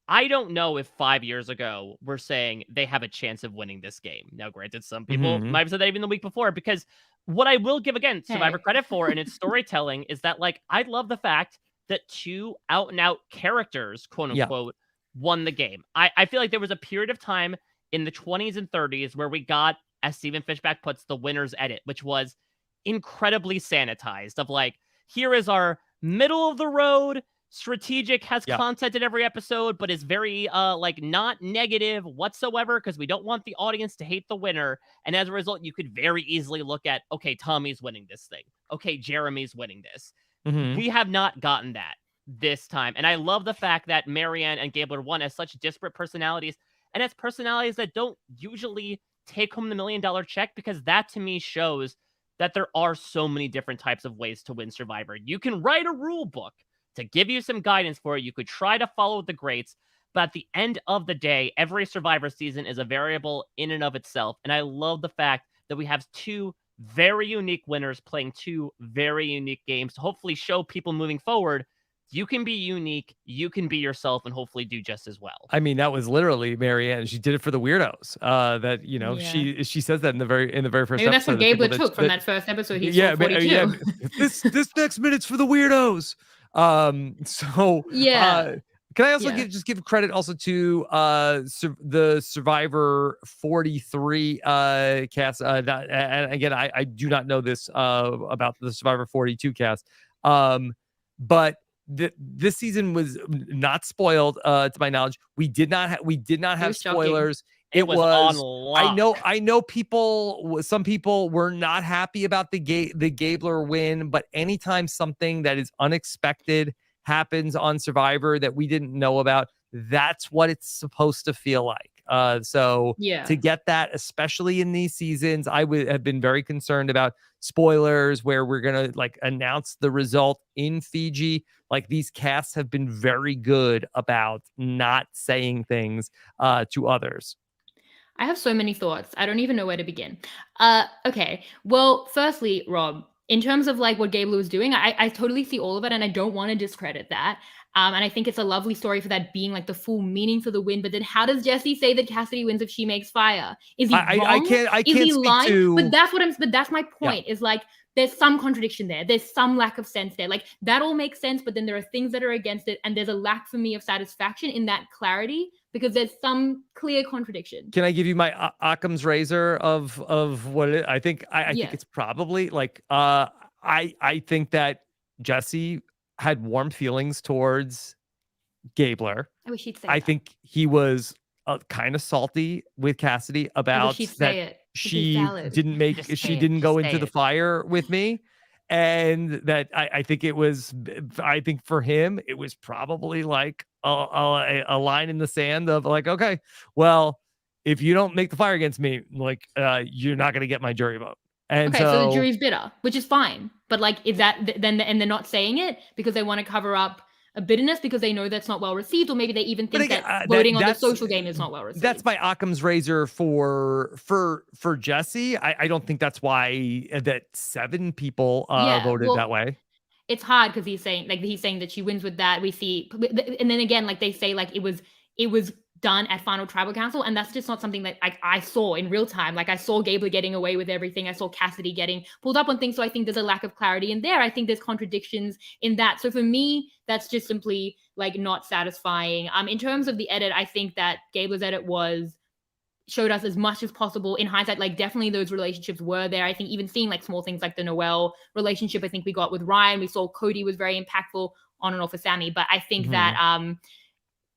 I don't know if 5 years ago we're saying they have a chance of winning this game. Now, granted, some people might have said that even the week before, because what I will give, again, Survivor credit for in its storytelling is that, like, I love the fact that two out-and-out characters, quote-unquote, won the game. I feel like there was a period of time in the 20s and 30s where we got, as Stephen Fishback puts, the winner's edit, which was incredibly sanitized of, like, here is our middle of the road, strategic, has content in every episode, but is very like not negative whatsoever because we don't want the audience to hate the winner. And as a result, you could very easily look at, okay, Tommy's winning this thing. Okay, Jeremy's winning this. We have not gotten that this time. And I love the fact that Marianne and Gabler won as such disparate personalities and as personalities that don't usually take home the $1 million check, because that to me shows that there are so many different types of ways to win Survivor. You can write a rule book to give you some guidance for it. You could try to follow the greats, but at the end of the day, every Survivor season is a variable in and of itself. And I love the fact that we have two very unique winners playing two very unique games to hopefully show people moving forward, you can be unique, you can be yourself, and hopefully do just as well. I mean, that was literally Marianne. She did it for the weirdos. That, you know, she says that in the very first Maybe episode. that's what Gabler took from that first episode. He saw 42. This next minute's for the weirdos. Can I also just give credit also to the Survivor 43 cast? And again, I do not know this about the Survivor 42 cast, but this season was not spoiled to my knowledge. We did not have spoilers. It was on lock. I know some people were not happy about the Gabler win, but anytime something that is unexpected happens on Survivor that we didn't know about, that's what it's supposed to feel like. To get that, especially in these seasons, I would have been very concerned about spoilers where we're going to like announce the result in Fiji. Like, these casts have been very good about not saying things to others. I have so many thoughts. I don't even know where to begin. Okay. Well, firstly, Rob, in terms of like what Gabler was doing, I totally see all of it and I don't want to discredit that. And I think it's a lovely story for that being like the full meaning for the win. But then how does Jesse say that Cassidy wins if she makes fire? Is he wrong? I can't is he lying? To... But that's my point. Is like there's some contradiction there. There's some lack of sense there. Like that all makes sense, but then there are things that are against it, and there's a lack for me of satisfaction in that clarity because there's some clear contradiction. Can I give you my Occam's razor of what it is? I think think it's probably like I think that Jesse had warm feelings towards Gabler. I wish he'd say I think he was kind of salty with Cassidy about that she didn't go into the fire with me. And that I think for him, it was probably like a line in the sand of like, okay, well, if you don't make the fire against me, like you're not going to get my jury vote. And so the jury's bitter, which is fine. But like, is that then, and they're not saying it because they want to cover up a bitterness because they know that's not well received, or maybe they even think that voting on the social game is not well received. That's my Occam's razor for Jesse. I don't think that's why that 7 people voted that way. It's hard because he's saying that she wins with that. We see, and then again, like they say, like it was done at Final Tribal Council, and that's just not something that I saw in real time. Like I saw Gabler getting away with everything. I saw Cassidy getting pulled up on things. So I think there's a lack of clarity in there. I think there's contradictions in that. So for me, that's just simply like not satisfying. In terms of the edit, I think that Gabler's edit showed us as much as possible in hindsight. Like definitely those relationships were there. I think even seeing like small things like the Noelle relationship, I think we got with Ryan. We saw Cody was very impactful on and off with Sammy. But I think that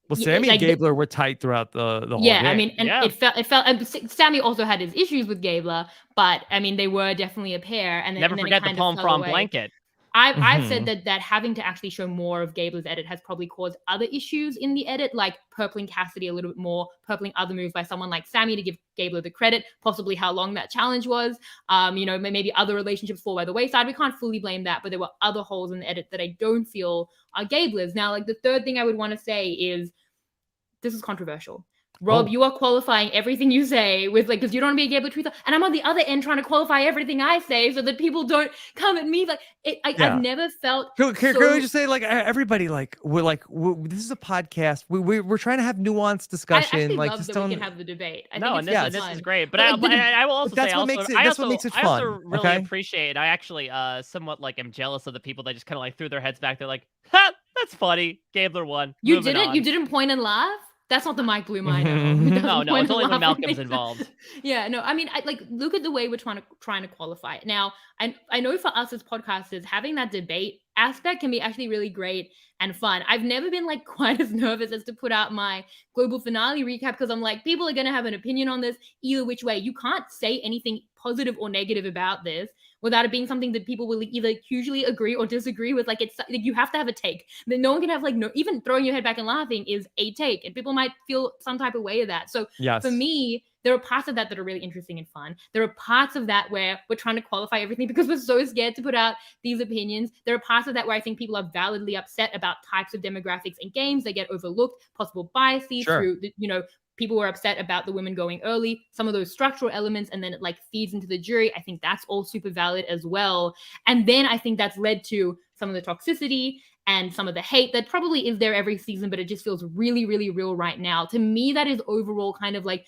well, Sammy and Gabler were tight throughout the whole game. I mean, and it felt. And Sammy also had his issues with Gabler, but I mean, they were definitely a pair. And never forget the palm from blanket. I've said that having to actually show more of Gabler's edit has probably caused other issues in the edit, like purpling Cassidy a little bit more, purpling other moves by someone like Sammy to give Gabler the credit, possibly how long that challenge was. Maybe other relationships fall by the wayside. We can't fully blame that, but there were other holes in the edit that I don't feel are Gabler's. Now, like the third thing I would want to say is this is controversial. Rob, you are qualifying everything you say with like, because you don't want to be a Gabler truther, and I'm on the other end trying to qualify everything I say so that people don't come at me like I've never felt. Can we just say like everybody like this is a podcast. We're trying to have nuanced discussion. I actually like love just that don't. we can have the debate. I No, think and this is great. But I will also say what makes it I also fun, really okay? appreciate. I actually somewhat like am jealous of the people that just kind of like threw their heads back. They're like, ha, that's funny. Gabler won. You didn't point and laugh. That's not the Mike Bloom I know. No, it's only when Malcolm's involved. Yeah, no, I mean, look at the way we're trying to qualify it. Now, I know for us as podcasters, having that debate aspect can be actually really great and fun. I've never been like quite as nervous as to put out my global finale recap because I'm like, people are going to have an opinion on this either which way. You can't say anything positive or negative about this without it being something that people will either hugely agree or disagree with. Like, it's like you have to have a take. That no one can have like no, even throwing your head back and laughing is a take, and people might feel some type of way of that. So for me, there are parts of that are really interesting and fun. There are parts of that where we're trying to qualify everything because we're so scared to put out these opinions. There are parts of that where I think people are validly upset about types of demographics and games that get overlooked, possible biases through, people were upset about the women going early, some of those structural elements, and then it like feeds into the jury. I think that's all super valid as well. And then I think that's led to some of the toxicity and some of the hate that probably is there every season, but it just feels really, really real right now. To me, that is overall kind of like,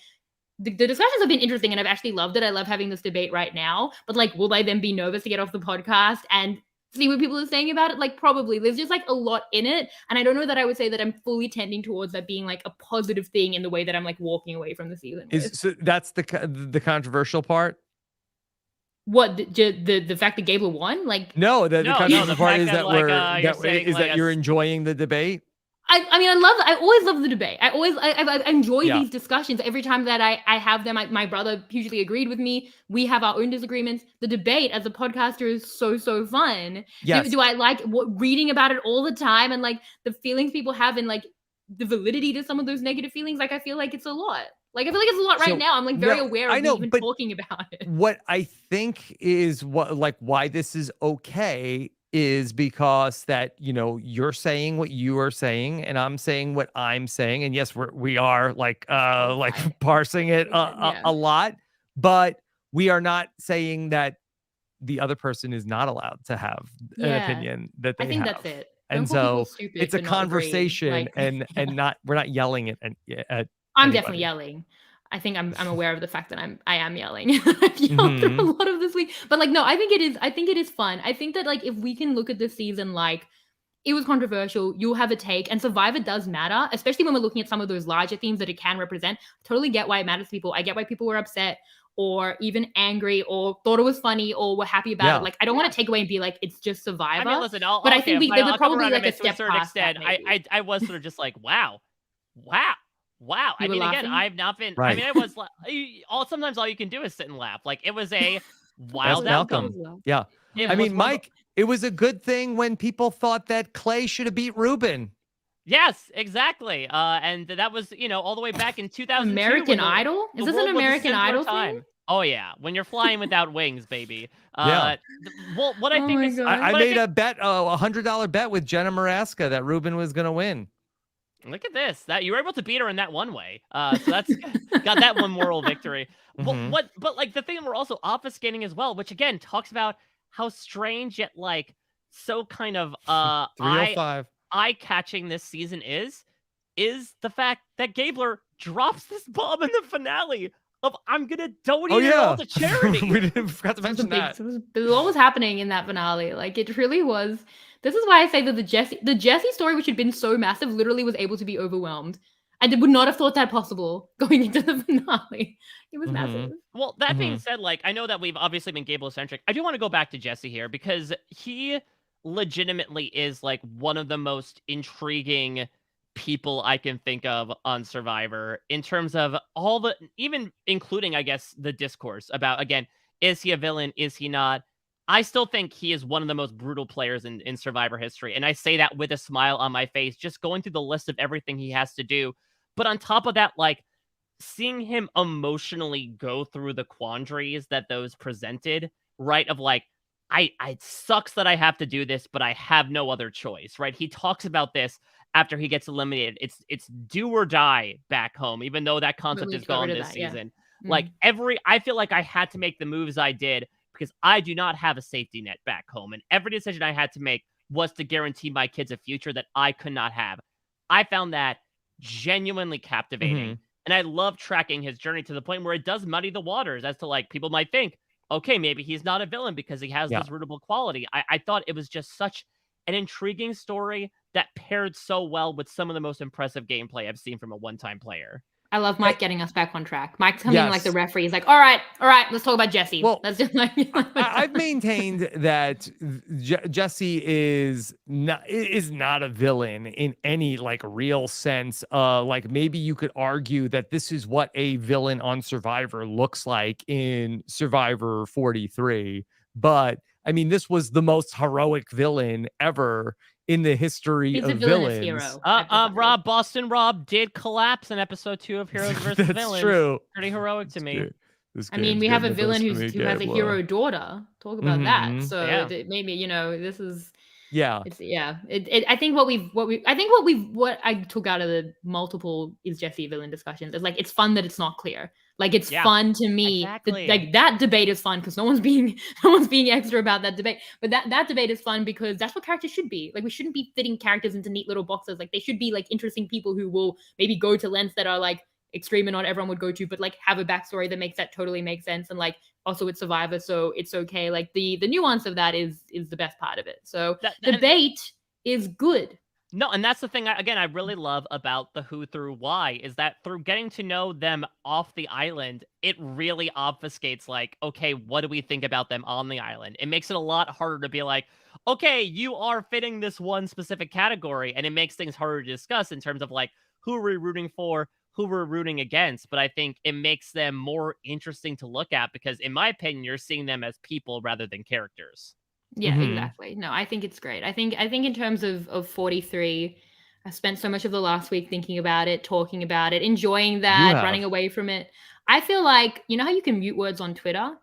the discussions have been interesting and I've actually loved it. I love having this debate right now, but like, will I then be nervous to get off the podcast and see what people are saying about it? Like, probably. There's just like a lot in it, and I don't know that I would say that I'm fully tending towards that being like a positive thing in the way that I'm like walking away from the season. So that's the controversial part. What the fact that Gabler won? Like, no, the controversial part is that that you're enjoying the debate. I mean, I always love the debate. I enjoy these discussions every time that I have them. My brother hugely agreed with me. We have our own disagreements. The debate as a podcaster is so fun. Yes. Do I like reading about it all the time and like the feelings people have and like the validity to some of those negative feelings? Like, I feel like it's a lot. Like, I feel like it's a lot right now. I'm like very aware of even talking about it. What I think is why this is okay is because that, you're saying what you are saying and I'm saying what I'm saying. And yes, we are like parsing it a lot, but we are not saying that the other person is not allowed to have an opinion that they have. I think that's it. And so it's a conversation and we're not yelling at I'm anybody. Definitely yelling. I think I'm aware of the fact that I am yelling. I've yelled through a lot of this week, but like, no, I think it is fun. I think that like, if we can look at this season, like it was controversial, you'll have a take, and Survivor does matter, especially when we're looking at some of those larger themes that it can represent. Totally get why it matters to people. I get why people were upset or even angry or thought it was funny or were happy about it. Like, I don't want to take away and be like, it's just Survivor. I mean, listen, I think there was probably like a step past that, I was sort of just like, wow. I mean, laughing? Again, I've not been. Right. I mean, I was sometimes all you can do is sit and laugh. Like, it was a wild outcome. Yeah. I mean, Mike, it was a good thing when people thought that Clay should have beat Ruben. Yes, exactly. And that was, all the way back in 2002. American Idol? Is this an American Idol thing? Oh yeah, when you're flying without wings, baby. Well, what I think is, I made a bet, a $100 bet with Jenna Maraska that Ruben was going to win. Look at this. That you were able to beat her in that one way. So that's got that one moral victory. But like the thing that we're also obfuscating as well, which again talks about how strange yet like so kind of eye-catching this season is the fact that Gabler drops this bomb in the finale of I'm gonna donate it all to charity. We forgot to mention that. What was happening in that finale? Like, it really was. This is why I say that the Jesse story, which had been so massive, literally was able to be overwhelmed. I would not have thought that possible going into the finale. It was massive. Well, that being said, like, I know that we've obviously been Gable-centric. I do want to go back to Jesse here because he legitimately is like one of the most intriguing people I can think of on Survivor in terms of all the, even including, I guess, the discourse about, again, is he a villain? Is he not? I still think he is one of the most brutal players in Survivor history. And I say that with a smile on my face, just going through the list of everything he has to do. But on top of that, like, seeing him emotionally go through the quandaries that those presented, right? Of like, it sucks that I have to do this, but I have no other choice, right? He talks about this after he gets eliminated. It's do or die back home, even though that concept we is just got gone rid of this that, yeah. season. Like I feel like I had to make the moves I did because I do not have a safety net back home. And every decision I had to make was to guarantee my kids a future that I could not have. I found that genuinely captivating. And I love tracking his journey to the point where it does muddy the waters as to like people might think, okay, maybe he's not a villain because he has this rootable quality. I thought it was just such an intriguing story that paired so well with some of the most impressive gameplay I've seen from a one-time player. I love Mike getting us back on track. Mike's coming like the referee. He's like, all right, let's talk about Jesse. Well, let's just like I've maintained that Jesse is not a villain in any like real sense. Like maybe you could argue that this is what a villain on Survivor looks like in Survivor 43. But I mean, this was the most heroic villain ever in the history of villains. Hero. Boston Rob did collapse in episode 2 of Heroes versus That's Villains. true. Pretty heroic to me. I mean, we have a villain who has a hero daughter. Talk about that. So maybe this is. Yeah. I think what I took out of the multiple is Jesse villain discussions. It's like it's fun that it's not clear. Like it's fun to me. Exactly. Like that debate is fun because no one's being extra about that debate. But that debate is fun because that's what characters should be. Like we shouldn't be fitting characters into neat little boxes. Like they should be like interesting people who will maybe go to lengths that are like extreme and not everyone would go to, but like have a backstory that totally makes sense. And like also it's Survivor, so it's okay. Like the nuance of that is the best part of it. So debate is good. No, and that's the thing, again, I really love about the who through why, is that through getting to know them off the island, it really obfuscates, like, okay, what do we think about them on the island? It makes it a lot harder to be like, okay, you are fitting this one specific category, and it makes things harder to discuss in terms of, like, who are we rooting for, who we're rooting against, but I think it makes them more interesting to look at, because in my opinion, you're seeing them as people rather than characters. Yeah, exactly. No, I think it's great. I think in terms of 43, I spent so much of the last week thinking about it, talking about it, enjoying that, running away from it. I feel like, you know how you can mute words on Twitter?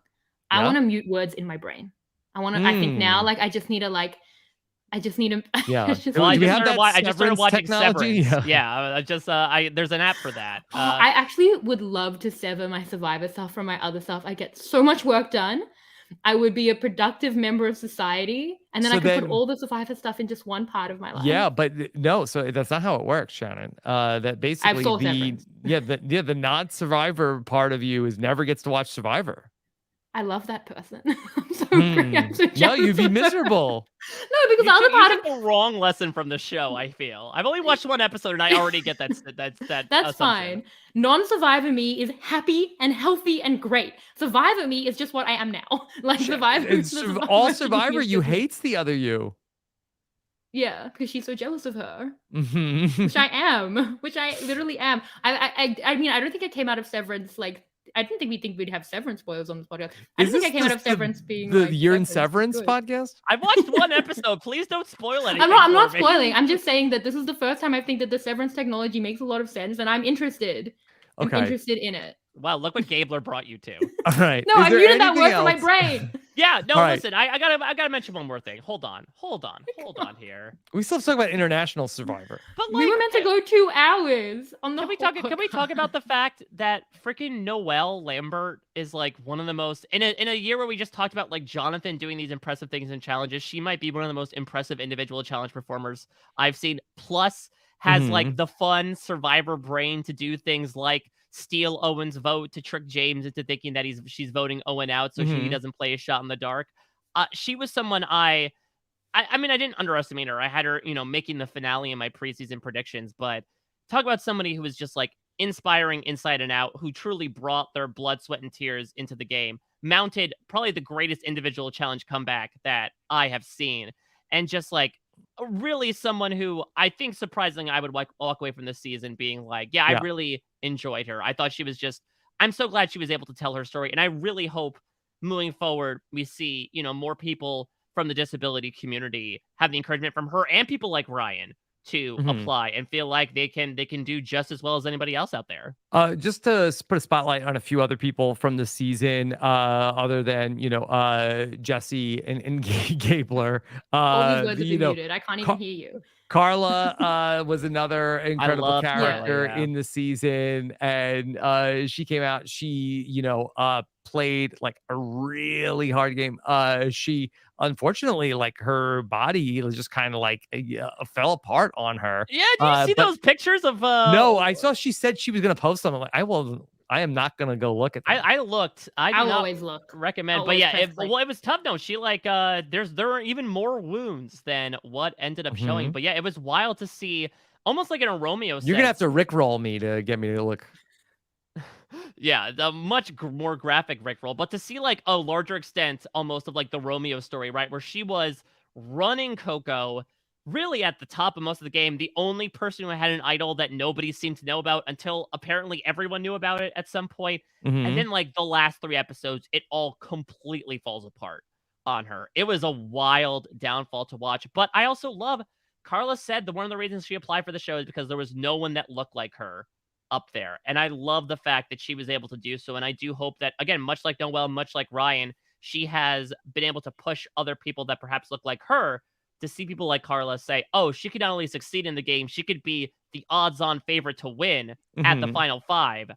I want to mute words in my brain. I think now, like, I just need to Yeah. I just started watching Severance. Yeah, there's an app for that. I actually would love to sever my Survivor stuff from my other stuff. I get so much work done. I would be a productive member of society, and then I could put all the Survivor stuff in just one part of my life. Yeah, but no, so that's not how it works, Shannon. That basically the not Survivor part of you never gets to watch Survivor. I love that person. I'm so great. I'm so no, you'd be miserable. No, because the other part of the wrong lesson from the show. I feel I've only watched one episode and I already get that. That's assumption. Fine. Non-Survivor me is happy and healthy and great. Survivor me is just what I am now. Like Survivor. All Survivor you hates the other you. Yeah, because she's so jealous of her, which I am, which I literally am. I mean, I don't think I came out of Severance like. I didn't think we'd have Severance spoilers on this podcast. I think I came out of Severance being the Year in Severance podcast. I've watched one episode. Please don't spoil anything. I'm not spoiling. I'm just saying that this is the first time I think that the Severance technology makes a lot of sense, and I'm interested. Okay. I'm interested in it. Wow, look what Gabler brought you to. All right. No, I muted that word from my brain. Yeah, no, listen, I gotta mention one more thing. Hold on here. We still have to talk about International Survivor. But like, we were meant to go 2 hours on the. Can we talk about the fact that freaking Noelle Lambert is like one of the most in a year where we just talked about like Jonathan doing these impressive things and challenges, she might be one of the most impressive individual challenge performers I've seen. Plus, has like the fun Survivor brain to do things like steal Owen's vote to trick James into thinking that she's voting Owen out so he doesn't play a shot in the dark. She was someone I mean, I didn't underestimate her. I had her, making the finale in my preseason predictions, but talk about somebody who was just like inspiring inside and out, who truly brought their blood, sweat, and tears into the game, mounted probably the greatest individual challenge comeback that I have seen. And just like, really someone who I think surprisingly I would walk away from this season being like, I really enjoyed her. I thought she was I'm so glad she was able to tell her story. And I really hope moving forward, we see, more people from the disability community have the encouragement from her and people like Ryan to apply and feel like they can do just as well as anybody else out there. Just to put a spotlight on a few other people from the season, other than Jesse and Gabler. All these words have been muted. I can't even hear you. Carla was another incredible love Carla, character yeah. in the season, and she came out. She, played like a really hard game. She unfortunately, like her body was just kind of like fell apart on her. Yeah, do you see But those pictures of no, I saw she said she was gonna post them. I'm like, I am not gonna go look at them. I looked. I do I'll not always look. recommend. I'll But always yeah, press it play. was tough. No, she like there are even more wounds than what ended up showing. Mhm. But yeah, it was wild to see, almost like in a Romeo You're gonna have sense. to rickroll me to get me to look. Yeah, the much more graphic Rickroll, but to see like a larger extent almost of like the Romeo story, right? Where she was running Coco really at the top of most of the game, the only person who had an idol that nobody seemed to know about until apparently everyone knew about it at some point. And Mhm. then like the last 3 episodes, it all completely falls apart on her. It was a wild downfall to watch, but I also love Carla said that one of the reasons she applied for the show is because there was no one that looked like her up there. And I love the fact that she was able to do so. And I do hope that, again, much like Noelle, much like Ryan, she has been able to push other people that perhaps look like her to see people like Carla say, oh, she could not only succeed in the game, she could be the odds on favorite to win at the Mhm. final 5.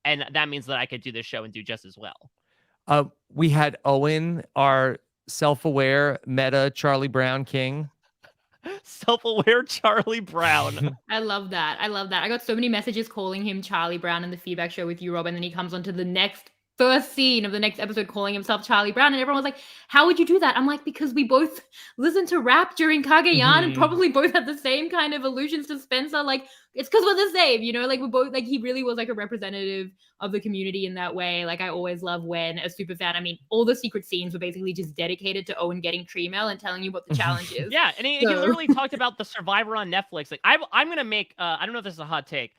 And that means that I could do this show and do just as well. We had Owen, our self-aware meta Charlie Brown king. Self-aware Charlie Brown. I love that. I love that. I got so many messages calling him Charlie Brown in the feedback show with you, Rob, and then he comes on to the first scene of the next episode calling himself Charlie Brown, and everyone was like, how would you do that? I'm like, because we both listened to rap during Kage-yan and probably both had the same kind of allusions to Spencer. Like, it's because we're the same, like we're both, like, he really was like a representative of the community in that way. Like, I always love when a super fan, I mean, all the secret scenes were basically just dedicated to Owen getting tree mail and telling you what the challenge is. Yeah, and he literally talked about the Survivor on Netflix. Like, I'm gonna make, I don't know if this is a hot take,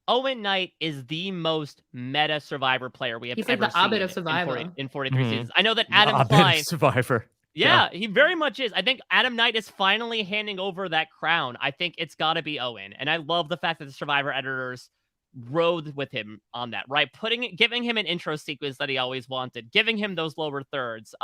Owen Knight is the most meta Survivor player we have He's ever like the seen Abed of Survivor. in 43 Mhm. seasons. I know that Adam Bit of Klein, Survivor. yeah, he very much is. I think Adam Knight is finally handing over that crown. I think it's got to be Owen, and I love the fact that the Survivor editors rode with him on that, right? Giving him an intro sequence that he always wanted, giving him those lower thirds.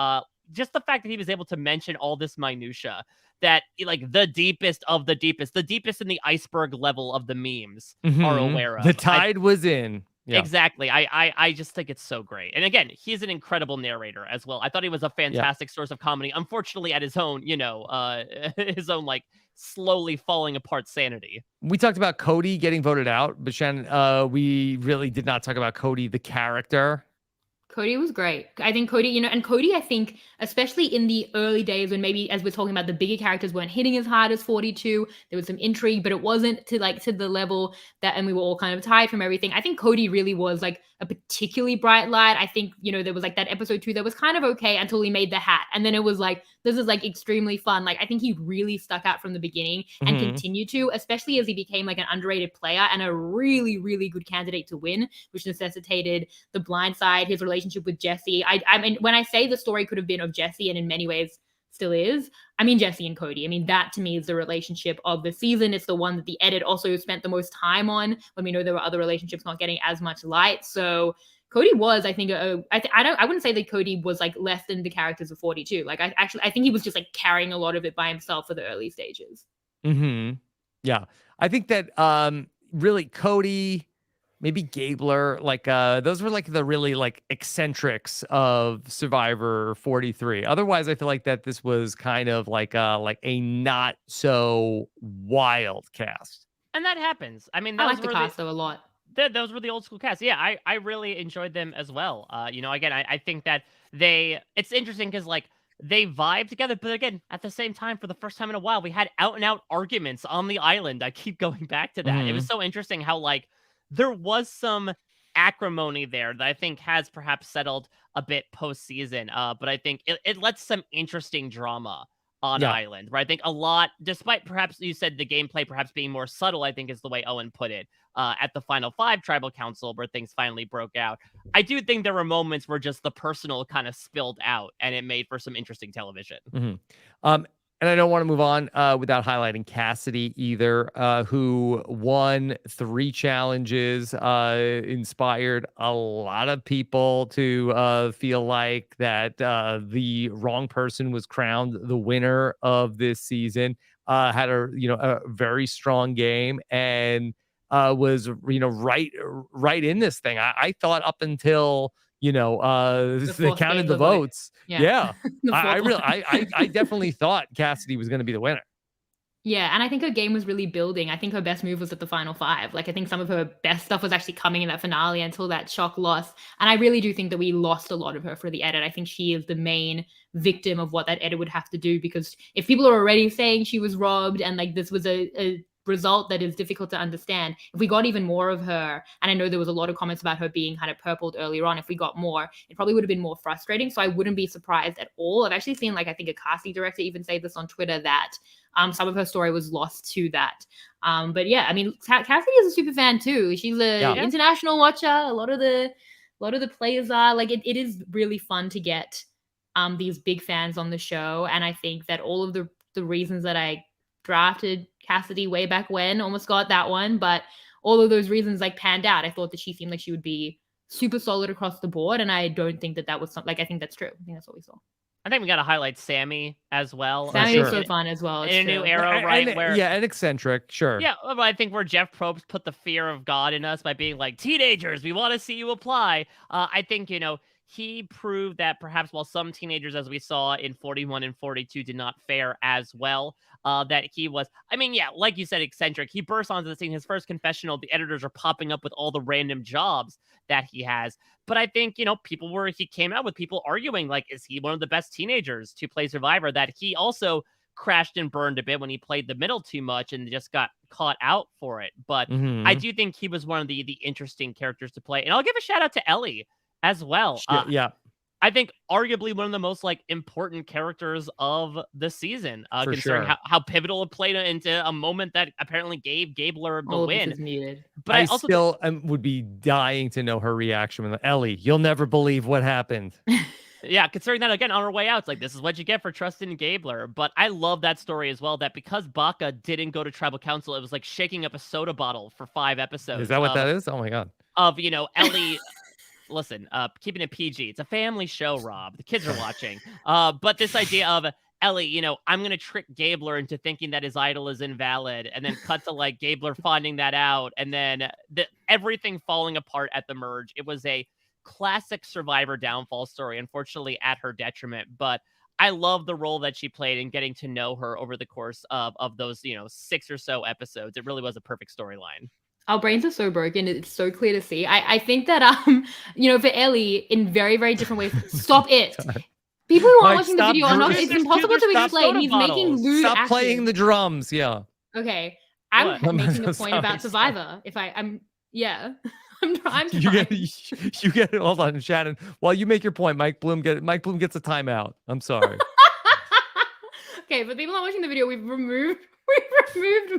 Just the fact that he was able to mention all this minutia, that like the deepest of the deepest in the iceberg level of the memes are Mhm. aware of. The tide was in. Yeah. Exactly. I just think it's so great. And again, he's an incredible narrator as well. I thought he was a fantastic source of comedy. Unfortunately, at his own, his own like slowly falling apart sanity. We talked about Cody getting voted out, but Shannon, we really did not talk about Cody, the character. Cody was great. I think Cody, and Cody, I think, especially in the early days when maybe, as we're talking about, the bigger characters weren't hitting as hard as 42, there was some intrigue, but it wasn't to the level that, and we were all kind of tired from everything. I think Cody really was like a particularly bright light. I think, there was like that episode 2 that was kind of okay until he made the hat. And then it was like, this is like extremely fun. Like, I think he really stuck out from the beginning and continued to, especially as he became like an underrated player and a really, really good candidate to win, which necessitated the blind side, his relationship with Jesse. I mean, when I say the story could have been of Jesse, and in many ways still is, I mean Jesse and Cody. I mean, that to me is the relationship of the season. It's the one that the edit also spent the most time on, when we know there were other relationships not getting as much light. So Cody was, I think, I wouldn't say that Cody was like less than the characters of 42. Like, I think he was just like carrying a lot of it by himself for the early stages. Yeah, I think that really Cody, maybe Gabler, like those were like the really like eccentrics of Survivor 43. Otherwise, I feel like that this was kind of like a not so wild cast. And that happens. I mean, I like the cast though a lot. Those were the old school cast. Yeah, I really enjoyed them as well. Again, I think that it's interesting because like they vibe together, but again, at the same time, for the first time in a while, we had out and out arguments on the island. I keep going back to that. It was so interesting how like there was some acrimony there that I think has perhaps settled a bit postseason. But I think it lets some interesting drama on island, right? I think a lot, despite perhaps you said the gameplay perhaps being more subtle, I think is the way Owen put it, at the final 5 tribal council where things finally broke out. I do think there were moments where just the personal kind of spilled out and it made for some interesting television. And I don't want to move on without highlighting Cassidy either, who won 3 challenges, inspired a lot of people to feel like that the wrong person was crowned the winner of this season. had a very strong game and was right in this thing. I thought up until they counted the votes. Yeah. I definitely thought Cassidy was going to be the winner. Yeah, and I think her game was really building. I think her best move was at the final 5. Like, I think some of her best stuff was actually coming in that finale until that shock loss. And I really do think that we lost a lot of her for the edit. I think she is the main victim of what that edit would have to do, because if people are already saying she was robbed and like this was a result that is difficult to understand, if we got even more of her, and I know there was a lot of comments about her being kind of purpled earlier on, if we got more, it probably would have been more frustrating. So I wouldn't be surprised at all. I've actually seen, like, I think a casting director even say this on Twitter, that some of her story was lost to that. But yeah, I mean, Cassidy is a super fan too. She's a international watcher. A lot of the players are. Like, it is really fun to get these big fans on the show. And I think that all of the reasons that I drafted Cassidy way back when, almost got that one, but all of those reasons like panned out. I thought that she seemed like she would be super solid across the board, and I don't think that was something, like, I think that's true. I think that's what we saw. I think we got to highlight Sammy as well. Sammy was so fun as well. In a new era, right? And eccentric, sure. Yeah, but I think where Jeff Probst put the fear of God in us by being like, teenagers, we want to see you apply. I think, he proved that perhaps while some teenagers, as we saw in 41 and 42, did not fare as well, that he was, like you said, eccentric. He bursts onto the scene. His first confessional, the editors are popping up with all the random jobs that he has. But I think, he came out with people arguing, like, is he one of the best teenagers to play Survivor? That he also crashed and burned a bit when he played the middle too much and just got caught out for it. But I do think he was one of the interesting characters to play. And I'll give a shout out to Ellie as well. I think arguably one of the most important characters of the season, considering how pivotal it played into a moment that apparently gave Gabler the win. But I also still would be dying to know her reaction when Ellie, you'll never believe what happened. Yeah, considering that, again, on our way out, it's like, this is what you get for trusting Gabler. But I love that story as well, that because Baca didn't go to tribal council, it was like shaking up a soda bottle for 5 episodes. Is that what that is? Oh my God. Of, Ellie... Listen, keeping it PG. It's a family show, Rob. The kids are watching. But this idea of Ellie, I'm going to trick Gabler into thinking that his idol is invalid, and then cut to Gabler finding that out, and then everything falling apart at the merge. It was a classic Survivor downfall story, unfortunately at her detriment. But I love the role that she played in getting to know her over the course of those, 6 or so episodes. It really was a perfect storyline. Our brains are so broken. It's so clear to see. I think that, for Ellie, in very, very different ways, stop it. People who aren't watching the video are not, it's impossible to explain. He's making lewd Stop playing the drums. Yeah. Okay. I'm making a point about Survivor. I'm trying. You get it. Hold on, Shannon. While you make your point, Mike Bloom gets a timeout. I'm sorry. Okay, for people not watching the video, we've removed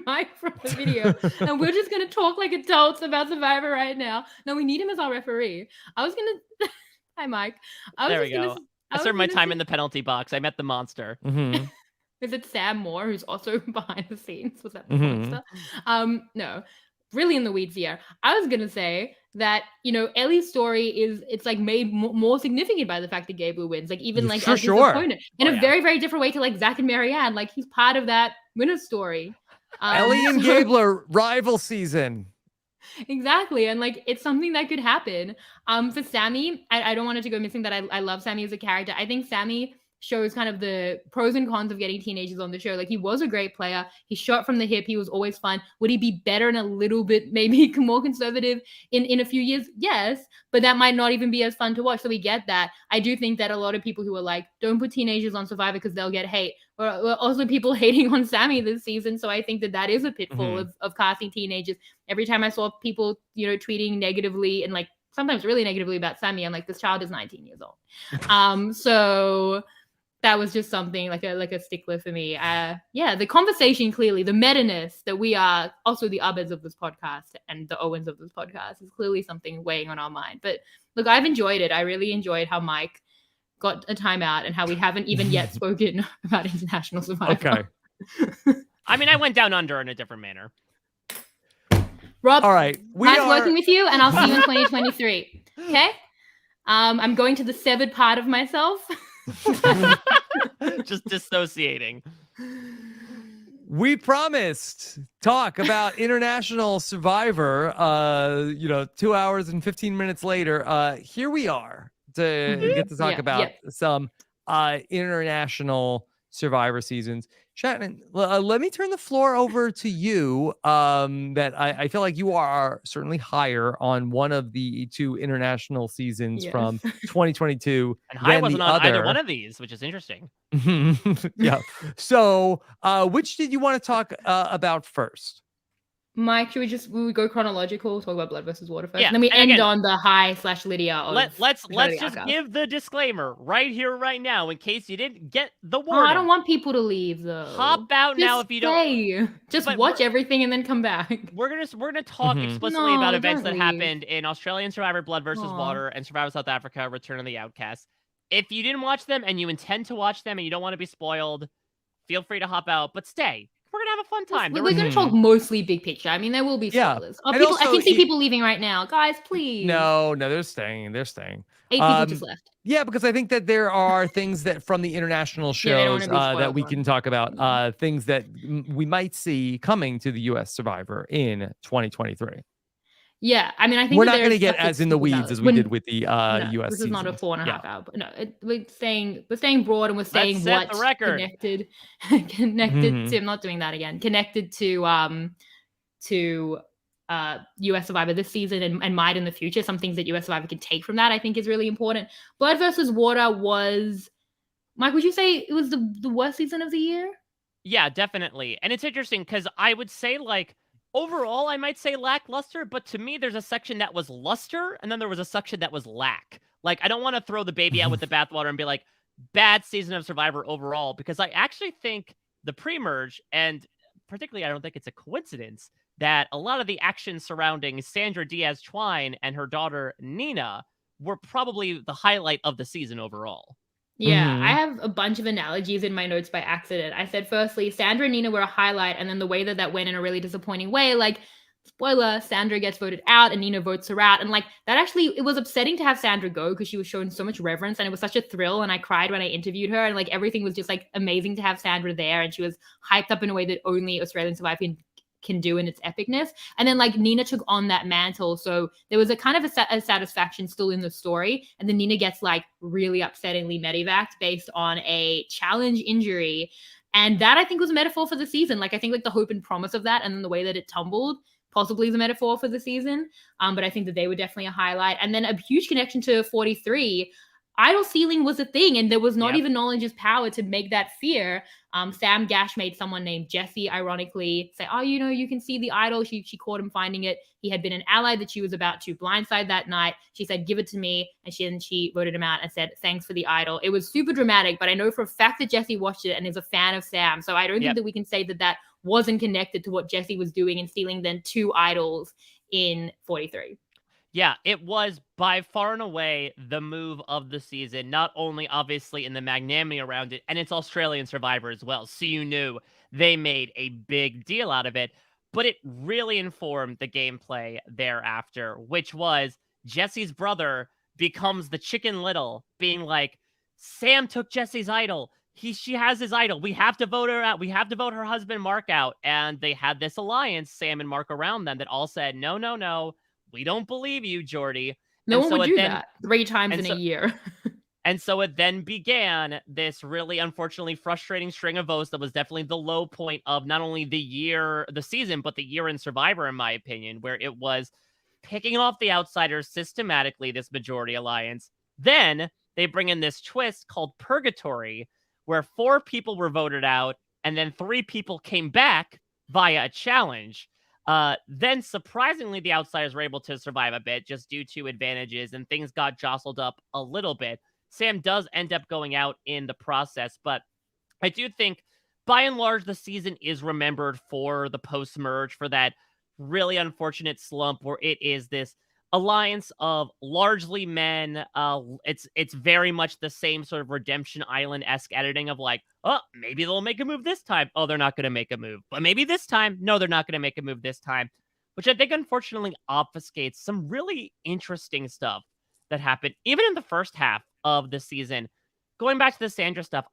Mike from the video, and we're just gonna talk like adults about Survivor right now. No, we need him as our referee. Hi, Mike. There we go. I served my time in the penalty box. I met the monster. Mm-hmm. Is it Sam Moore, who's also behind the scenes? Was that the monster? No, really in the weeds here. I was gonna say that Ellie's story it's made more significant by the fact that Gabler wins. Even as his opponent in a very, very different way to Zach and Marianne. He's part of that winner story. Ellie and Gabler rival season. Exactly, and it's something that could happen. For Sammy, I don't want it to go missing that I love Sammy as a character. I think Sammy shows kind of the pros and cons of getting teenagers on the show. He was a great player. He shot from the hip. He was always fun. Would he be better and a little bit maybe more conservative in a few years? Yes, but that might not even be as fun to watch. So we get that. I do think that a lot of people who are don't put teenagers on Survivor because they'll get hate. Or also people hating on Sammy this season. So I think that is a pitfall of casting teenagers. Every time I saw people, tweeting negatively and sometimes really negatively about Sammy, I'm like, this child is 19 years old. So that was just something like a stickler for me. The conversation, clearly, the meta-ness that we are also the Ubbers of this podcast and the Owens of this podcast is clearly something weighing on our mind. But look, I've enjoyed it. I really enjoyed how Mike got a timeout and how we haven't even yet spoken about International Survivor. Okay. I went down under in a different manner. Rob, all right. Nice working with you, and I'll see you in 2023. Okay? I'm going to the severed part of myself. Just dissociating. We promised talk about International Survivor. 2 hours and 15 minutes later, here we are to get to talk about some international Survivor seasons. Shannon, let me turn the floor over to you. That I feel like you are certainly higher on one of the two international seasons from 2022 and I than wasn't the on other. either one of these, which is interesting. Yeah. So, which did you want to talk about first? Mike, should we go chronological, talk about Blood versus Water first, Yeah, and then we and end again, on the Lydia of let's just give the disclaimer right here, right now, in case you didn't get the warning. I don't want people to leave though. Hop out just now if you don't. Just watch everything and then come back. We're gonna talk explicitly about events that happened in Australian Survivor Blood versus Water and Survivor South Africa Return of the Outcast. If you didn't watch them and you intend to watch them and you don't want to be spoiled, feel free to hop out, but stay. We're gonna have a fun time. We're going to talk mostly big picture. I mean, there will be spoilers. Yeah. I can see people leaving right now. Guys, please. No, they're staying. They're staying. 8 people just left. Yeah, because I think that there are things that from the international shows that we can talk about, things that we might see coming to the U.S. Survivor in 2023. Yeah, I mean, I think we're not going to get as in the weeds as we did with the U.S. This is seasons. not a 4.5 hour. But no, we're staying broad, and we're saying what's connected to. I'm not doing that again. Connected to U.S. Survivor this season and might in the future. Some things that U.S. Survivor can take from that, I think, is really important. Blood versus Water was, Mike, would you say it was the worst season of the year? Yeah, definitely. And it's interesting because I would say, like, overall, I might say lackluster, but to me, there's a section that was luster, and then there was a section that was lack. Like, I don't want to throw the baby out with the bathwater and be like, bad season of Survivor overall, because I actually think the pre-merge, and particularly I don't think it's a coincidence, that a lot of the action surrounding Sandra Diaz-Twine and her daughter Nina were probably the highlight of the season overall. Yeah, I have a bunch of analogies in my notes by accident. I said, firstly, Sandra and Nina were a highlight, and then the way that went in a really disappointing way, like, spoiler, Sandra gets voted out and Nina votes her out. And like that actually, it was upsetting to have Sandra go because she was shown so much reverence and it was such a thrill. And I cried when I interviewed her, and like everything was just like amazing to have Sandra there. And she was hyped up in a way that only Australian Survivor can do in its epicness. And then like Nina took on that mantle. So there was a kind of a satisfaction still in the story. And then Nina gets like really upsettingly medevaced based on a challenge injury. And that I think was a metaphor for the season. Like I think like the hope and promise of that and then the way that it tumbled possibly is a metaphor for the season. But I think that they were definitely a highlight. And then a huge connection to 43. Idol ceiling was a thing, and there was not even knowledge's power to make that fear. Sam Gash made someone named Jesse, ironically, say, oh, you can see the idol. She caught him finding it. He had been an ally that she was about to blindside that night. She said, give it to me. And she voted him out and said, thanks for the idol. It was super dramatic, but I know for a fact that Jesse watched it and is a fan of Sam. So I don't think that we can say that wasn't connected to what Jesse was doing and stealing then 2 idols in 43. Yeah, it was by far and away the move of the season, not only obviously in the magnanimity around it, and it's Australian Survivor as well, so you knew they made a big deal out of it, but it really informed the gameplay thereafter, which was Jesse's brother becomes the Chicken Little, being like, Sam took Jesse's idol. She has his idol. We have to vote her out. We have to vote her husband Mark out. And they had this alliance, Sam and Mark around them, that all said, no. We don't believe you, Jordy. No one would do that 3 times in a year. And so it then began this really unfortunately frustrating string of votes that was definitely the low point of not only the season, but the year in Survivor, in my opinion, where it was picking off the outsiders systematically, this majority alliance. Then they bring in this twist called Purgatory, where 4 people were voted out, and then 3 people came back via a challenge. Then surprisingly, the outsiders were able to survive a bit just due to advantages, and things got jostled up a little bit. Sam does end up going out in the process, but I do think by and large, the season is remembered for the post-merge, for that really unfortunate slump where it is this alliance of largely men. It's very much the same sort of Redemption Island-esque editing of like, oh, maybe they'll make a move this time. Oh, they're not going to make a move. But maybe this time, no, they're not going to make a move this time, which I think unfortunately obfuscates some really interesting stuff that happened even in the first half of the season. Going back to the Sandra stuff,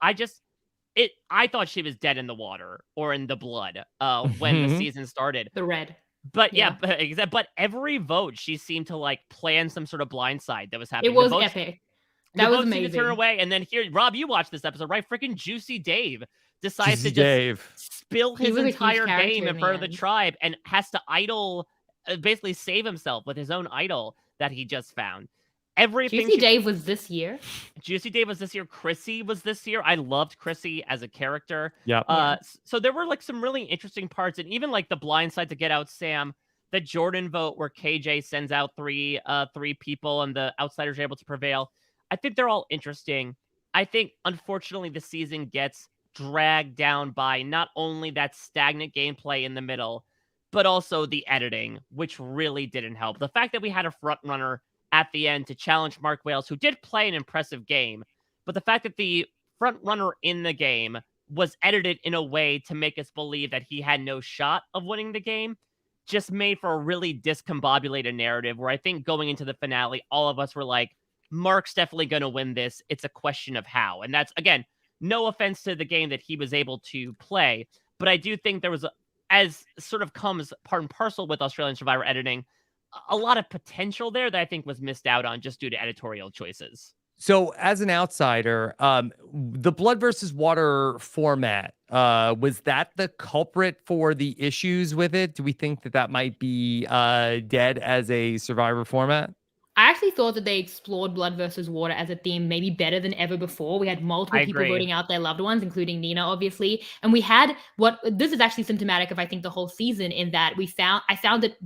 I thought she was dead in the water or in the blood when the season started. The red. But but every vote she seemed to like plan some sort of blindside that was happening. It was epic. That was amazing. To turn away, and then here, Rob, you watched this episode, right? Freaking Juicy Dave decides Juicy to just Dave. spill his entire game in front of the end. tribe and has to basically save himself with his own idol that he just found. Everything. Juicy Dave was this year. Juicy Dave was this year. Chrissy was this year. I loved Chrissy as a character. Yeah. So there were like some really interesting parts, and even like the blindside to get out Sam, the Jordan vote where KJ sends out three people and the outsiders are able to prevail. I think they're all interesting. I think, unfortunately, the season gets dragged down by not only that stagnant gameplay in the middle, but also the editing, which really didn't help. The fact that we had a front runner at the end to challenge Mark Wales, who did play an impressive game, but the fact that the front runner in the game was edited in a way to make us believe that he had no shot of winning the game just made for a really discombobulated narrative where I think going into the finale, all of us were like, Mark's definitely going to win this. It's a question of how. And that's, again, no offense to the game that he was able to play, but I do think there was, as sort of comes part and parcel with Australian Survivor editing, a lot of potential there that I think was missed out on just due to editorial choices. So as an outsider, the blood versus water format, was that the culprit for the issues with it? Do we think that might be dead as a Survivor format? I actually thought that they explored blood versus water as a theme maybe better than ever before. We had multiple people voting out their loved ones, including Nina, obviously. And we had this is actually symptomatic of, I think, the whole season, in that I found it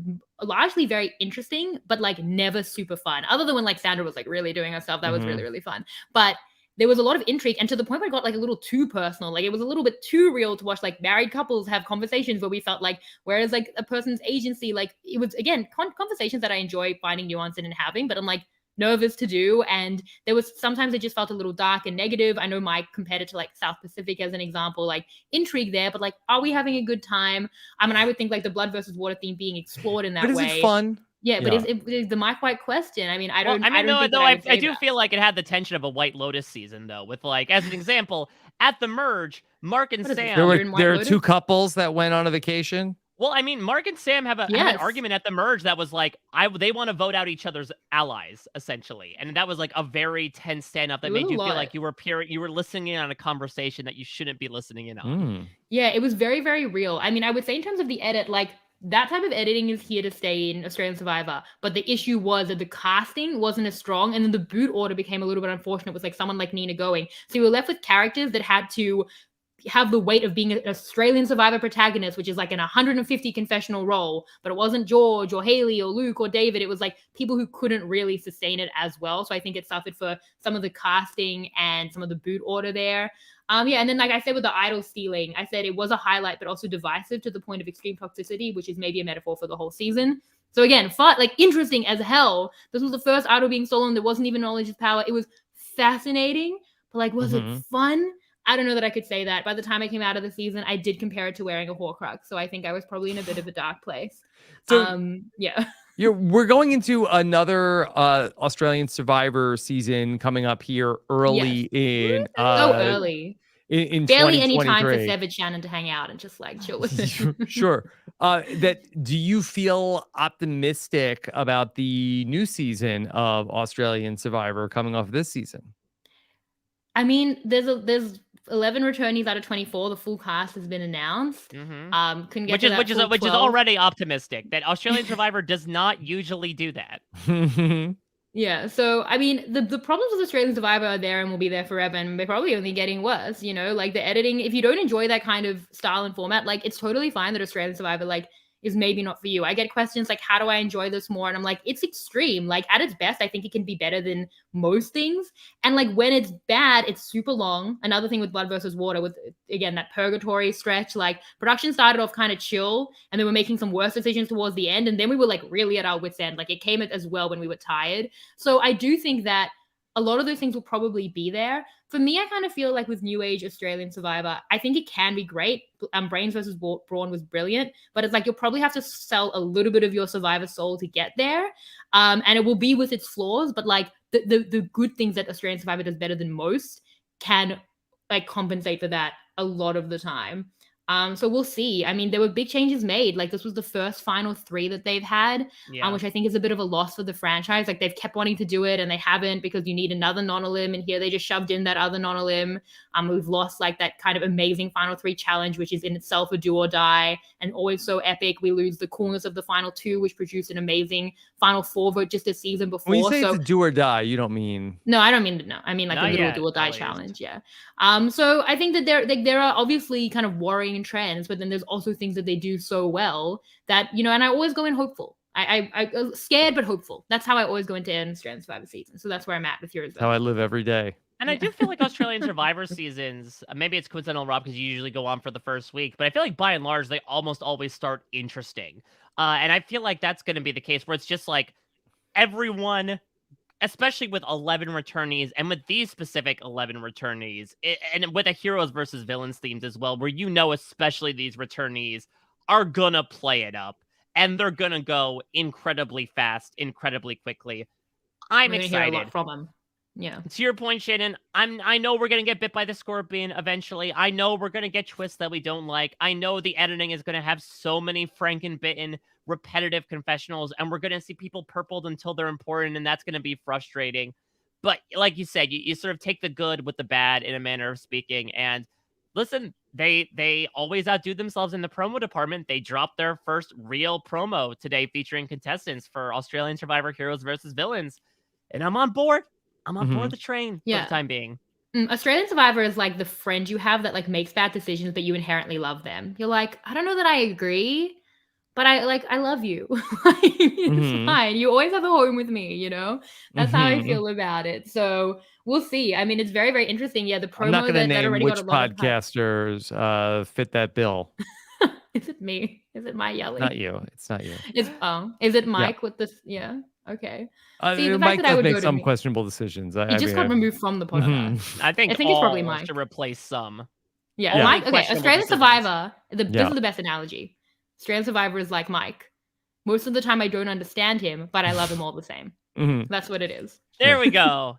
largely very interesting, but like never super fun. Other than when like Sandra was like really doing herself, that was really, really fun. But there was a lot of intrigue, and to the point where it got like a little too personal. Like it was a little bit too real to watch like married couples have conversations where we felt like, whereas like a person's agency, like it was, again, conversations that I enjoy finding nuance in and having, but I'm like nervous to do. And there was sometimes it just felt a little dark and negative. I know Mike compared it to like South Pacific as an example, like intrigue there, but like, are we having a good time? I mean, I would think like the blood versus water theme being explored in that way. But is it fun? Yeah, but is the Mike White question? I mean, I do feel like it had the tension of a White Lotus season, though, with like, as an example, at the merge, Mark and Sam. There were two couples that went on a vacation. Well, I mean, Mark and Sam have an argument at the merge that was like, they want to vote out each other's allies, essentially, and that was like a very tense standoff that made you feel like you were listening in on a conversation that you shouldn't be listening in on. Yeah, it was very, very real. I mean, I would say in terms of the edit, like, that type of editing is here to stay in Australian Survivor, but the issue was that the casting wasn't as strong, and then the boot order became a little bit unfortunate with like someone like Nina going. So you were left with characters that had to have the weight of being an Australian Survivor protagonist, which is like an 150 confessional role, but it wasn't George or Haley or Luke or David. It was like people who couldn't really sustain it as well. So I think it suffered for some of the casting and some of the boot order there. And then like I said with the idol stealing, I said it was a highlight, but also divisive to the point of extreme toxicity, which is maybe a metaphor for the whole season. So again, fun, like interesting as hell. This was the first idol being stolen. There wasn't even knowledge of power. It was fascinating, but like, was it fun? I don't know that I could say that. By the time I came out of the season, I did compare it to wearing a Horcrux. So I think I was probably in a bit of a dark place. So, yeah. We're going into another Australian Survivor season coming up here early in early. In barely any time for Savage Shannon to hang out and just like chill with him. Sure. Do you feel optimistic about the new season of Australian Survivor coming off this season? I mean, there's 11 returnees out of 24. The full cast has been announced. Couldn't get which is already optimistic. That Australian Survivor does not usually do that. Yeah, so I mean, the problems with Australian Survivor are there and will be there forever, and they're probably only getting worse. You know, like the editing. If you don't enjoy that kind of style and format, like it's totally fine that Australian Survivor like is maybe not for you. I get questions like, how do I enjoy this more? And I'm like, it's extreme. Like at its best, I think it can be better than most things. And like when it's bad, it's super long. Another thing with Blood versus Water, with again, that purgatory stretch, like production started off kind of chill and they were making some worse decisions towards the end. And then we were like really at our wits' end. Like it came as well when we were tired. So I do think that a lot of those things will probably be there. For me, I kind of feel like with New Age Australian Survivor, I think it can be great. Brains versus Brawn was brilliant, but it's like you'll probably have to sell a little bit of your Survivor soul to get there. And it will be with its flaws, but like the good things that Australian Survivor does better than most can like compensate for that a lot of the time. So we'll see. I mean, there were big changes made. Like this was the first final 3 that they've had, which I think is a bit of a loss for the franchise. Like they've kept wanting to do it and they haven't, because you need another non-elim, and here they just shoved in that other non-elim. We've lost like that kind of amazing final 3 challenge, which is in itself a do or die and always so epic. We lose the coolness of the final 2, which produced an amazing final 4 vote just a season before. When you say it's a do or die, you don't mean... No, I don't mean no. I mean like a literal do or die challenge. Yeah. So I think that there are obviously kind of worrying trends, but then there's also things that they do so well that, and I always go in hopeful. I scared but hopeful. That's how I always go into Australian Survivor season. So that's where I'm at with yours. How I live every day. And I do feel like Australian Survivor seasons, maybe it's coincidental, Rob, because you usually go on for the first week, but I feel like by and large, they almost always start interesting. And I feel like that's going to be the case where it's just like everyone, especially with 11 returnees and with these specific 11 returnees, and with a heroes versus villains themes as well, where especially these returnees are going to play it up and they're going to go incredibly fast, incredibly quickly. I'm excited. Hear a lot from them. Yeah. To your point, Shannon, I know we're going to get bit by the scorpion eventually. I know we're going to get twists that we don't like. I know the editing is going to have so many franken-bitten, repetitive confessionals, and we're going to see people purpled until they're important, and that's going to be frustrating. But like you said, you sort of take the good with the bad in a manner of speaking. And listen, they always outdo themselves in the promo department. They dropped their first real promo today featuring contestants for Australian Survivor Heroes versus Villains. And I'm on board. I'm on board the train for the time being. Australian Survivor is like the friend you have that like makes bad decisions, but you inherently love them. You're like, I don't know that I agree, but I love you. It's fine. You always have a home with me, That's how I feel about it. So we'll see. I mean, it's very, very interesting. Yeah, the promo I'm not going to name already which got a lot of podcasters fit that bill. Is it me? Is it my yelling? Not you. It's not you. Is it Mike with this? Yeah. Okay. See, the Mike does make some questionable decisions. He just got removed from the podcast. I think it's probably Mike to replace some. Yeah. Mike. Okay. Australian Survivor. This is the best analogy. Australian Survivor is like Mike. Most of the time, I don't understand him, but I love him all the same. That's what it is. There we go.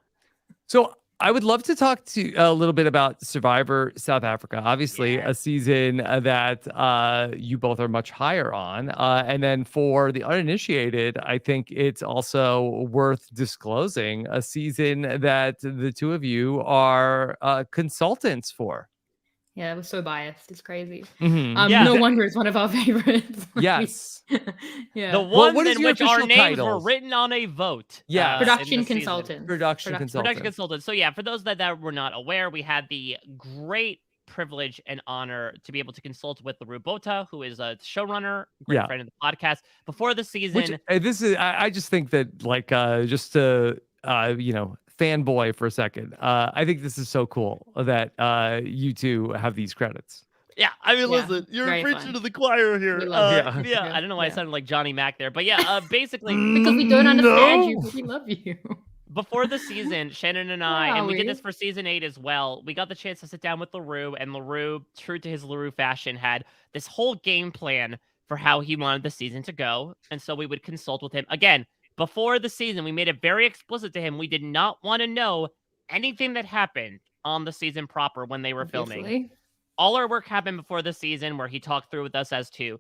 So I would love to talk to a little bit about Survivor South Africa. Obviously, a season that you both are much higher on. And then for the uninitiated, I think it's also worth disclosing a season that the two of you are consultants for. Yeah, it was so biased. It's crazy. No wonder it's one of our favorites. Yes. Yeah. The one in which our names were written on a vote. Yeah. Production consultant. Production consultant. So yeah, for those that were not aware, we had the great privilege and honor to be able to consult with LaRue Bota, who is a showrunner, great friend of the podcast. Before the season, I just think that just to fanboy for a second. I think this is so cool that you two have these credits. Yeah, I mean, listen, you're preaching to the choir here. I don't know why I sounded like Johnny Mac there, but basically because we don't understand you, but we love you. Before the season, Shannon and I, and we did this for season 8 as well, we got the chance to sit down with LaRue, and LaRue, true to his LaRue fashion, had this whole game plan for how he wanted the season to go, and so we would consult with him. Again, before the season, we made it very explicit to him. We did not want to know anything that happened on the season proper when they were filming. All our work happened before the season, where he talked through with us as to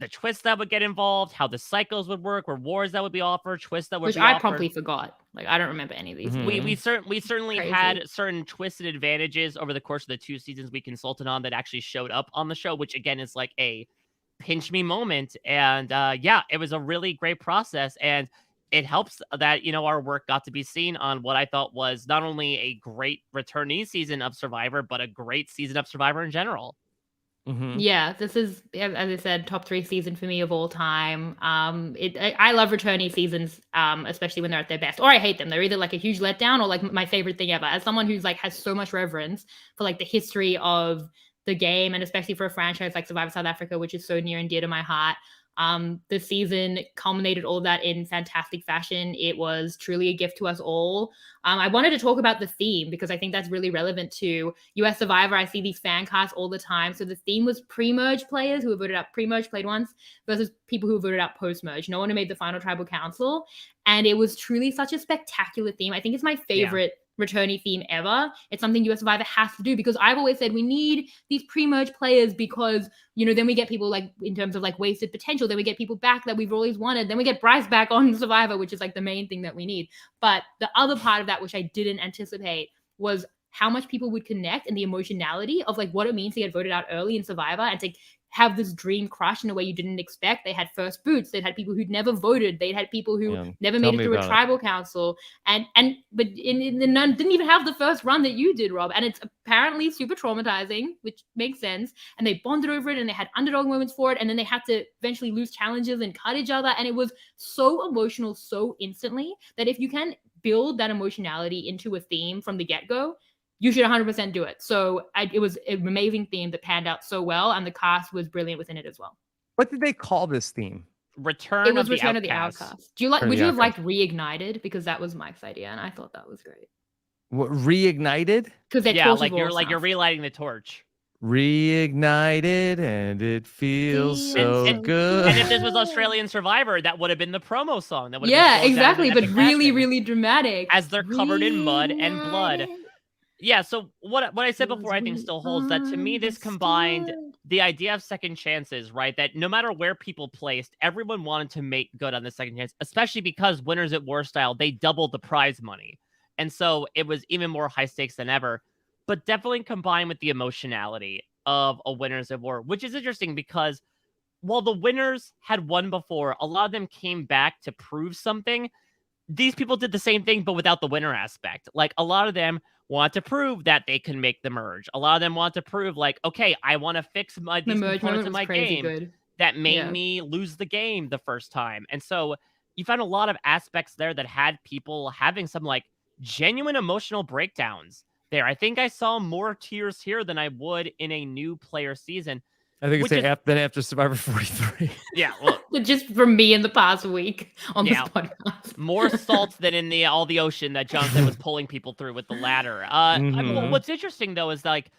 the twists that would get involved, how the cycles would work, rewards that would be offered, twists that would be offered. Which I promptly forgot. Like, I don't remember any of these. We certainly had certain twisted advantages over the course of the 2 seasons we consulted on that actually showed up on the show, which again is like a pinch me moment. And it was a really great process. And it helps that, our work got to be seen on what I thought was not only a great returnee season of Survivor, but a great season of Survivor in general. Yeah, this is, as I said, top 3 season for me of all time. I love returnee seasons, especially when they're at their best, or I hate them. They're either like a huge letdown or like my favorite thing ever. As someone who's like has so much reverence for like the history of the game, and especially for a franchise like Survivor South Africa, which is so near and dear to my heart. The season culminated all of that in fantastic fashion. It was truly a gift to us all. I wanted to talk about the theme because I think that's really relevant to US Survivor. I see these fan casts all the time. So the theme was pre-merge players who were voted out pre-merge played once versus people who were voted out post-merge. No one who made the final tribal council. And it was truly such a spectacular theme. I think it's my favorite returnee theme ever. It's something US Survivor has to do, because I've always said we need these pre-merge players because, you know, then we get people like in terms of like wasted potential, then we get people back that we've always wanted, then we get Bryce back on Survivor, which is like the main thing that we need. But the other part of that, which I didn't anticipate, was how much people would connect and the emotionality of like what it means to get voted out early in Survivor and to have this dream crush in a way you didn't expect. They had first boots. They'd had people who'd never voted. They'd had people who never made it through a tribal council. But in the none didn't even have the first run that you did, Rob. And it's apparently super traumatizing, which makes sense. And they bonded over it and they had underdog moments for it. And then they had to eventually lose challenges and cut each other. And it was so emotional so instantly that if you can build that emotionality into a theme from the get-go, you should 100% do it. So it was an amazing theme that panned out so well, and the cast was brilliant within it as well. What did they call this theme? Return of the Outcast. Do you like? Would you have liked Reignited? Because that was Mike's idea, and I thought that was great. What, Reignited? Because you're relighting the torch. Reignited, and it feels so good. And if this was Australian Survivor, that would have been the promo song. That would exactly, but really, really dramatic. As they're covered in mud and blood. Yeah, so what I said before I think still holds, that to me this combined the idea of second chances, right? That no matter where people placed, everyone wanted to make good on the second chance, especially because Winners at War style, they doubled the prize money. And so it was even more high stakes than ever, but definitely combined with the emotionality of a Winners at War, which is interesting because while the winners had won before, a lot of them came back to prove something. These people did the same thing, but without the winner aspect. Like, a lot of them want to prove that they can make the merge. A lot of them want to prove, like, okay, I want to fix these components of my game that made me lose the game the first time. And so you found a lot of aspects there that had people having some, like, genuine emotional breakdowns there. I think I saw more tears here than I would in a new player season. I think it's then after Survivor 43. Yeah, well, just from me in the past week on this podcast. More salt than in all the ocean that Jonathan was pulling people through with the ladder. What's interesting though is, like,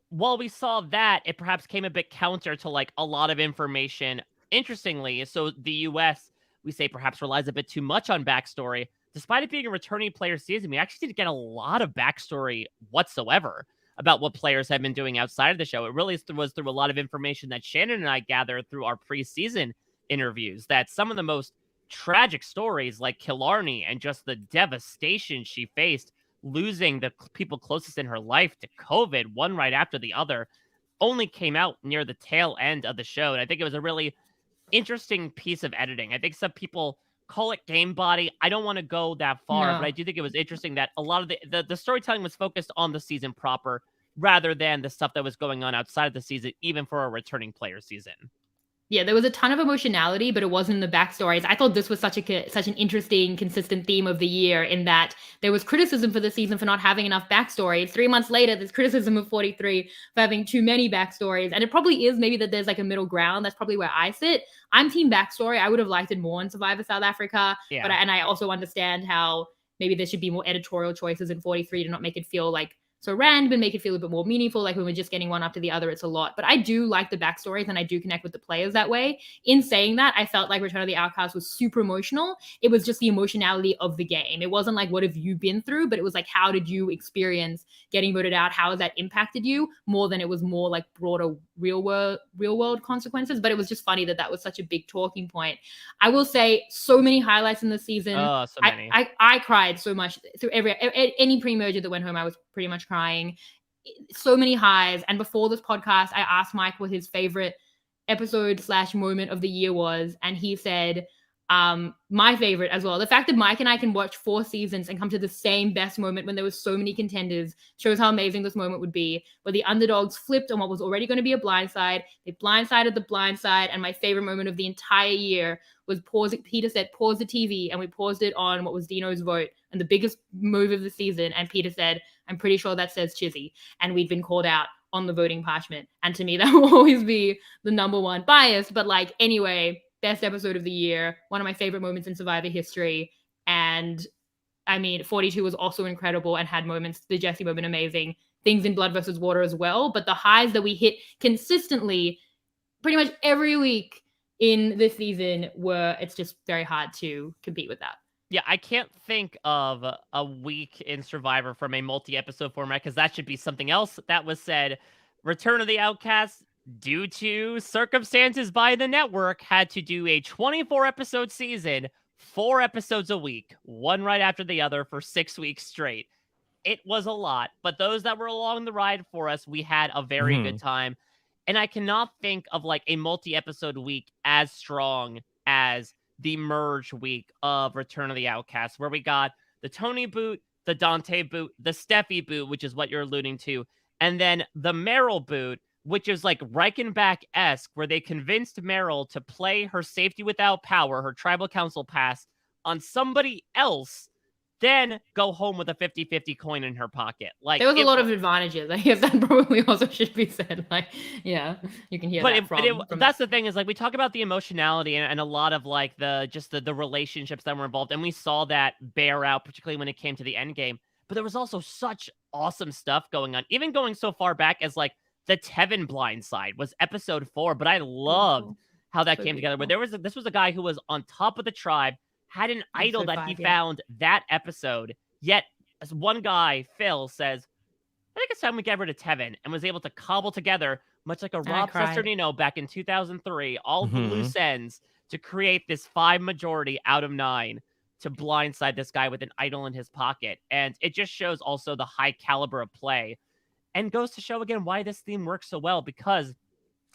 while we saw that, it perhaps came a bit counter to like a lot of information. Interestingly, so the US, we say, perhaps relies a bit too much on backstory. Despite it being a returning player season, we actually didn't get a lot of backstory whatsoever about what players have been doing outside of the show. It really was through a lot of information that Shannon and I gathered through our preseason interviews, that some of the most tragic stories, like Killarney and just the devastation she faced, losing the people closest in her life to COVID, one right after the other, only came out near the tail end of the show. And I think it was a really interesting piece of editing. I think some people call it game body. I don't want to go that far, but I do think it was interesting that a lot of the storytelling was focused on the season proper rather than the stuff that was going on outside of the season, even for a returning player season. Yeah, there was a ton of emotionality, but it wasn't in the backstories. I thought this was such an interesting, consistent theme of the year, in that there was criticism for the season for not having enough backstory. 3 months later, there's criticism of 43 for having too many backstories. And it probably is maybe that there's like a middle ground. That's probably where I sit. I'm team backstory. I would have liked it more in Survivor South Africa. Yeah. But I also understand how maybe there should be more editorial choices in 43 to not make it feel like so random and make it feel a bit more meaningful. Like when we're just getting one after the other, it's a lot. But I do like the backstories and I do connect with the players that way. In saying that, I felt like Return of the Outcast was super emotional. It was just the emotionality of the game. It wasn't like, what have you been through? But it was like, how did you experience getting voted out? How has that impacted you? More than it was more like broader real world consequences. But it was just funny that was such a big talking point. I will say, so many highlights in the season. Oh, so many. I cried so much through any pre-merger that went home. I was pretty much crying. So many highs. And before this podcast, I asked Mike what his favorite episode / moment of the year was, and he said my favorite as well. The fact that Mike and I can watch 4 seasons and come to the same best moment when there was so many contenders shows how amazing this moment would be, where the underdogs flipped on what was already going to be a blindside. They blindsided the blindside, and my favorite moment of the entire year was Peter said, pause the TV, and we paused it on what was Dino's vote and the biggest move of the season, and Peter said, I'm pretty sure that says Chizzy, and we'd been called out on the voting parchment. And to me, that will always be the number one bias. But like, anyway, best episode of the year, one of my favorite moments in Survivor history. And I mean, 42 was also incredible and had moments, the Jesse moment, amazing, things in Blood versus Water as well. But the highs that we hit consistently pretty much every week in this season it's just very hard to compete with that. Yeah, I can't think of a week in Survivor from a multi-episode format because that should be something else that was said. Return of the Outcasts, due to circumstances by the network, had to do a 24-episode season, 4 episodes a week, one right after the other for 6 weeks straight. It was a lot, but those that were along the ride for us, we had a very good time. And I cannot think of like a multi-episode week as strong as the merge week of Return of the Outcasts, where we got the Tony boot, the Dante boot, the Steffi boot, which is what you're alluding to, and then the Meryl boot, which is like Reichenbach-esque, where they convinced Meryl to play her safety without power, her tribal council pass, on somebody else, then go home with a 50-50 coin in her pocket. Like, there was a lot of advantages. I guess that probably also should be said. Like, yeah, you can hear that from that's the thing is, like, we talk about the emotionality and a lot of like the relationships that were involved, and we saw that bear out, particularly when it came to the end game. But there was also such awesome stuff going on, even going so far back as like the Tevin blindside was episode 4. But I loved how that came together. Where this was a guy who was on top of the tribe, had an idol that he found that episode, yet as one guy, Phil, says, I think it's time we get rid of Tevin, and was able to cobble together, much like a Rob Cesternino back in 2003, all the loose ends to create this 5 majority out of 9 to blindside this guy with an idol in his pocket. And it just shows also the high caliber of play, and goes to show again why this theme works so well, because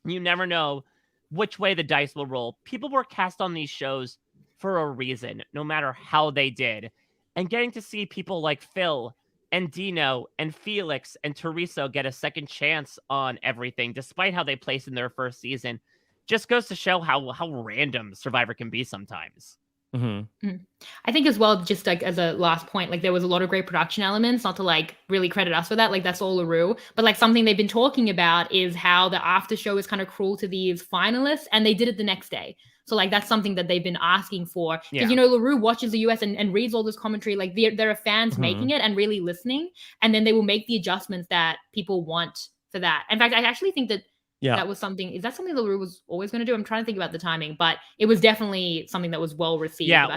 you never know which way the dice will roll. People were cast on these shows for a reason, no matter how they did. And getting to see people like Phil and Dino and Felix and Teresa get a second chance on everything, despite how they placed in their first season, just goes to show how random Survivor can be sometimes. I think as well, just like as a last point, like there was a lot of great production elements, not to like really credit us for that, like that's all LaRue, but like something they've been talking about is how the after show is kind of cruel to these finalists, and they did it the next day. So like that's something that they've been asking for, because you know LaRue watches the US and reads all this commentary. Like there are fans making it and really listening, and then they will make the adjustments that people want for that. In fact, I actually think that that was something. Is that something LaRue was always going to do? I'm trying to think about the timing, but it was definitely something that was well received. Yeah,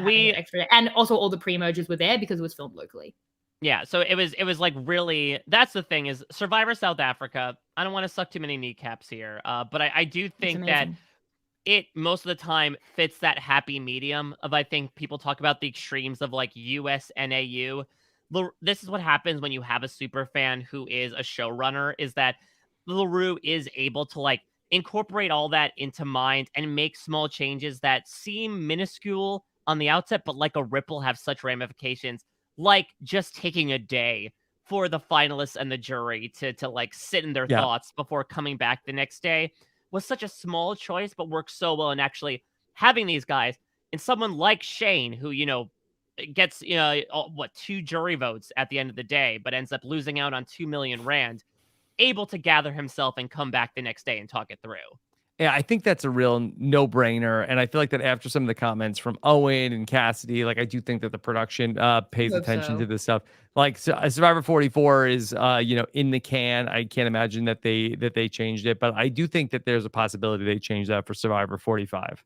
and also all the pre-merges were there because it was filmed locally. Yeah, so it was like really, that's the thing is Survivor South Africa. I don't want to suck too many kneecaps here, but I do think that it most of the time fits that happy medium of, I think people talk about the extremes of like US and AU. This is what happens when you have a super fan who is a showrunner, is that LaRue is able to like incorporate all that into mind and make small changes that seem minuscule on the outset, but like a ripple have such ramifications, like just taking a day for the finalists and the jury to like sit in their thoughts before coming back the next day was such a small choice, but works so well. And actually having these guys and someone like Shane, who, you know, gets, you know, 2 jury votes at the end of the day, but ends up losing out on 2 million rand, able to gather himself and come back the next day and talk it through. Yeah, I think that's a real no-brainer. And I feel like that after some of the comments from Owen and Cassidy, like I do think that the production pays attention to this stuff. Like Survivor 44 is you know, in the can. I can't imagine that they changed it, but I do think that there's a possibility they change that for Survivor 45.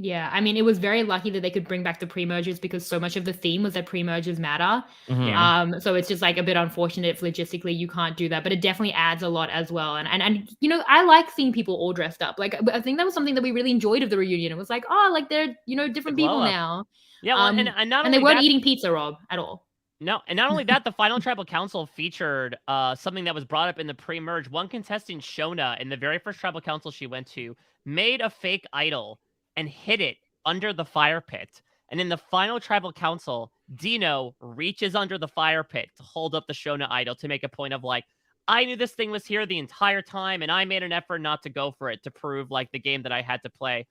Yeah, I mean, it was very lucky that they could bring back the pre-mergers because so much of the theme was that pre-mergers matter. So it's just like a bit unfortunate if logistically you can't do that, but it definitely adds a lot as well. And you know, I like seeing people all dressed up. Like I think that was something that we really enjoyed of the reunion. It was like, oh, like they're, you know, different people now. Yeah, well, and not and they only weren't that, eating pizza, Rob, at all. No, and not only that, the final tribal council featured something that was brought up in the pre-merge. One contestant, Shona, in the very first tribal council she went to, made a fake idol and hid it under the fire pit. And in the final tribal council, Dino reaches under the fire pit to hold up the Shona idol to make a point of like, I knew this thing was here the entire time, and I made an effort not to go for it to prove like the game that I had to play.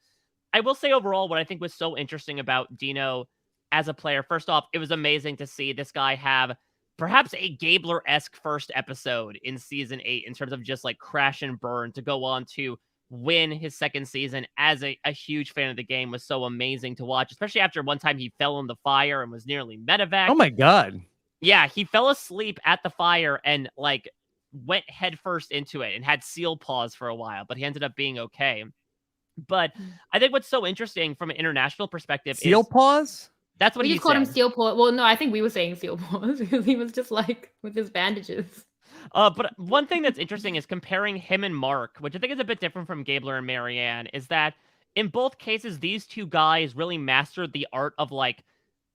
I will say overall, what I think was so interesting about Dino as a player, first off, it was amazing to see this guy have perhaps a Gabler-esque first episode in season 8 in terms of just like crash and burn to go on to win his second season as a huge fan of the game. Was so amazing to watch, especially after one time he fell in the fire and was nearly medevac. Oh my God. Yeah, he fell asleep at the fire and like went headfirst into it and had seal paws for a while, but he ended up being okay. But I think what's so interesting from an international perspective seal paws? That's what We he just called him said. Steel Paws. Well, no, I think we were saying Steel Paws because he was just like with his bandages. But one thing that's interesting is comparing him and Mark, which I think is a bit different from Gabler and Marianne, is that in both cases, these two guys really mastered the art of like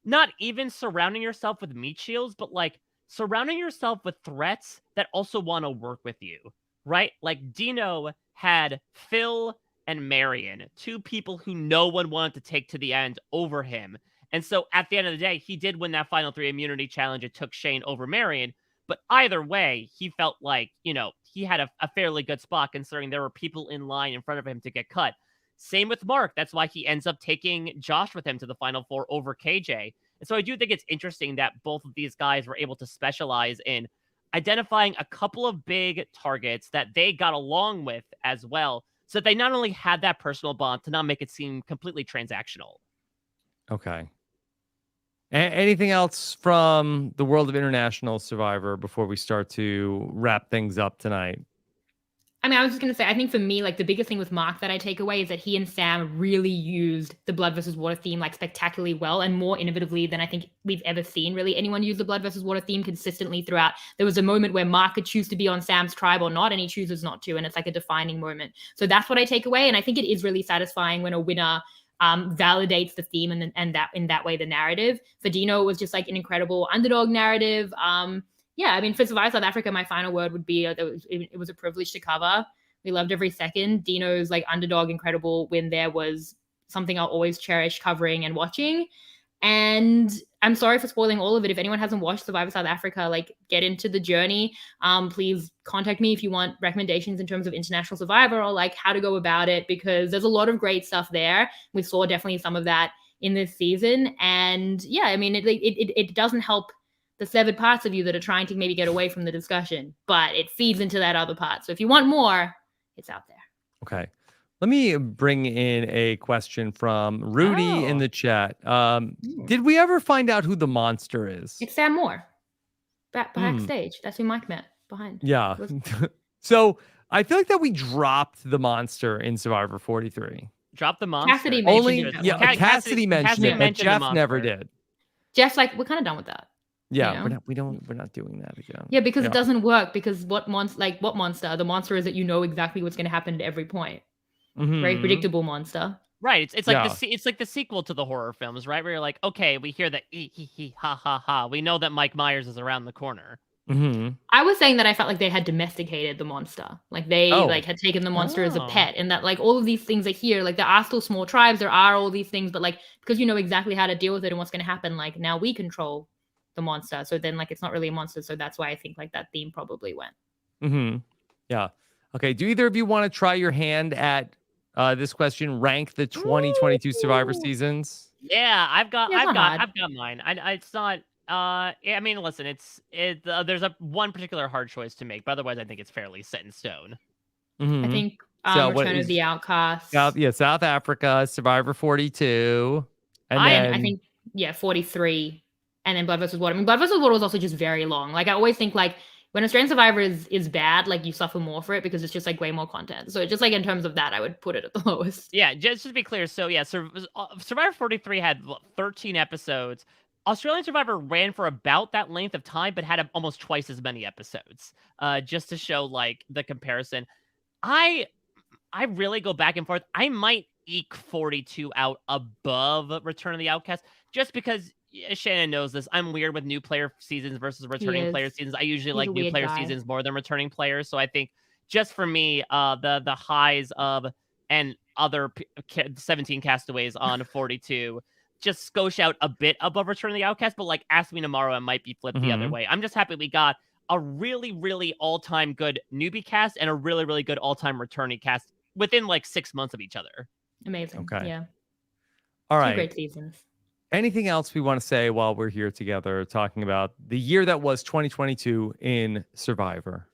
not even surrounding yourself with meat shields, but like surrounding yourself with threats that also want to work with you, right? Like Dino had Phil and Marion, two people who no one wanted to take to the end over him. And so at the end of the day, he did win that final three immunity challenge. It took Shane over Marion. But either way, he felt like, he had a fairly good spot considering there were people in line in front of him to get cut. Same with Mark. That's why he ends up taking Josh with him to the Final Four over KJ. And so I do think it's interesting that both of these guys were able to specialize in identifying a couple of big targets that they got along with as well. So that they not only had that personal bond to not make it seem completely transactional. Okay. Anything else from the world of International Survivor before we start to wrap things up tonight? I mean, I was just going to say, I think for me, like the biggest thing with Mark that I take away is that he and Sam really used the blood versus water theme like spectacularly well and more innovatively than I think we've ever seen really anyone use the blood versus water theme consistently throughout. There was a moment where Mark could choose to be on Sam's tribe or not, and he chooses not to. And it's like a defining moment. So that's what I take away. And I think it is really satisfying when a winner validates the theme and that in that way, the narrative. For Dino, it was just like an incredible underdog narrative. Yeah, I mean, for Survivor South Africa, my final word would be it was a privilege to cover. We loved every second. Dino's like underdog, incredible win there was something I'll always cherish covering and watching. And I'm sorry for spoiling all of it. If anyone hasn't watched Survivor South Africa, like get into the journey. Please contact me if you want recommendations in terms of International Survivor or like how to go about it, because there's a lot of great stuff there. We saw definitely some of that in this season. And yeah, I mean, it doesn't help the severed parts of you that are trying to maybe get away from the discussion, but it feeds into that other part. So if you want more, it's out there. Okay. Let me bring in a question from Rudy in the chat. Did we ever find out who the monster is? It's Sam Moore. Backstage. That's who Mike met behind. Yeah. So I feel like that we dropped the monster in Survivor 43. Drop the monster. Cassidy mentioned it. Cassidy mentioned it, but Jeff never did. Jeff's like, we're kind of done with that. Yeah, we're not doing that again. Yeah, because it doesn't work. Because what monster? The monster is that you know exactly what's going to happen at every point. Very predictable monster. Right. It's like it's like the sequel to the horror films, right? Where you're like, okay, we hear the ha ha ha. We know that Mike Myers is around the corner. I was saying that I felt like they had domesticated the monster. Like they had taken the monster as a pet, and that like all of these things are here. Like there are still small tribes, there are all these things, but like because you know exactly how to deal with it and what's going to happen, like now we control the monster. So then like it's not really a monster. So that's why I think like that theme probably went. Yeah. Okay. Do either of you want to try your hand at this question? Rank the 2022 Survivor seasons. Yeah, I've got mine. It's not. I mean, listen, there's one particular hard choice to make, but otherwise, I think it's fairly set in stone. I think Return of the Outcast. South Africa, Survivor 42, and then I think 43. And then Blood vs. Water. I mean, Blood vs. Water was also just very long. Like, I always think, like, when Australian Survivor is bad, like, you suffer more for it because it's just, like, way more content. So, just, like, in terms of that, I would put it at the lowest. Yeah, just to be clear. So, yeah, Survivor 43 had 13 episodes. Australian Survivor ran for about that length of time, but had almost twice as many episodes, just to show, like, the comparison. I really go back and forth. I might eke 42 out above Return of the Outcast, just because Shannon knows this. I'm weird with new player seasons versus returning player seasons. I usually like new player seasons more than returning players. So I think just for me, the highs of and other 17 castaways on 42 just skosh out a bit above Return of the Outcast. But like, ask me tomorrow, it might be flipped the other way. I'm just happy we got a really, really all-time good newbie cast and a really, really good all-time returning cast within like 6 months of each other. Amazing. Okay. Yeah. All right. 2 great seasons. Anything else we want to say while we're here together talking about the year that was 2022 in Survivor?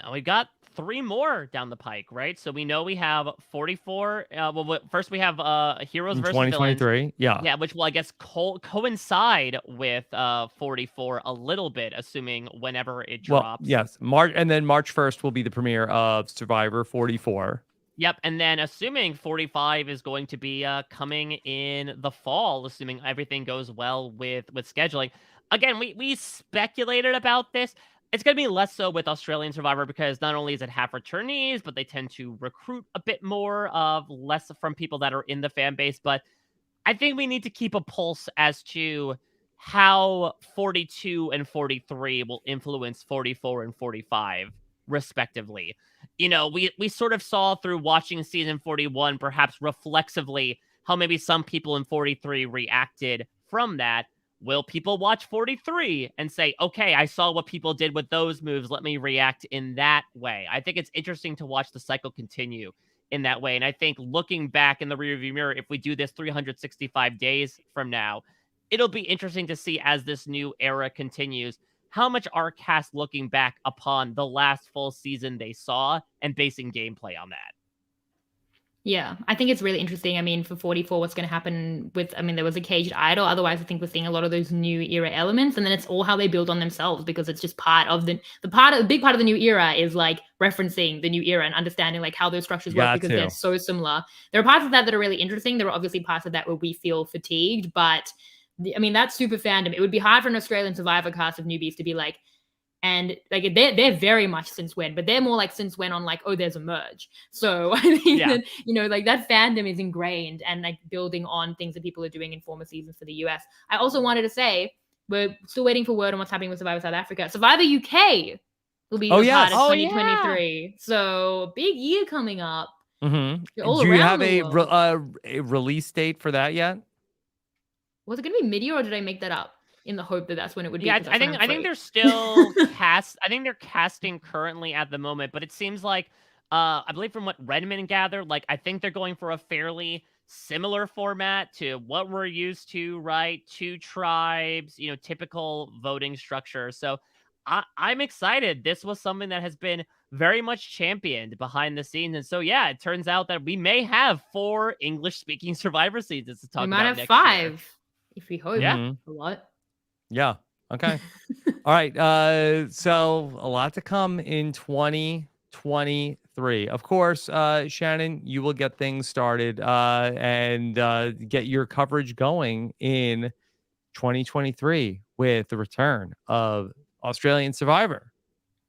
Now we got 3 more down the pike, right? So we know we have 44. First we have Heroes versus 2023. Villains. Yeah, which will I guess coincide with 44 a little bit, assuming whenever it drops. Well, yes, March 1st will be the premiere of Survivor 44. Yep, and then assuming 45 is going to be coming in the fall, assuming everything goes well with scheduling. Again, we speculated about this. It's going to be less so with Australian Survivor because not only is it half returnees, but they tend to recruit a bit more of less from people that are in the fan base. But I think we need to keep a pulse as to how 42 and 43 will influence 44 and 45 respectively. You know, we sort of saw through watching season 41 perhaps reflexively how maybe some people in 43 reacted from that. Will people watch 43 and say, okay, I saw what people did with those moves, let me react in that way? I think it's interesting to watch the cycle continue in that way. And I think looking back in the rearview mirror, if we do this 365 days from now, it'll be interesting to see as this new era continues, how much are cast looking back upon the last full season they saw and basing gameplay on that. Yeah, I think it's really interesting. I mean, for 44, what's going to happen with, I mean, there was a caged idol. Otherwise, I think we're seeing a lot of those new era elements. And then it's all how they build on themselves because it's just part of the big part of the new era is like referencing the new era and understanding like how those structures work because they're so similar. There are parts of that are really interesting. There are obviously parts of that where we feel fatigued, but I mean, that's super fandom. It would be hard for an Australian Survivor cast of newbies to be like, and like they're very much since when, but they're more like since when on like, oh, there's a merge. So I think that, you know, like that fandom is ingrained and like building on things that people are doing in former seasons for the US. I also wanted to say we're still waiting for word on what's happening with Survivor South Africa. Survivor UK will be part of 2023. Yeah. So big year coming up. Mm-hmm. Do you have a release date for that yet? Was it going to be mid-year or did I make that up? In the hope that that's when it would be. Yeah, I think they're still cast. I think they're casting currently at the moment, but it seems like I believe from what Redmond gathered, like I think they're going for a fairly similar format to what we're used to, right? 2 tribes, you know, typical voting structure. So I'm excited. This was something that has been very much championed behind the scenes, and so yeah, it turns out that we may have 4 English-speaking Survivor seasons to talk about. We might have next 5 year. if we hope. Yeah, a lot. Yeah. Okay. All right. So a lot to come in 2023. Of course, Shannon, you will get things started and get your coverage going in 2023 with the return of Australian Survivor.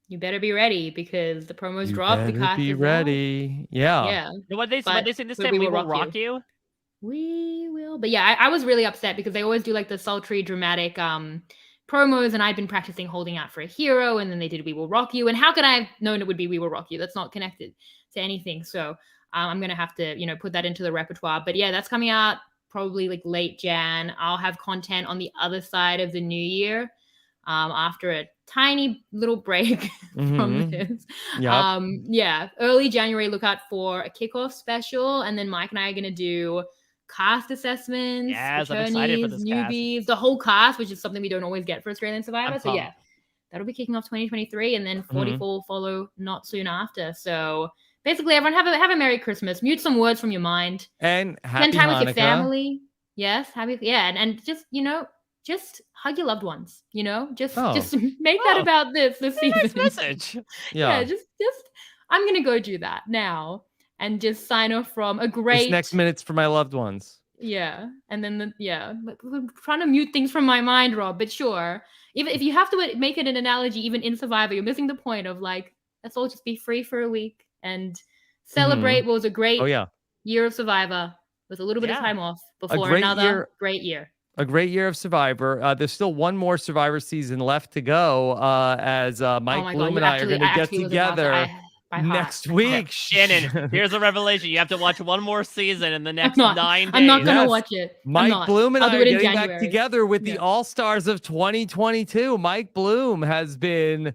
You better be ready because the promos drop. The cast be is ready. out. Yeah. What they say this time? We will rock you. We will. But yeah, I was really upset because they always do like the sultry, dramatic promos, and I'd been practicing holding out for a hero, and then they did We Will Rock You. And how could I have known it would be We Will Rock You? That's not connected to anything. So I'm going to have to, you know, put that into the repertoire. But yeah, that's coming out probably like late Jan. I'll have content on the other side of the new year after a tiny little break from this. Yep. Yeah, early January, look out for a kickoff special. And then Mike and I are going to do cast assessments, yes, I'm excited for this newbies, the whole cast, which is something we don't always get for Australian Survivor. So yeah, that'll be kicking off 2023, and then 44 will follow not soon after. So basically, everyone have a Merry Christmas. Mute some words from your mind, and happy spend time Hanukkah. with your family. Yes, and just just hug your loved ones. Just make that about this season. Nice message. Yeah, just I'm gonna go do that now. And just sign off from a great... This next minute's for my loved ones. Yeah. And then, I'm trying to mute things from my mind, Rob, but sure. Even if you have to make it an analogy, even in Survivor, you're missing the point of like, let's all just be free for a week and celebrate what was a great year of Survivor with a little bit of time off before another great year. A great year of Survivor. There's still one more Survivor season left to go as Mike Bloom and I are going to get together next week. Shannon, here's a revelation. You have to watch one more season in the next 9 days. I'm not going to watch it. Mike Bloom and I are getting back together with the All-Stars of 2022. Mike Bloom has been,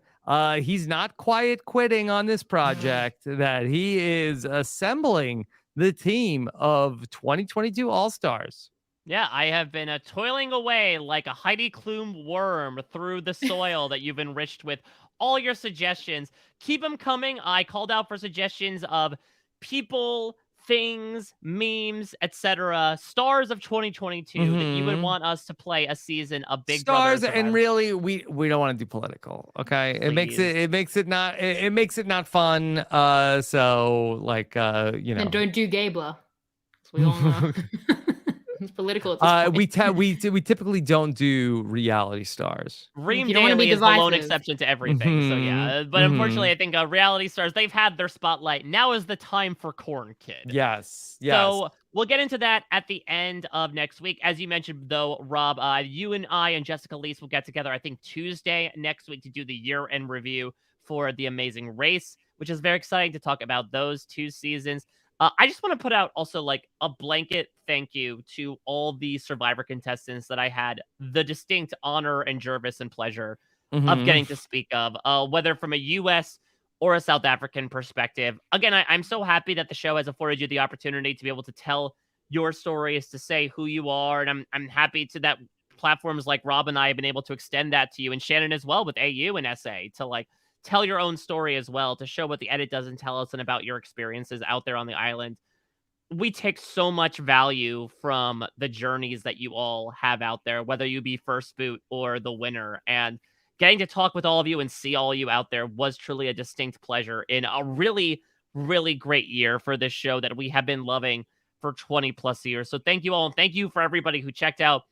he's not quiet quitting on this project, that he is assembling the team of 2022 All-Stars. Yeah, I have been toiling away like a Heidi Klum worm through the soil that you've enriched with all your suggestions. Keep them coming. I called out for suggestions of people things, memes, etc., stars of 2022 that you would want us to play a season of Big Brother stars, and really we don't want to do political. Okay, Please. it makes it not fun. So like And don't do Gabler. We all know. It's political at this point. we typically don't do reality stars. Reem You don't wanna be Daily is the lone divisive. exception to everything. So yeah, but unfortunately, I think reality stars, they've had their spotlight. Now is the time for Corn Kid. Yes. So we'll get into that at the end of next week. As you mentioned, though, Rob, you and I and Jessica Leese will get together, I think, Tuesday next week to do the year-end review for The Amazing Race, which is very exciting to talk about those 2 seasons. I just want to put out also like a blanket thank you to all the Survivor contestants that I had the distinct honor and service and pleasure of getting to speak of, whether from a U.S. or a South African perspective. Again, I'm so happy that the show has afforded you the opportunity to be able to tell your stories, to say who you are, and I'm happy to that platforms like Rob and I have been able to extend that to you, and Shannon as well with AU and SA, to like tell your own story as well, to show what the edit doesn't tell us and about your experiences out there on the island. We take so much value from the journeys that you all have out there, whether you be first boot or the winner. And getting to talk with all of you and see all of you out there was truly a distinct pleasure in a really, really great year for this show that we have been loving for 20 plus years. So thank you all. And thank you for everybody who checked out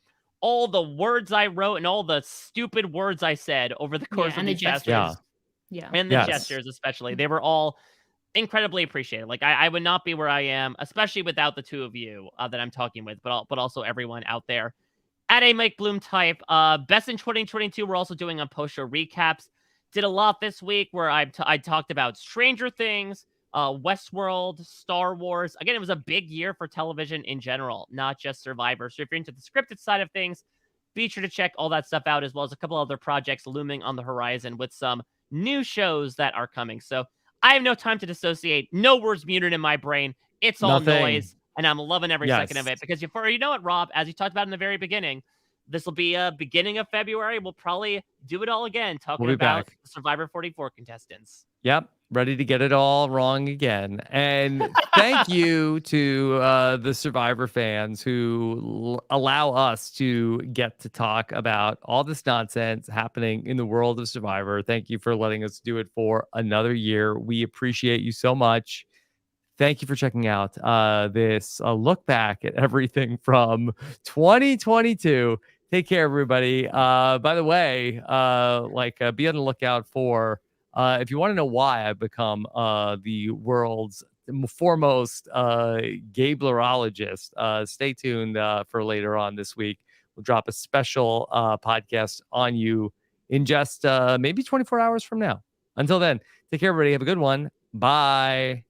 all the words I wrote and all the stupid words I said over the course of these past years. Yeah. And the gestures, especially. They were all incredibly appreciated. Like, I would not be where I am, especially without the 2 of you that I'm talking with, but also everyone out there at a Mike Bloom type. Best in 2022, we're also doing on post-show recaps. Did a lot this week where I talked about Stranger Things, Westworld, Star Wars. Again, it was a big year for television in general, not just Survivor. So if you're into the scripted side of things, be sure to check all that stuff out, as well as a couple other projects looming on the horizon with some new shows that are coming. So I have no time to dissociate. No words muted in my brain. It's all noise, and I'm loving every second of it. Because you know what, Rob, as you talked about in the very beginning, this will be a beginning of February. We'll probably do it all again, talking about Survivor 44 contestants. Yep. Ready to get it all wrong again. And thank you to the Survivor fans who allow us to get to talk about all this nonsense happening in the world of Survivor. Thank you for letting us do it for another year. We appreciate you so much. Thank you for checking out this look back at everything from 2022. Take care, everybody. By the way, be on the lookout for if you want to know why I've become the world's foremost Gablerologist, stay tuned for later on this week. We'll drop a special podcast on you in just maybe 24 hours from now. Until then, take care, everybody. Have a good one. Bye.